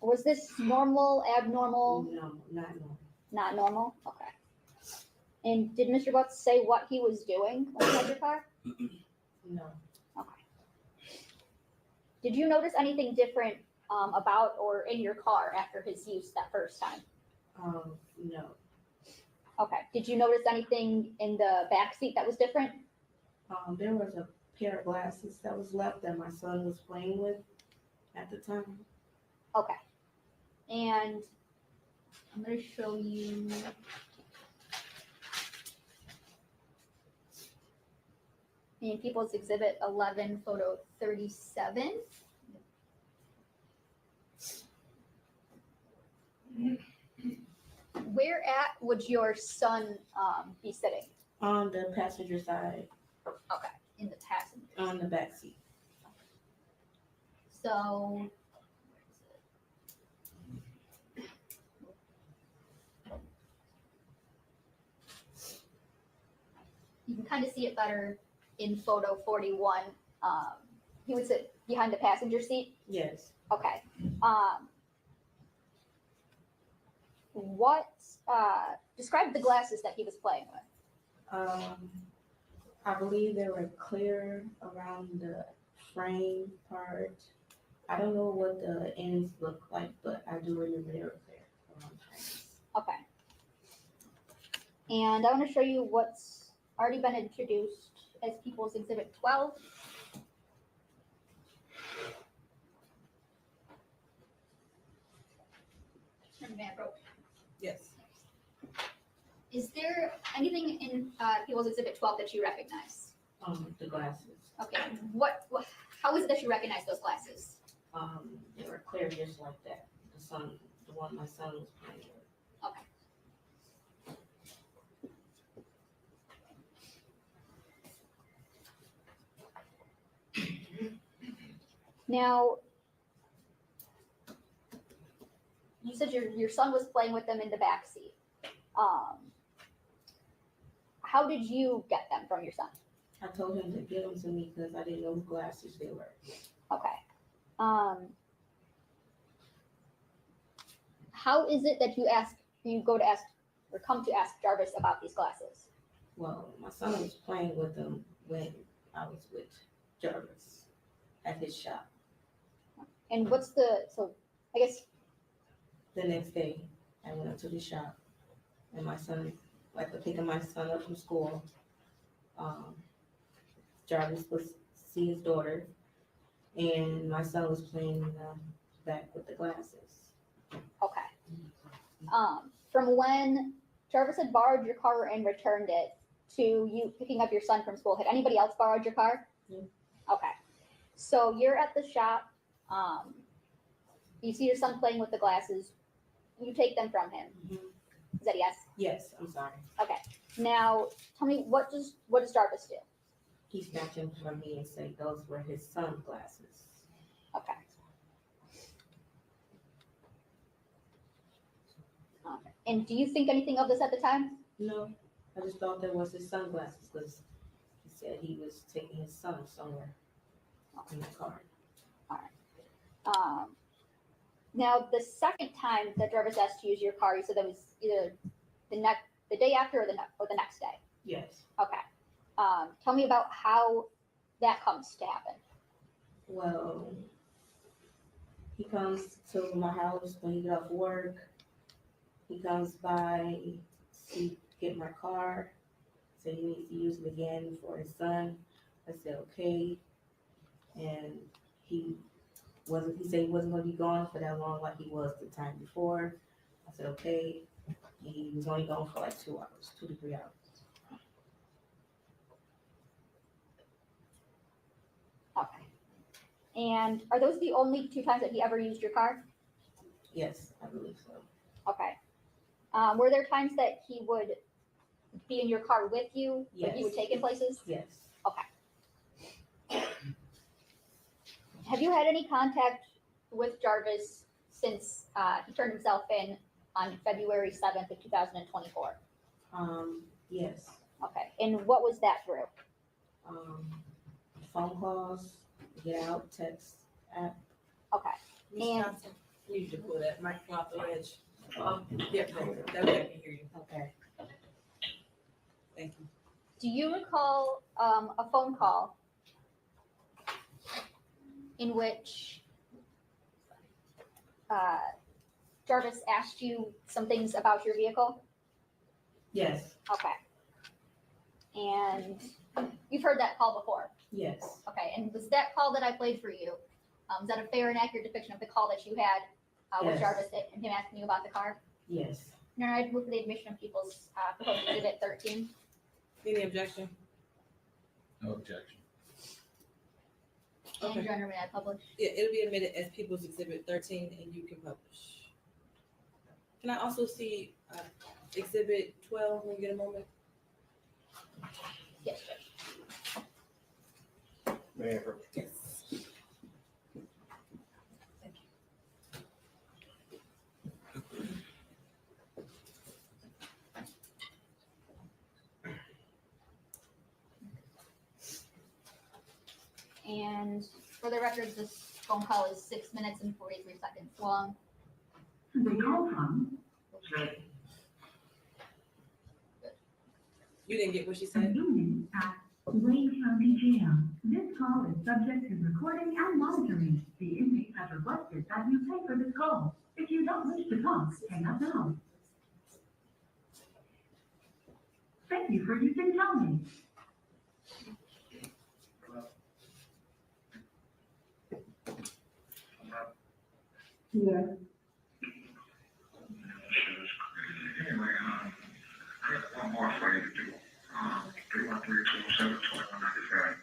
[SPEAKER 11] Was this normal, abnormal?
[SPEAKER 19] No, not normal.
[SPEAKER 11] Not normal? Okay. And did Mr. Butts say what he was doing when he had your car?
[SPEAKER 19] No.
[SPEAKER 11] Okay. Did you notice anything different about or in your car after his use that first time?
[SPEAKER 19] No.
[SPEAKER 11] Okay. Did you notice anything in the back seat that was different?
[SPEAKER 19] There was a pair of glasses that was left that my son was playing with at the time.
[SPEAKER 11] Okay. And I'm going to show you. In People's Exhibit 11, photo 37. Where at would your son be sitting?
[SPEAKER 19] On the passenger side.
[SPEAKER 11] Okay, in the passenger.
[SPEAKER 19] On the back seat.
[SPEAKER 11] So, you can kind of see it better in photo 41. He would sit behind the passenger seat?
[SPEAKER 19] Yes.
[SPEAKER 11] Okay. Describe the glasses that he was playing with.
[SPEAKER 19] I believe they were clear around the frame part. I don't know what the ends look like, but I do remember they were clear around the frames.
[SPEAKER 11] Okay. And I want to show you what's already been introduced as People's Exhibit 12.
[SPEAKER 10] Yes.
[SPEAKER 11] Is there anything in People's Exhibit 12 that you recognize?
[SPEAKER 19] The glasses.
[SPEAKER 11] Okay. How is it that you recognize those glasses?
[SPEAKER 19] They were clear just like that. The one my son was playing with.
[SPEAKER 11] Okay. Now, you said your son was playing with them in the back seat. How did you get them from your son?
[SPEAKER 19] I told him to give them to me because I didn't know whose glasses they were.
[SPEAKER 11] Okay. How is it that you go to ask or come to ask Jarvis about these glasses?
[SPEAKER 19] Well, my son was playing with them when I was with Jarvis at his shop.
[SPEAKER 11] And I guess
[SPEAKER 19] the next day I went up to the shop and my son, picking my son up from school, Jarvis was see his daughter and my son was playing in the back with the glasses.
[SPEAKER 11] Okay. From when Jarvis had borrowed your car and returned it to you picking up your son from school, had anybody else borrowed your car?
[SPEAKER 19] No.
[SPEAKER 11] Okay. So you're at the shop. You see your son playing with the glasses. You take them from him. Is that a yes?
[SPEAKER 19] Yes, I'm sorry.
[SPEAKER 11] Okay. Now tell me, what does Jarvis do?
[SPEAKER 19] He snatched them from me and said those were his son's glasses.
[SPEAKER 11] Okay. Okay. And do you think anything of this at the time?
[SPEAKER 19] No, I just thought that was his sunglasses because he said he was taking his son somewhere in the car.
[SPEAKER 11] All right. Now the second time that Jarvis asked to use your car, you said that was either the day after or the next day.
[SPEAKER 19] Yes.
[SPEAKER 11] Okay. Tell me about how that comes to happen.
[SPEAKER 19] Well, he comes to my house when he get off work. He comes by to get my car. Said he needs to use it again for his son. I said okay. And he said he wasn't gonna be gone for that long like he was the time before. I said okay. He was only gone for like 2 hours, 2 to 3 hours.
[SPEAKER 11] Okay. And are those the only 2 times that he ever used your car?
[SPEAKER 19] Yes, I believe so.
[SPEAKER 11] Okay. Were there times that he would be in your car with you?
[SPEAKER 19] Yes.
[SPEAKER 11] That you would take him places?
[SPEAKER 19] Yes.
[SPEAKER 11] Okay. Have you had any contact with Jarvis since he turned himself in on February 7th of 2024?
[SPEAKER 19] Yes.
[SPEAKER 11] Okay. And what was that through?
[SPEAKER 19] Phone calls, get out, text, app.
[SPEAKER 11] Okay.
[SPEAKER 10] Ms.
[SPEAKER 11] And
[SPEAKER 10] Johnson, you need to pull that microphone off the ledge. Yeah, that way I can hear you.
[SPEAKER 19] Okay.
[SPEAKER 10] Thank you.
[SPEAKER 11] do you recall a phone call in which Jarvis asked you some things about your vehicle?
[SPEAKER 19] Yes.
[SPEAKER 11] Okay. And you've heard that call before?
[SPEAKER 19] Yes.
[SPEAKER 11] Okay. And was that call that I played for you, is that a fair and accurate depiction of the call that you had with
[SPEAKER 19] Yes.
[SPEAKER 11] Jarvis and him asking you about the car?
[SPEAKER 19] Yes.
[SPEAKER 11] No, I'd move for the admission of people's proposed exhibit 13.
[SPEAKER 10] Any objection?
[SPEAKER 12] No objection.
[SPEAKER 11] And
[SPEAKER 10] Okay.
[SPEAKER 11] Your Honor, may I publish?
[SPEAKER 10] Yeah, it'll be admitted as People's Exhibit 13 and you can publish. Can I also see Exhibit 12 when you get a moment?
[SPEAKER 11] Yes, Judge.
[SPEAKER 7] Mayor.
[SPEAKER 10] Yes.
[SPEAKER 11] And for the record, this phone call is 6 minutes and 43 seconds long.
[SPEAKER 20] The call from
[SPEAKER 10] You didn't get what she said?
[SPEAKER 20] convenience at Wayne County Jail. This call is subject to recording and monitoring. The inmate has requested that you pay for this call. If you don't wish to talk, hang up now. Thank you for using Tell Me. Yeah.
[SPEAKER 21] Anyway, I got one more for you to do. 313-207-2195.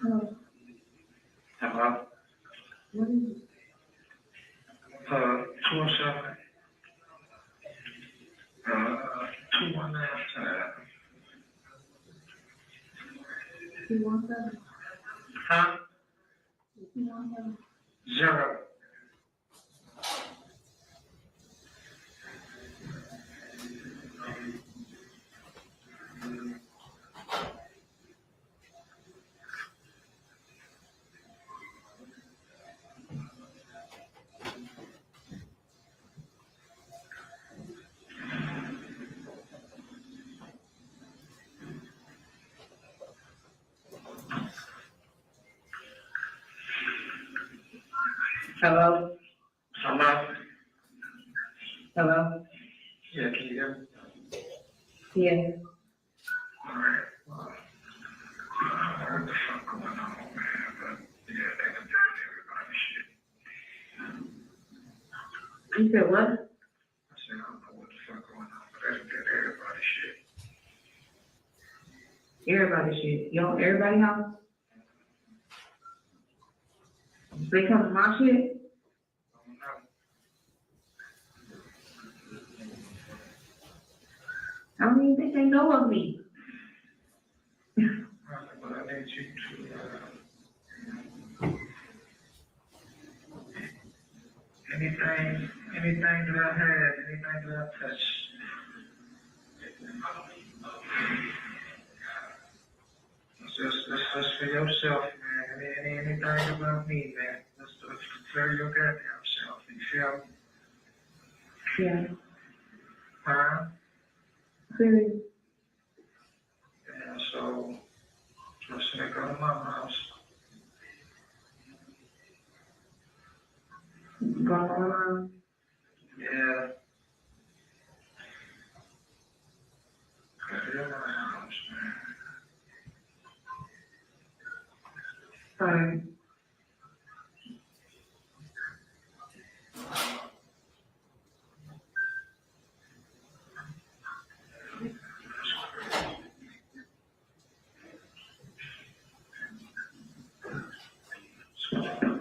[SPEAKER 20] Hello.
[SPEAKER 21] Hello?
[SPEAKER 20] What is it?
[SPEAKER 21] 207. 2197.
[SPEAKER 20] 217?
[SPEAKER 21] Huh?
[SPEAKER 20] 217?
[SPEAKER 21] 0.
[SPEAKER 20] Hello?
[SPEAKER 21] Hello?
[SPEAKER 20] Hello?
[SPEAKER 21] Yeah, can you hear me?
[SPEAKER 20] Yeah.
[SPEAKER 21] Alright, well, I don't know what the fuck going on, man, but yeah, they done did everybody shit.
[SPEAKER 20] You said what?
[SPEAKER 21] I said, I don't know what the fuck going on, but they done did everybody shit.
[SPEAKER 20] Everybody shit. You on everybody house? They come to my shit? I don't even think they know of me.
[SPEAKER 21] But I need you to, anything that I had, anything that I touched, that's for yourself, man. Anything about me, man. That's for your goddamn self. You feel me?
[SPEAKER 20] Yeah.
[SPEAKER 21] Huh?
[SPEAKER 20] Clearly.
[SPEAKER 21] Yeah, so, just say go to my house.
[SPEAKER 20] Go on.
[SPEAKER 21] Yeah. Go to my house, man.
[SPEAKER 20] Alright.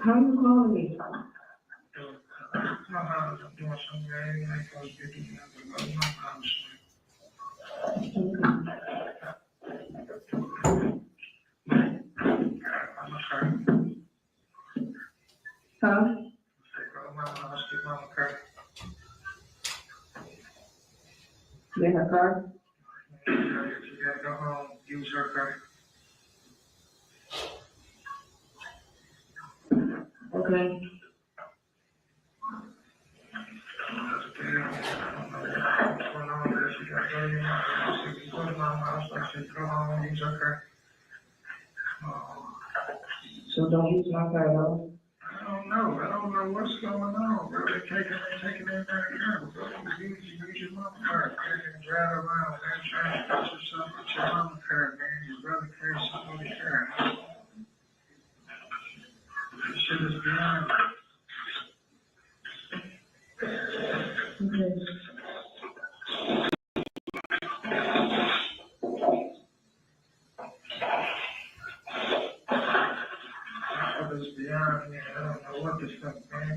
[SPEAKER 20] How you calling me?
[SPEAKER 21] My house, I'm doing something I ain't supposed to be doing. Go to my house, man. I'm sorry.
[SPEAKER 20] Huh?
[SPEAKER 21] Go to my house, get my car.
[SPEAKER 20] You in her car?
[SPEAKER 21] You gotta go home, use her car.
[SPEAKER 20] Okay. So don't use my car though.
[SPEAKER 21] I don't know what's going on, bro. They're taking everything out, bro. Use your mama car, man, and drive around, man, trying to put yourself with your mama car, man. Your brother carries somebody's car. This shit is beyond.
[SPEAKER 20] Okay.
[SPEAKER 21] It's beyond me. I don't know what the fuck, man.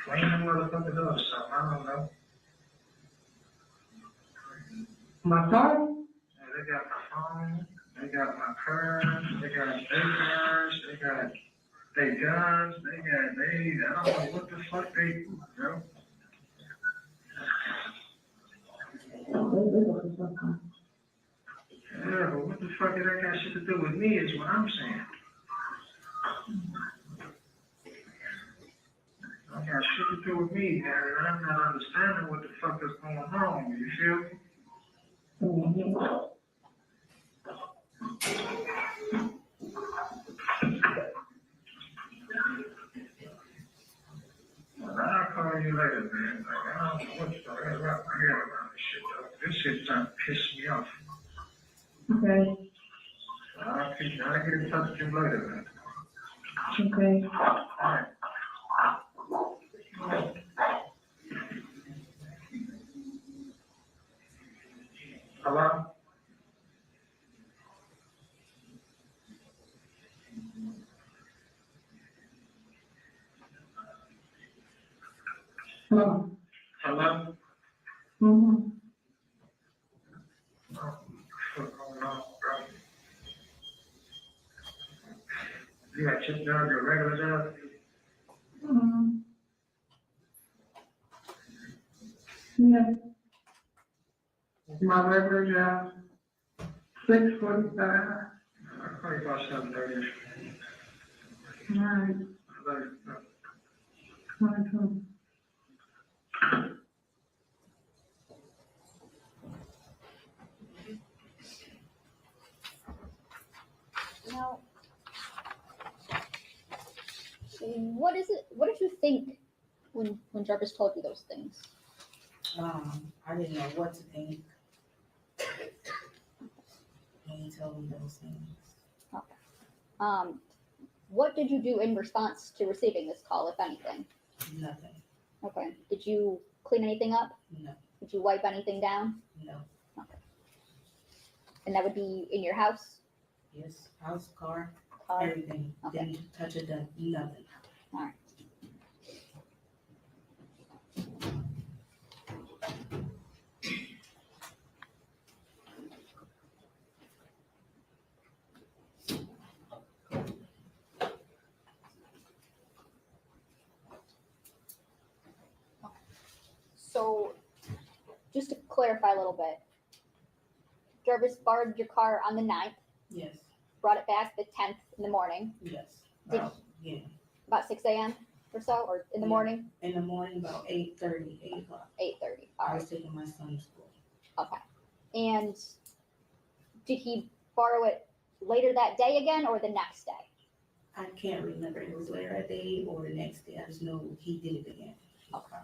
[SPEAKER 21] Clean the motherfuckers up or something. I don't know.
[SPEAKER 20] My car?
[SPEAKER 21] Yeah, they got my phone. They got my cars. They got their cars. They got their guns. I don't know what the fuck they do, bro. Yeah, but what the fuck did that got shit to do with me is what I'm saying. I got shit to do with me, man, and I'm not understanding what the fuck is going on. You feel me? I'll call you later, man. Like, I don't know what's going on wrap my head around this shit, though. This shit's starting to piss me off.
[SPEAKER 20] Okay.
[SPEAKER 21] I'll get in touch with you later, man.
[SPEAKER 20] Okay.
[SPEAKER 21] All right. Hello?
[SPEAKER 20] Hello.
[SPEAKER 21] Hello?
[SPEAKER 20] Mm-hmm.
[SPEAKER 21] What's going on, bro? You got your job, your regular job?
[SPEAKER 20] Mm-hmm. Yeah. My regular job. 6:45.
[SPEAKER 21] I'll call you about 7:30.
[SPEAKER 20] All right.
[SPEAKER 21] I love you.
[SPEAKER 20] 22.
[SPEAKER 9] No.
[SPEAKER 11] what is it? What did you think when Jarvis told you those things?
[SPEAKER 19] I didn't know what to think when he told me those things.
[SPEAKER 11] Okay. What did you do in response to receiving this call, if anything?
[SPEAKER 19] Nothing.
[SPEAKER 11] Okay. Did you clean anything up?
[SPEAKER 19] No.
[SPEAKER 11] Did you wipe anything down?
[SPEAKER 19] No.
[SPEAKER 11] Okay. And that would be in your house?
[SPEAKER 19] Yes. House, car,
[SPEAKER 11] Car?
[SPEAKER 19] everything.
[SPEAKER 11] Okay.
[SPEAKER 19] Didn't touch it. Nothing.
[SPEAKER 11] All right. So, just to clarify a little bit, Jarvis borrowed your car on the 9th,
[SPEAKER 19] Yes.
[SPEAKER 11] brought it back the 10th in the morning,
[SPEAKER 19] Yes.
[SPEAKER 11] Did-
[SPEAKER 19] Yeah.
[SPEAKER 11] about 6 a.m. or so, or in the
[SPEAKER 19] Yeah.
[SPEAKER 11] morning?
[SPEAKER 19] In the morning, about 8:30, 8 o'clock.
[SPEAKER 11] 8:30. All
[SPEAKER 19] I
[SPEAKER 11] right.
[SPEAKER 19] was taking my son to school.
[SPEAKER 11] Okay. And did he borrow it later that day again or the next day?
[SPEAKER 19] I can't remember. It was later that day or the next day. I just know he did it again.
[SPEAKER 11] Okay.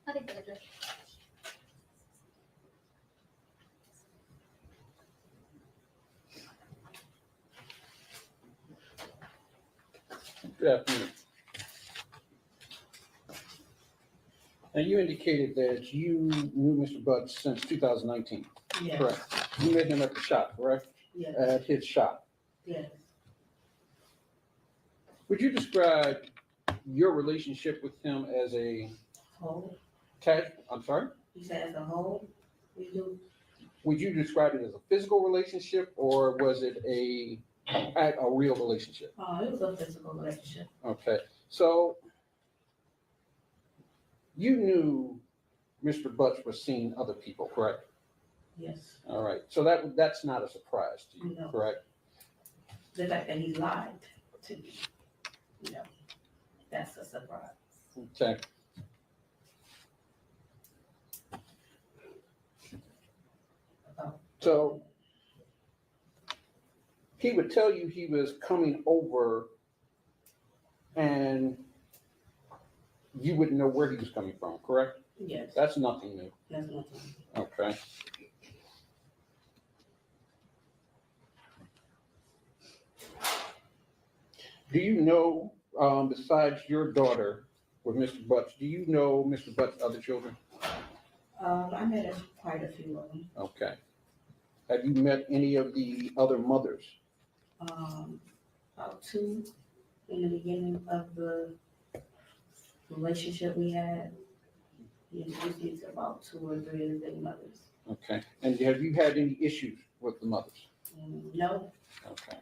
[SPEAKER 11] I think they're good.
[SPEAKER 16] Good afternoon. Now, you indicated that you knew Mr. Butts since 2019,
[SPEAKER 19] Yes.
[SPEAKER 16] correct? You met him at the shop, correct?
[SPEAKER 19] Yes.
[SPEAKER 16] At his shop.
[SPEAKER 19] Yes.
[SPEAKER 16] Would you describe your relationship with him as a
[SPEAKER 19] Whole.
[SPEAKER 16] I'm sorry?
[SPEAKER 19] He said as a whole, we do.
[SPEAKER 16] Would you describe it as a physical relationship or was it a real relationship?
[SPEAKER 19] It was a physical relationship.
[SPEAKER 16] Okay, so you knew Mr. Butts was seeing other people, correct?
[SPEAKER 19] Yes.
[SPEAKER 16] All right, so that's not a surprise to you,
[SPEAKER 19] No.
[SPEAKER 16] correct?
[SPEAKER 19] The fact that he lied to me, that's a surprise.
[SPEAKER 16] Okay. So he would tell you he was coming over and you wouldn't know where he was coming from, correct?
[SPEAKER 19] Yes.
[SPEAKER 16] That's nothing new.
[SPEAKER 19] That's nothing.
[SPEAKER 16] Okay. Do you know, besides your daughter with Mr. Butts, do you know Mr. Butts' other children?
[SPEAKER 19] I met quite a few of them.
[SPEAKER 16] Okay. Have you met any of the other mothers?
[SPEAKER 19] About two in the beginning of the relationship we had. He introduced me to about 2 or 3 of the big mothers.
[SPEAKER 16] Okay. And have you had any issues with the mothers?
[SPEAKER 19] No.
[SPEAKER 16] Okay.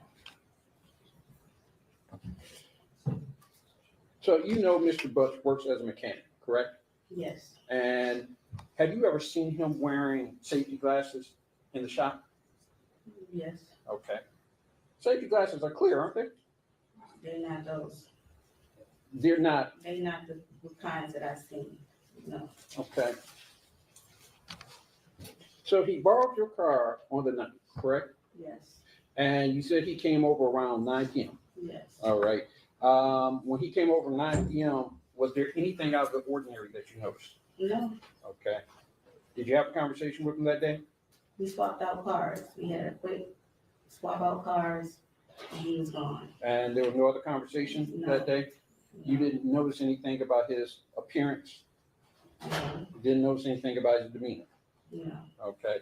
[SPEAKER 16] So you know Mr. Butts works as a mechanic, correct?
[SPEAKER 19] Yes.
[SPEAKER 16] And have you ever seen him wearing safety glasses in the shop?
[SPEAKER 19] Yes.
[SPEAKER 16] Okay. Safety glasses are clear, aren't they?
[SPEAKER 19] They're not those.
[SPEAKER 16] They're not.
[SPEAKER 19] They're not the kinds that I've seen. No.
[SPEAKER 16] Okay. So he borrowed your car on the 9th, correct?
[SPEAKER 19] Yes.
[SPEAKER 16] And you said he came over around 9 p.m.
[SPEAKER 19] Yes.
[SPEAKER 16] All right. When he came over 9 p.m., was there anything out of the ordinary that you noticed?
[SPEAKER 19] No.
[SPEAKER 16] Okay. Did you have a conversation with him that day?
[SPEAKER 19] We swapped out cars. We had a quick swap out cars, and he was gone.
[SPEAKER 16] And there was no other conversation that day? You didn't notice anything about his appearance? Didn't notice anything about his demeanor?
[SPEAKER 19] No.
[SPEAKER 16] Okay.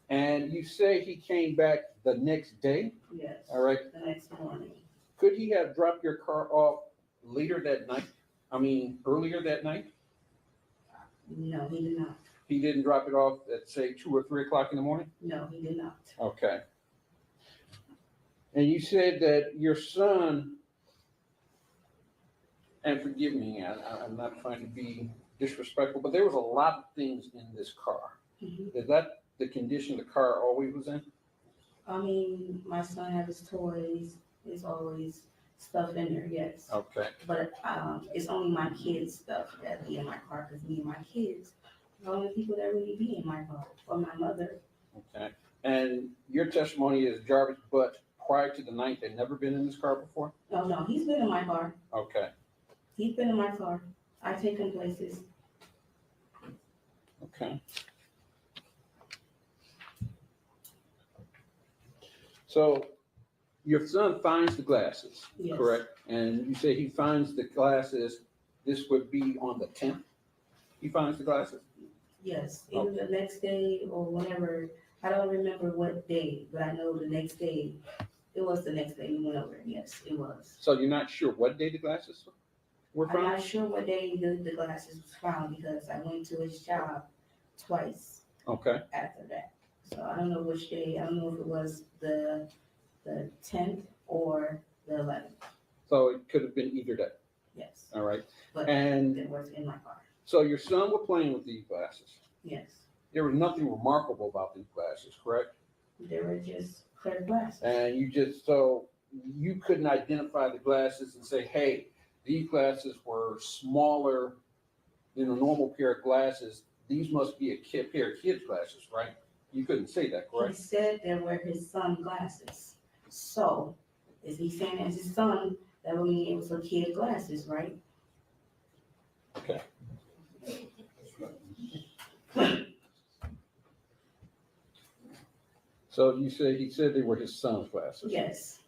[SPEAKER 16] And you say he came back the next day?
[SPEAKER 19] Yes.
[SPEAKER 16] All right.
[SPEAKER 19] The next morning.
[SPEAKER 16] Could he have dropped your car off later that night? I mean, earlier that night?
[SPEAKER 19] No, he did not.
[SPEAKER 16] He didn't drop it off at, say, 2 or 3 o'clock in the morning?
[SPEAKER 19] No, he did not.
[SPEAKER 16] Okay. And you said that your son, and forgive me, I'm not trying to be disrespectful, but there was a lot of things in this car.
[SPEAKER 19] Mhm.
[SPEAKER 16] Is that the condition the car always was in?
[SPEAKER 19] I mean, my son has his toys. There's always stuff in there, yes.
[SPEAKER 16] Okay.
[SPEAKER 19] But it's only my kids' stuff that be in my car because me and my kids The only people that really be in my car, or my mother.
[SPEAKER 16] Okay. And your testimony is Jarvis, but prior to the 9th, had never been in this car before?
[SPEAKER 19] Oh, no, he's been in my car.
[SPEAKER 16] Okay.
[SPEAKER 19] He's been in my car. I take him places.
[SPEAKER 16] Okay. So your son finds the glasses,
[SPEAKER 19] Yes.
[SPEAKER 16] correct? And you say he finds the glasses, this would be on the 10th? He finds the glasses?
[SPEAKER 19] Yes, either the next day or whenever. I don't remember what day, but I know the next day. It was the next day we went over. Yes, it was.
[SPEAKER 16] So you're not sure what day the glasses were
[SPEAKER 19] I'm
[SPEAKER 16] found?
[SPEAKER 19] not sure what day the glasses was found because I went to his job twice
[SPEAKER 16] Okay.
[SPEAKER 19] after that. So I don't know which day. I don't know if it was the 10th or the 11th.
[SPEAKER 16] So it could have been either day.
[SPEAKER 19] Yes.
[SPEAKER 16] All right.
[SPEAKER 19] But
[SPEAKER 16] And
[SPEAKER 19] it was in my car.
[SPEAKER 16] so your son was playing with these glasses.
[SPEAKER 19] Yes.
[SPEAKER 16] There was nothing remarkable about these glasses, correct?
[SPEAKER 19] They were just clear glasses.
[SPEAKER 16] And so you couldn't identify the glasses and say, hey, these glasses were smaller than a normal pair of glasses. These must be a pair of kids' glasses, right? You couldn't say that,
[SPEAKER 19] He
[SPEAKER 16] correct?
[SPEAKER 19] said they were his son glasses. So, is he saying as his son, that would mean it was a kid glasses, right?
[SPEAKER 16] Okay. So he said they were his son's glasses?
[SPEAKER 19] Yes.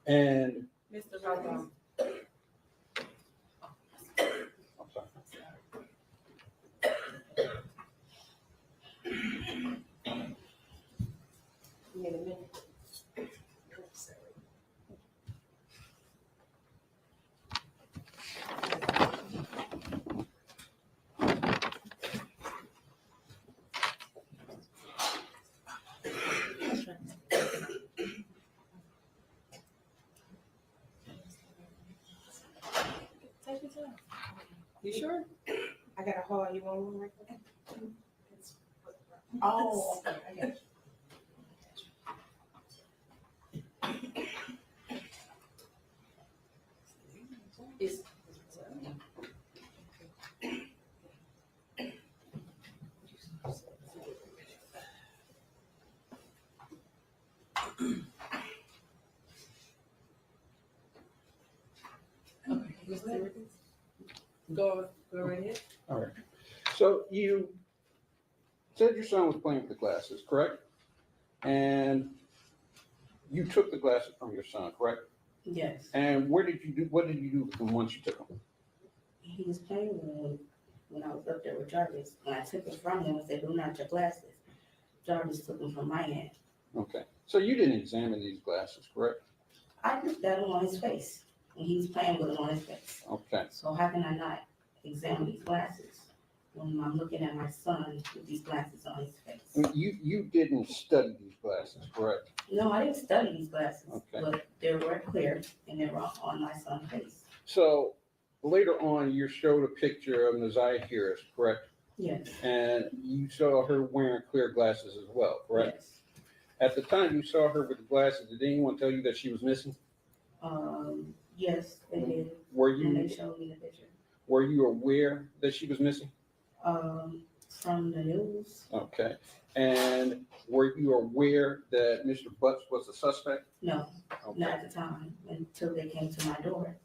[SPEAKER 16] And
[SPEAKER 10] Mr. Vaughn.
[SPEAKER 1] Need a minute.
[SPEAKER 10] Take your time. You sure? I gotta hold you one more. Oh, okay, I got you. Is okay, go right ahead.
[SPEAKER 16] all right. So you said your son was playing with the glasses, correct? And you took the glasses from your son, correct?
[SPEAKER 19] Yes.
[SPEAKER 16] And what did you do with them once you took them?
[SPEAKER 19] He was playing with them when I was up there with Jarvis. When I took them from him and said, "Do not your glasses," Jarvis took them from my hand.
[SPEAKER 16] Okay. So you didn't examine these glasses, correct?
[SPEAKER 19] I looked at him on his face when he was playing with them on his face.
[SPEAKER 16] Okay.
[SPEAKER 19] So how can I not examine these glasses when I'm looking at my son with these glasses on his face?
[SPEAKER 16] You didn't study these glasses, correct?
[SPEAKER 19] No, I didn't study these glasses,
[SPEAKER 16] Okay.
[SPEAKER 19] but they were clear and they were on my son's face.
[SPEAKER 16] So later on, you showed a picture of Neziah Harris, correct?
[SPEAKER 19] Yes.
[SPEAKER 16] And you saw her wearing clear glasses as well, correct?
[SPEAKER 19] Yes.
[SPEAKER 16] At the time you saw her with the glasses, did anyone tell you that she was missing?
[SPEAKER 19] Yes, they did.
[SPEAKER 16] Were
[SPEAKER 19] And they
[SPEAKER 16] you
[SPEAKER 19] showed me the picture.
[SPEAKER 16] were you aware that she was missing?
[SPEAKER 19] From the news.
[SPEAKER 16] Okay. And were you aware that Mr. Butts was a suspect?
[SPEAKER 19] No,
[SPEAKER 16] Okay.
[SPEAKER 19] not at the time until they came to my door.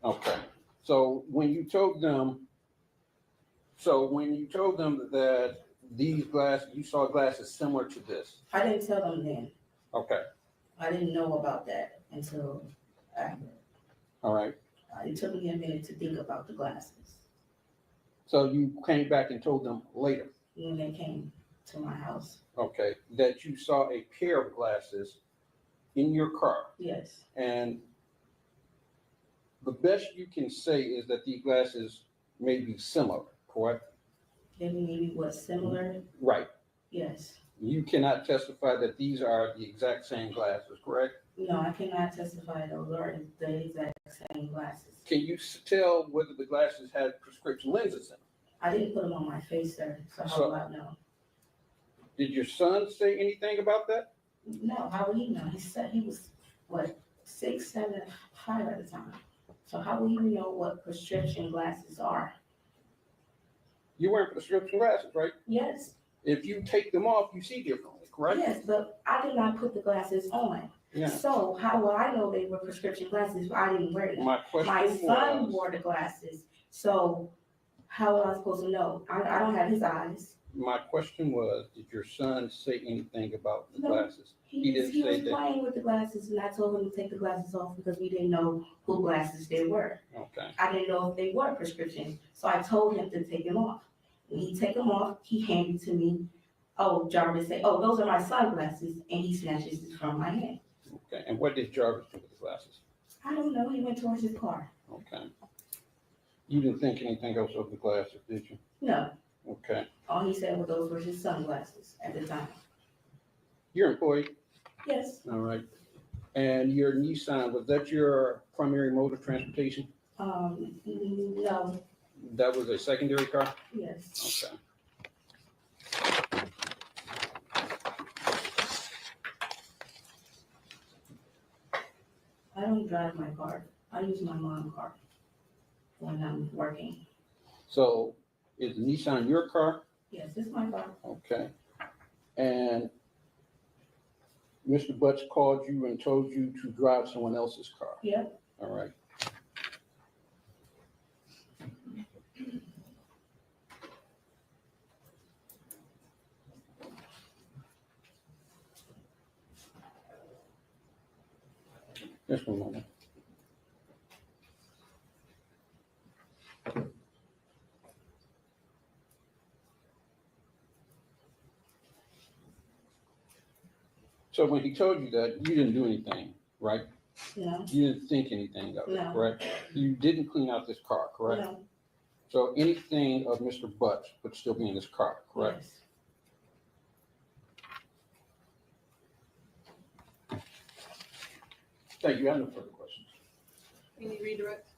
[SPEAKER 16] Okay. So when you told them that these glasses, you saw glasses similar to this.
[SPEAKER 19] I didn't tell them then.
[SPEAKER 16] Okay.
[SPEAKER 19] I didn't know about that until after.
[SPEAKER 16] All right.
[SPEAKER 19] It took me a minute to think about the glasses
[SPEAKER 16] So you came back and told them later,
[SPEAKER 19] when they came to my house.
[SPEAKER 16] okay, that you saw a pair of glasses in your car.
[SPEAKER 19] Yes.
[SPEAKER 16] And the best you can say is that these glasses may be similar, correct?
[SPEAKER 19] They maybe was similar.
[SPEAKER 16] Right.
[SPEAKER 19] Yes.
[SPEAKER 16] You cannot testify that these are the exact same glasses, correct?
[SPEAKER 19] No, I cannot testify those are the exact same glasses.
[SPEAKER 16] Can you tell whether the glasses had prescription lenses in them?
[SPEAKER 19] I didn't put them on my face, sir, so how
[SPEAKER 16] So-
[SPEAKER 19] will I know?
[SPEAKER 16] Did your son say anything about that?
[SPEAKER 19] No, how would he know? He said he was, what, 6, 7, 5 at the time. So how would he know what prescription glasses are?
[SPEAKER 16] You wearing prescription glasses, right?
[SPEAKER 19] Yes,
[SPEAKER 16] If you take them off, you see differently, correct?
[SPEAKER 19] yes, but I did not put the glasses on.
[SPEAKER 16] Yeah.
[SPEAKER 19] So how will I know they were prescription glasses if I didn't wear them?
[SPEAKER 16] My question
[SPEAKER 19] My son
[SPEAKER 16] was,
[SPEAKER 19] wore the glasses, so how am I supposed to know? I don't have his eyes.
[SPEAKER 16] my question was, did your son say anything about the
[SPEAKER 19] No,
[SPEAKER 16] glasses? He didn't
[SPEAKER 19] He
[SPEAKER 16] say
[SPEAKER 19] was
[SPEAKER 16] that.
[SPEAKER 19] playing with the glasses and I told him to take the glasses off because we didn't know who glasses they were.
[SPEAKER 16] Okay.
[SPEAKER 19] I didn't know if they were prescription, so I told him to take them off. When he take them off, he handed to me. Oh, Jarvis said, "Oh, those are my sunglasses," and he snatches it from my hand.
[SPEAKER 16] Okay. And what did Jarvis do with the glasses?
[SPEAKER 19] I don't know. He went towards his car.
[SPEAKER 16] Okay. You didn't think anything else of the glasses, did you?
[SPEAKER 19] No,
[SPEAKER 16] Okay.
[SPEAKER 19] all he said was those were his sunglasses at the time.
[SPEAKER 16] You're employed?
[SPEAKER 19] Yes.
[SPEAKER 16] All right. And your Nissan, was that your primary mode of transportation?
[SPEAKER 19] No.
[SPEAKER 16] That was a secondary car?
[SPEAKER 19] Yes.
[SPEAKER 16] Okay.
[SPEAKER 19] I don't drive my car. I use my mom's car when I'm working.
[SPEAKER 16] So is the Nissan your car?
[SPEAKER 19] Yes, it's my car.
[SPEAKER 16] Okay. And Mr. Butts called you and told you to drive someone else's car?
[SPEAKER 19] Yep.
[SPEAKER 16] All right. Just one moment. So when he told you that, you didn't do anything, right?
[SPEAKER 19] No.
[SPEAKER 16] You didn't think anything of it,
[SPEAKER 19] No.
[SPEAKER 16] correct? You didn't clean out this car, correct?
[SPEAKER 19] No.
[SPEAKER 16] So anything of Mr. Butts would still be in this car, correct?
[SPEAKER 19] Yes.
[SPEAKER 16] Thank you. I have no further questions.
[SPEAKER 10] Any redirect?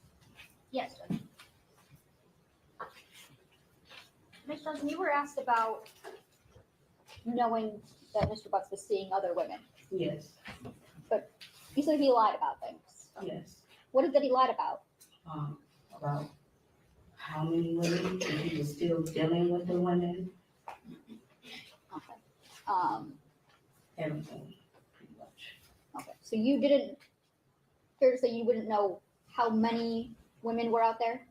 [SPEAKER 11] Yes, Judge. Ms. Johnson, you were asked about knowing that Mr. Butts was seeing other women.
[SPEAKER 19] Yes.
[SPEAKER 11] But you said he lied about things.
[SPEAKER 19] Yes.
[SPEAKER 11] What is it that he lied about?
[SPEAKER 19] About how many women, if he was still dealing with the women,
[SPEAKER 11] Okay.
[SPEAKER 19] everything, pretty much.
[SPEAKER 11] Okay. So you didn't, fair to say you wouldn't know how many women were out there?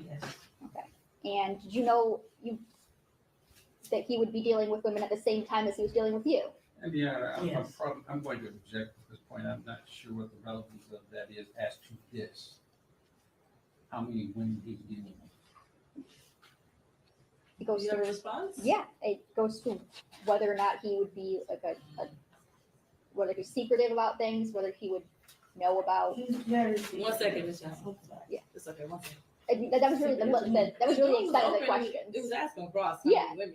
[SPEAKER 19] Yes.
[SPEAKER 11] Okay. And did you know that he would be dealing with women at the same time as he was dealing with you?
[SPEAKER 3] Indiana,
[SPEAKER 19] Yes.
[SPEAKER 3] I'm going to object at this point. I'm not sure what the relevance of that is as to this. How many women he's dealing with.
[SPEAKER 11] It goes
[SPEAKER 10] Do you have a
[SPEAKER 11] to,
[SPEAKER 10] response?
[SPEAKER 11] yeah, it goes to whether or not he would be like whether he's secretive about things, whether he would know about.
[SPEAKER 19] He's very.
[SPEAKER 10] 1 second, Ms. Johnson.
[SPEAKER 11] Yeah.
[SPEAKER 10] It's okay, 1 second.
[SPEAKER 11] I mean, that was really that was really the extent of the
[SPEAKER 10] It
[SPEAKER 11] question.
[SPEAKER 10] was asking Ross how
[SPEAKER 11] Yeah.
[SPEAKER 10] many women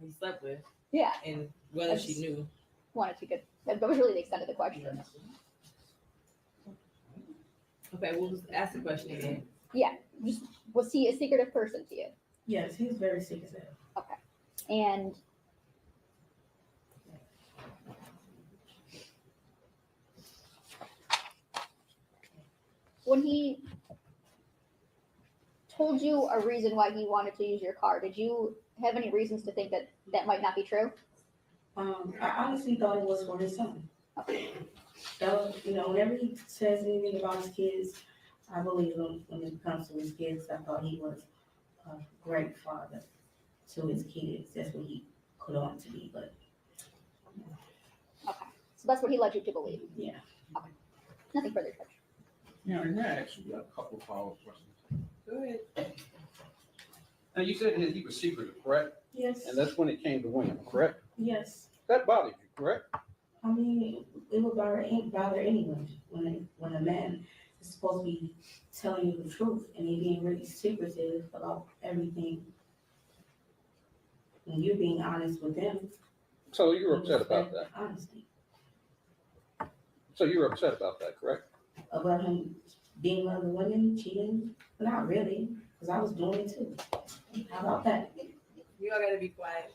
[SPEAKER 10] he slept with
[SPEAKER 11] Yeah.
[SPEAKER 10] and whether she knew.
[SPEAKER 11] Wanted to get that was really the extent of the question.
[SPEAKER 10] Okay, we'll just ask the question again.
[SPEAKER 11] Yeah. Just was he a secretive person to you?
[SPEAKER 19] Yes, he's very secretive.
[SPEAKER 11] Okay. And when he told you a reason why he wanted to use your car, did you have any reasons to think that that might not be true?
[SPEAKER 19] I honestly thought it was for his son. So, whenever he says anything about his kids, I believe him when it comes to his kids. I thought he was a great father to his kids. That's what he put on to me, but
[SPEAKER 11] Okay. So that's what he led you to believe.
[SPEAKER 19] yeah.
[SPEAKER 11] Okay. Nothing further, Judge.
[SPEAKER 3] Yeah, and that actually got a couple of follow-up questions.
[SPEAKER 10] Go ahead.
[SPEAKER 16] Now, you said that he was secretive, correct?
[SPEAKER 19] Yes.
[SPEAKER 16] And that's when it came to women, correct?
[SPEAKER 19] Yes.
[SPEAKER 16] That bothered you, correct?
[SPEAKER 19] I mean, it would bother anyone when a man is supposed to be telling you the truth and he being really secretive about everything. And you being honest with them.
[SPEAKER 16] So you were upset about that?
[SPEAKER 19] Honesty.
[SPEAKER 16] So you were upset about that, correct?
[SPEAKER 19] About him being with other women, cheating? Not really, because I was doing it too.
[SPEAKER 10] How about that? You all gotta be quiet.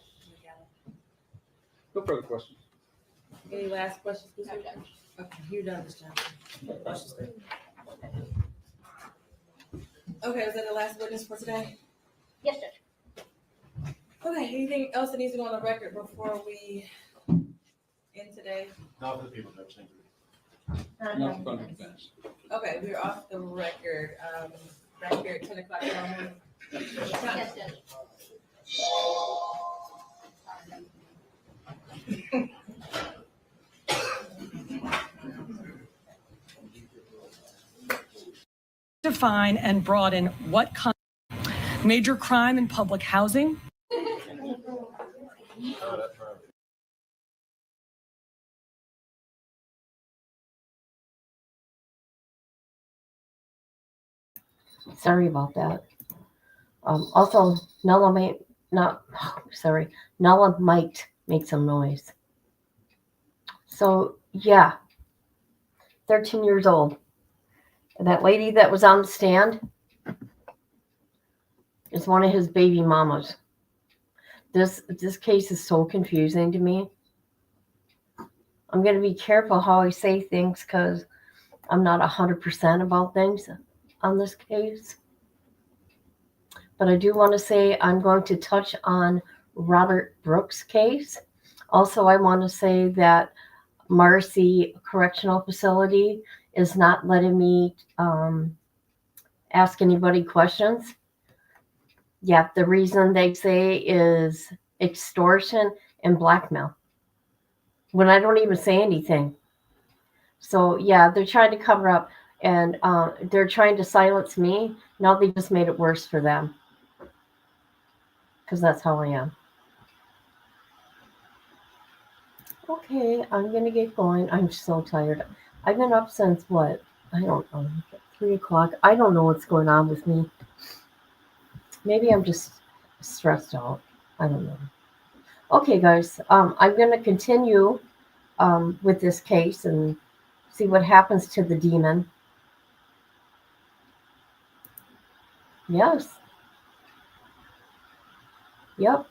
[SPEAKER 16] No further questions.
[SPEAKER 10] Any last questions? Okay, you're done, Ms. Johnson. Okay, is that the last witness for today?
[SPEAKER 11] Yes, Judge.
[SPEAKER 10] Okay, anything else that needs to go on the record before we end today?
[SPEAKER 7] Not for the people, Judge, thank you.
[SPEAKER 16] No, from the defense.
[SPEAKER 10] Okay, we're off the record, back here at 10 o'clock tomorrow morning.
[SPEAKER 11] Yes, Judge.
[SPEAKER 5] Define and broaden what major crime in public housing.
[SPEAKER 1] Sorry about that. Also, Nella might make some noise. So yeah, 13 years old. And that lady that was on the stand is one of his baby mamas. This case is so confusing to me. I'm going to be careful how I say things because I'm not 100% about things on this case. But I do want to say I'm going to touch on Robert Brooks' case. Also, I want to say that Marcy Correctional Facility is not letting me ask anybody questions. Yeah, the reason they say is extortion and blackmail when I don't even say anything. So yeah, they're trying to cover up and they're trying to silence me. Now they just made it worse for them because that's how I am. Okay, I'm going to get going. I'm so tired. I've been up since what? I don't know, 3 o'clock. I don't know what's going on with me. Maybe I'm just stressed out. I don't know. Okay, guys, I'm going to continue with this case and see what happens to the demon. Yes. Yep.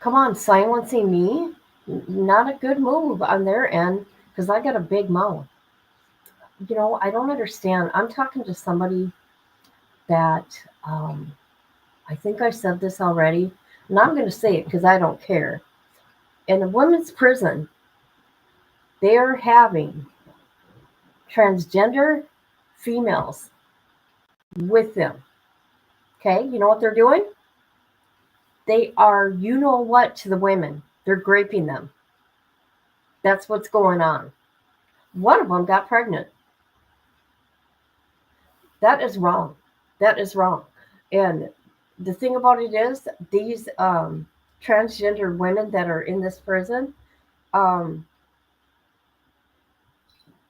[SPEAKER 1] Come on, silencing me? Not a good move on their end because I got a big mouth. You know, I don't understand. I'm talking to somebody that I think I said this already, and I'm going to say it because I don't care. In a women's prison, they're having transgender females with them. Okay, you know what they're doing? They are, you know what, to the women. They're raping them. That's what's going on. One of them got pregnant. That is wrong. That is wrong. And the thing about it is, these transgender women that are in this prison,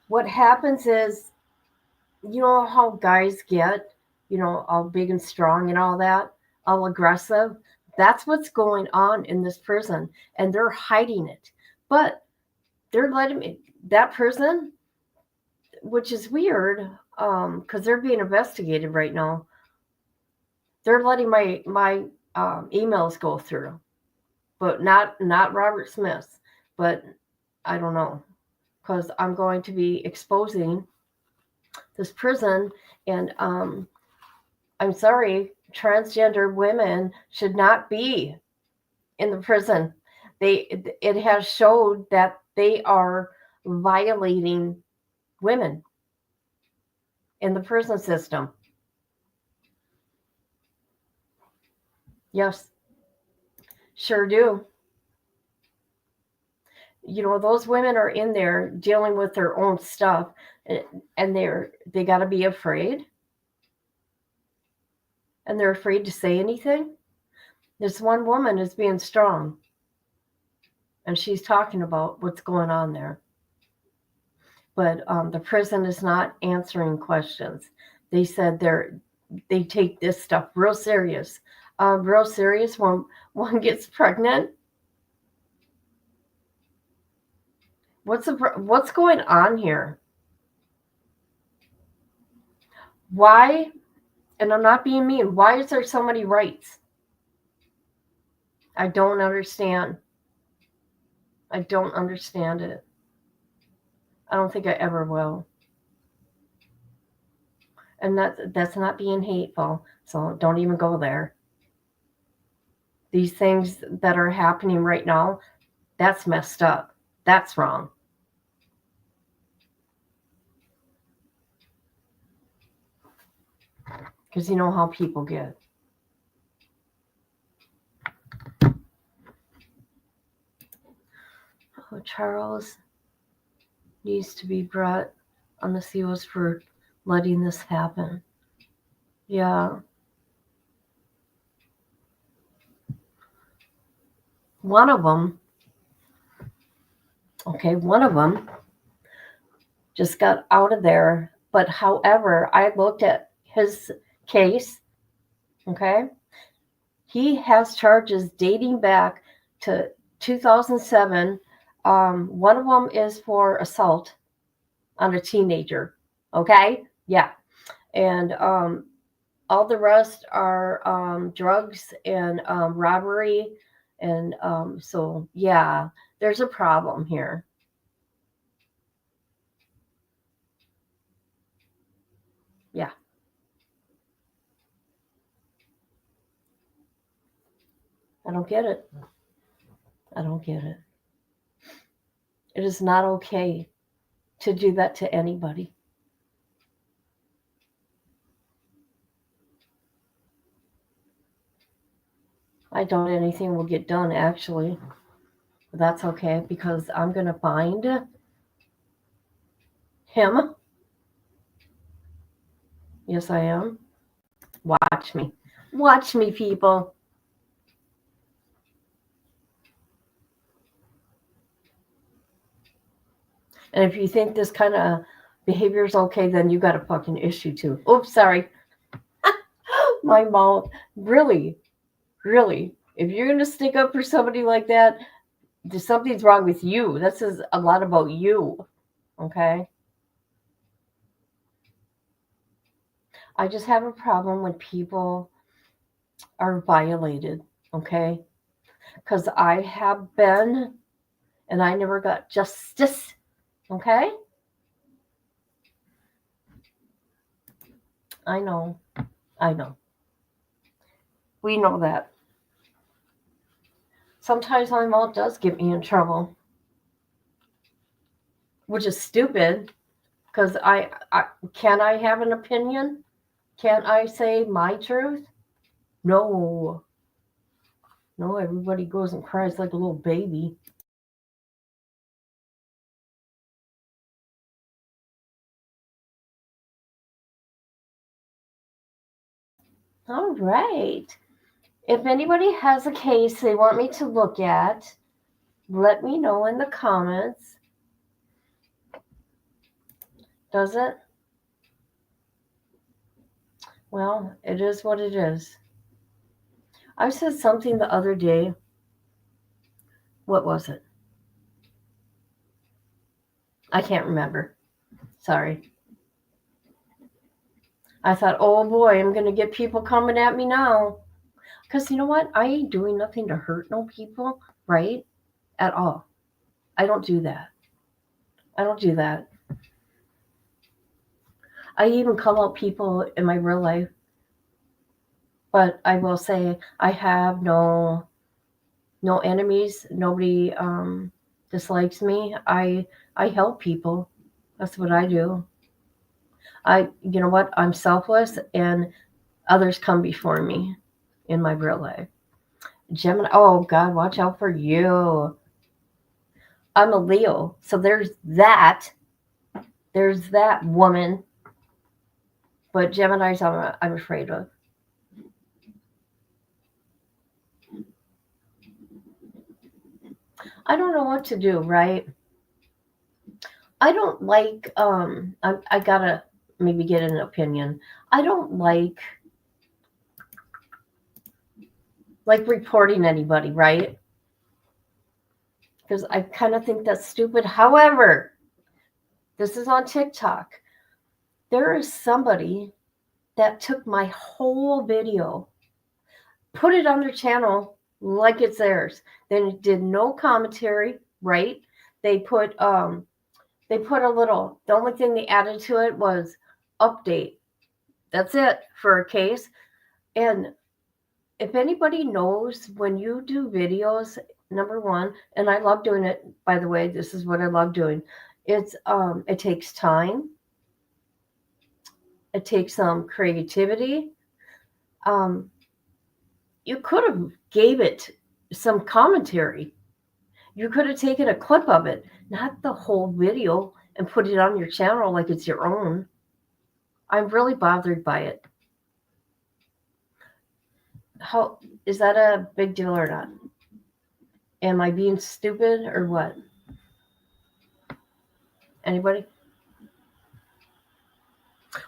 [SPEAKER 1] what happens is, you know how guys get, you know, all big and strong and all that, all aggressive. That's what's going on in this prison, and they're hiding it. But they're letting me, that prison, which is weird, because they're being investigated right now. They're letting my emails go through, but not Robert Smith's. But I don't know, because I'm going to be exposing this prison, and I'm sorry, transgender women should not be in the prison. It has showed that they are violating women in the prison system. Yes, sure do. You know, those women are in there dealing with their own stuff, and they got to be afraid, and they're afraid to say anything. This one woman is being strong, and she's talking about what's going on there. But the prison is not answering questions. They said they take this stuff real serious. Real serious when one gets pregnant. What's going on here? Why? And I'm not being mean. Why is there so many rights? I don't understand. I don't understand it. I don't think I ever will. And that's not being hateful, so don't even go there. These things that are happening right now, that's messed up. That's wrong. Because you know how people get. Oh, Charles needs to be brought on the COs for letting this happen. Yeah. One of them just got out of there. But however, I looked at his case, okay? He has charges dating back to 2007. One of them is for assault on a teenager, okay? Yeah. And all the rest are drugs and robbery. And so, yeah, there's a problem here. Yeah. I don't get it. I don't get it. It is not okay to do that to anybody. I doubt anything will get done, actually. But that's okay, because I'm going to find him. Yes, I am. Watch me. Watch me, people. And if you think this kind of behavior is okay, then you got a fucking issue too. Oops, sorry. My mouth. Really, really. If you're going to stick up for somebody like that, something's wrong with you. That says a lot about you. Okay? I just have a problem when people are violated. Okay? Because I have been, and I never got justice. Okay? I know. We know that. Sometimes my mouth does get me in trouble, which is stupid, because I can I have an opinion? Can't I say my truth? No. No, everybody goes and cries like a little baby. All right. If anybody has a case they want me to look at, let me know in the comments. Does it? Well, it is what it is. I said something the other day. What was it? I can't remember. Sorry. I thought, oh boy, I'm going to get people coming at me now. Because you know what? I ain't doing nothing to hurt no people, right? At all. I don't do that. I don't do that. I even call out people in my real life. But I will say I have no enemies. Nobody dislikes me. I help people. That's what I do. You know what? I'm selfless, and others come before me in my real life. Gemini. Oh God, watch out for you. I'm a Leo, so there's that. There's that woman. But Gemini's I'm afraid of. I don't know what to do, right? I don't like I gotta maybe get an opinion. I don't like reporting anybody, right? Because I kind of think that's stupid. However, this is on TikTok. There is somebody that took my whole video, put it on their channel, like it's theirs. Then it did no commentary, right? They put a little, the only thing they added to it was update. That's it for a case. And if anybody knows, when you do videos, number one, and I love doing it, by the way, this is what I love doing. It's it takes time. It takes some creativity. You could have gave it some commentary. You could have taken a clip of it, not the whole video, and put it on your channel like it's your own. I'm really bothered by it. How is that a big deal or not? Am I being stupid or what? Anybody?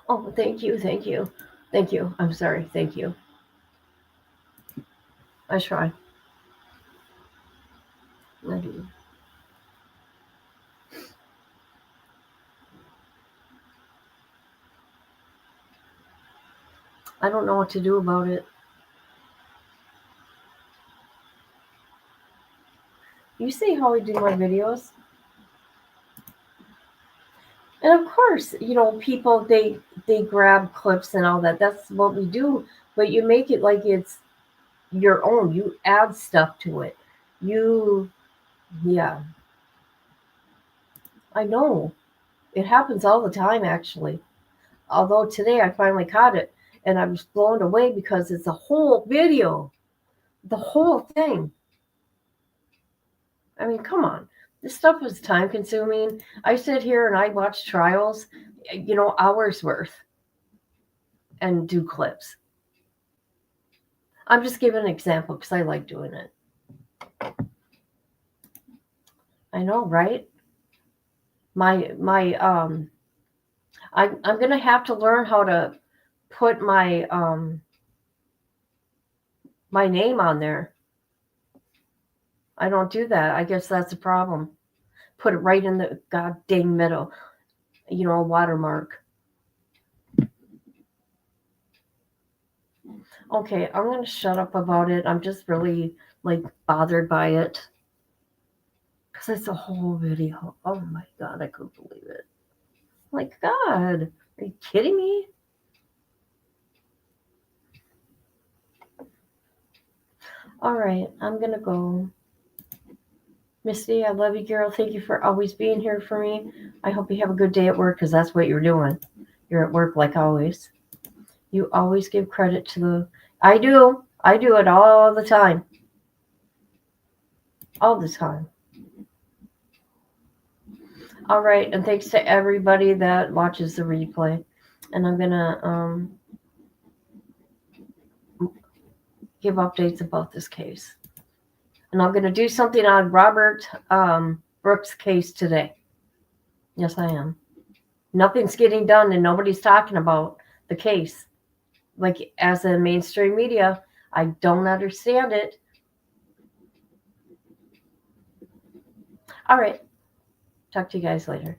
[SPEAKER 1] Oh, thank you, thank you, thank you. I'm sorry, thank you. I try. I do. I don't know what to do about it. You see how I do my videos? And of course, people they grab clips and all that. That's what we do. But you make it like it's your own. You add stuff to it. Yeah. I know. It happens all the time, actually. Although today I finally caught it and I was blown away because it's a whole video. The whole thing. I mean, come on. This stuff is time consuming. I sit here and I watch trials, hours worth, and do clips. I'm just giving an example because I like doing it. I know, right? I'm gonna have to learn how to put my my name on there. I don't do that. I guess that's a problem. Put it right in the god dang middle, a watermark. Okay, I'm gonna shut up about it. I'm just really bothered by it. Because it's a whole video. Oh my god, I couldn't believe it. Like, God, are you kidding me? All right, I'm gonna go. Misty, I love you, girl. Thank you for always being here for me. I hope you have a good day at work because that's what you're doing. You're at work like always. You always give credit to the. I do. I do it all the time. All the time. All right, and thanks to everybody that watches the replay. And I'm gonna give updates about this case. And I'm gonna do something on Robert Brooks' case today. Yes, I am. Nothing's getting done and nobody's talking about the case. Like, as a mainstream media, I don't understand it. All right. Talk to you guys later.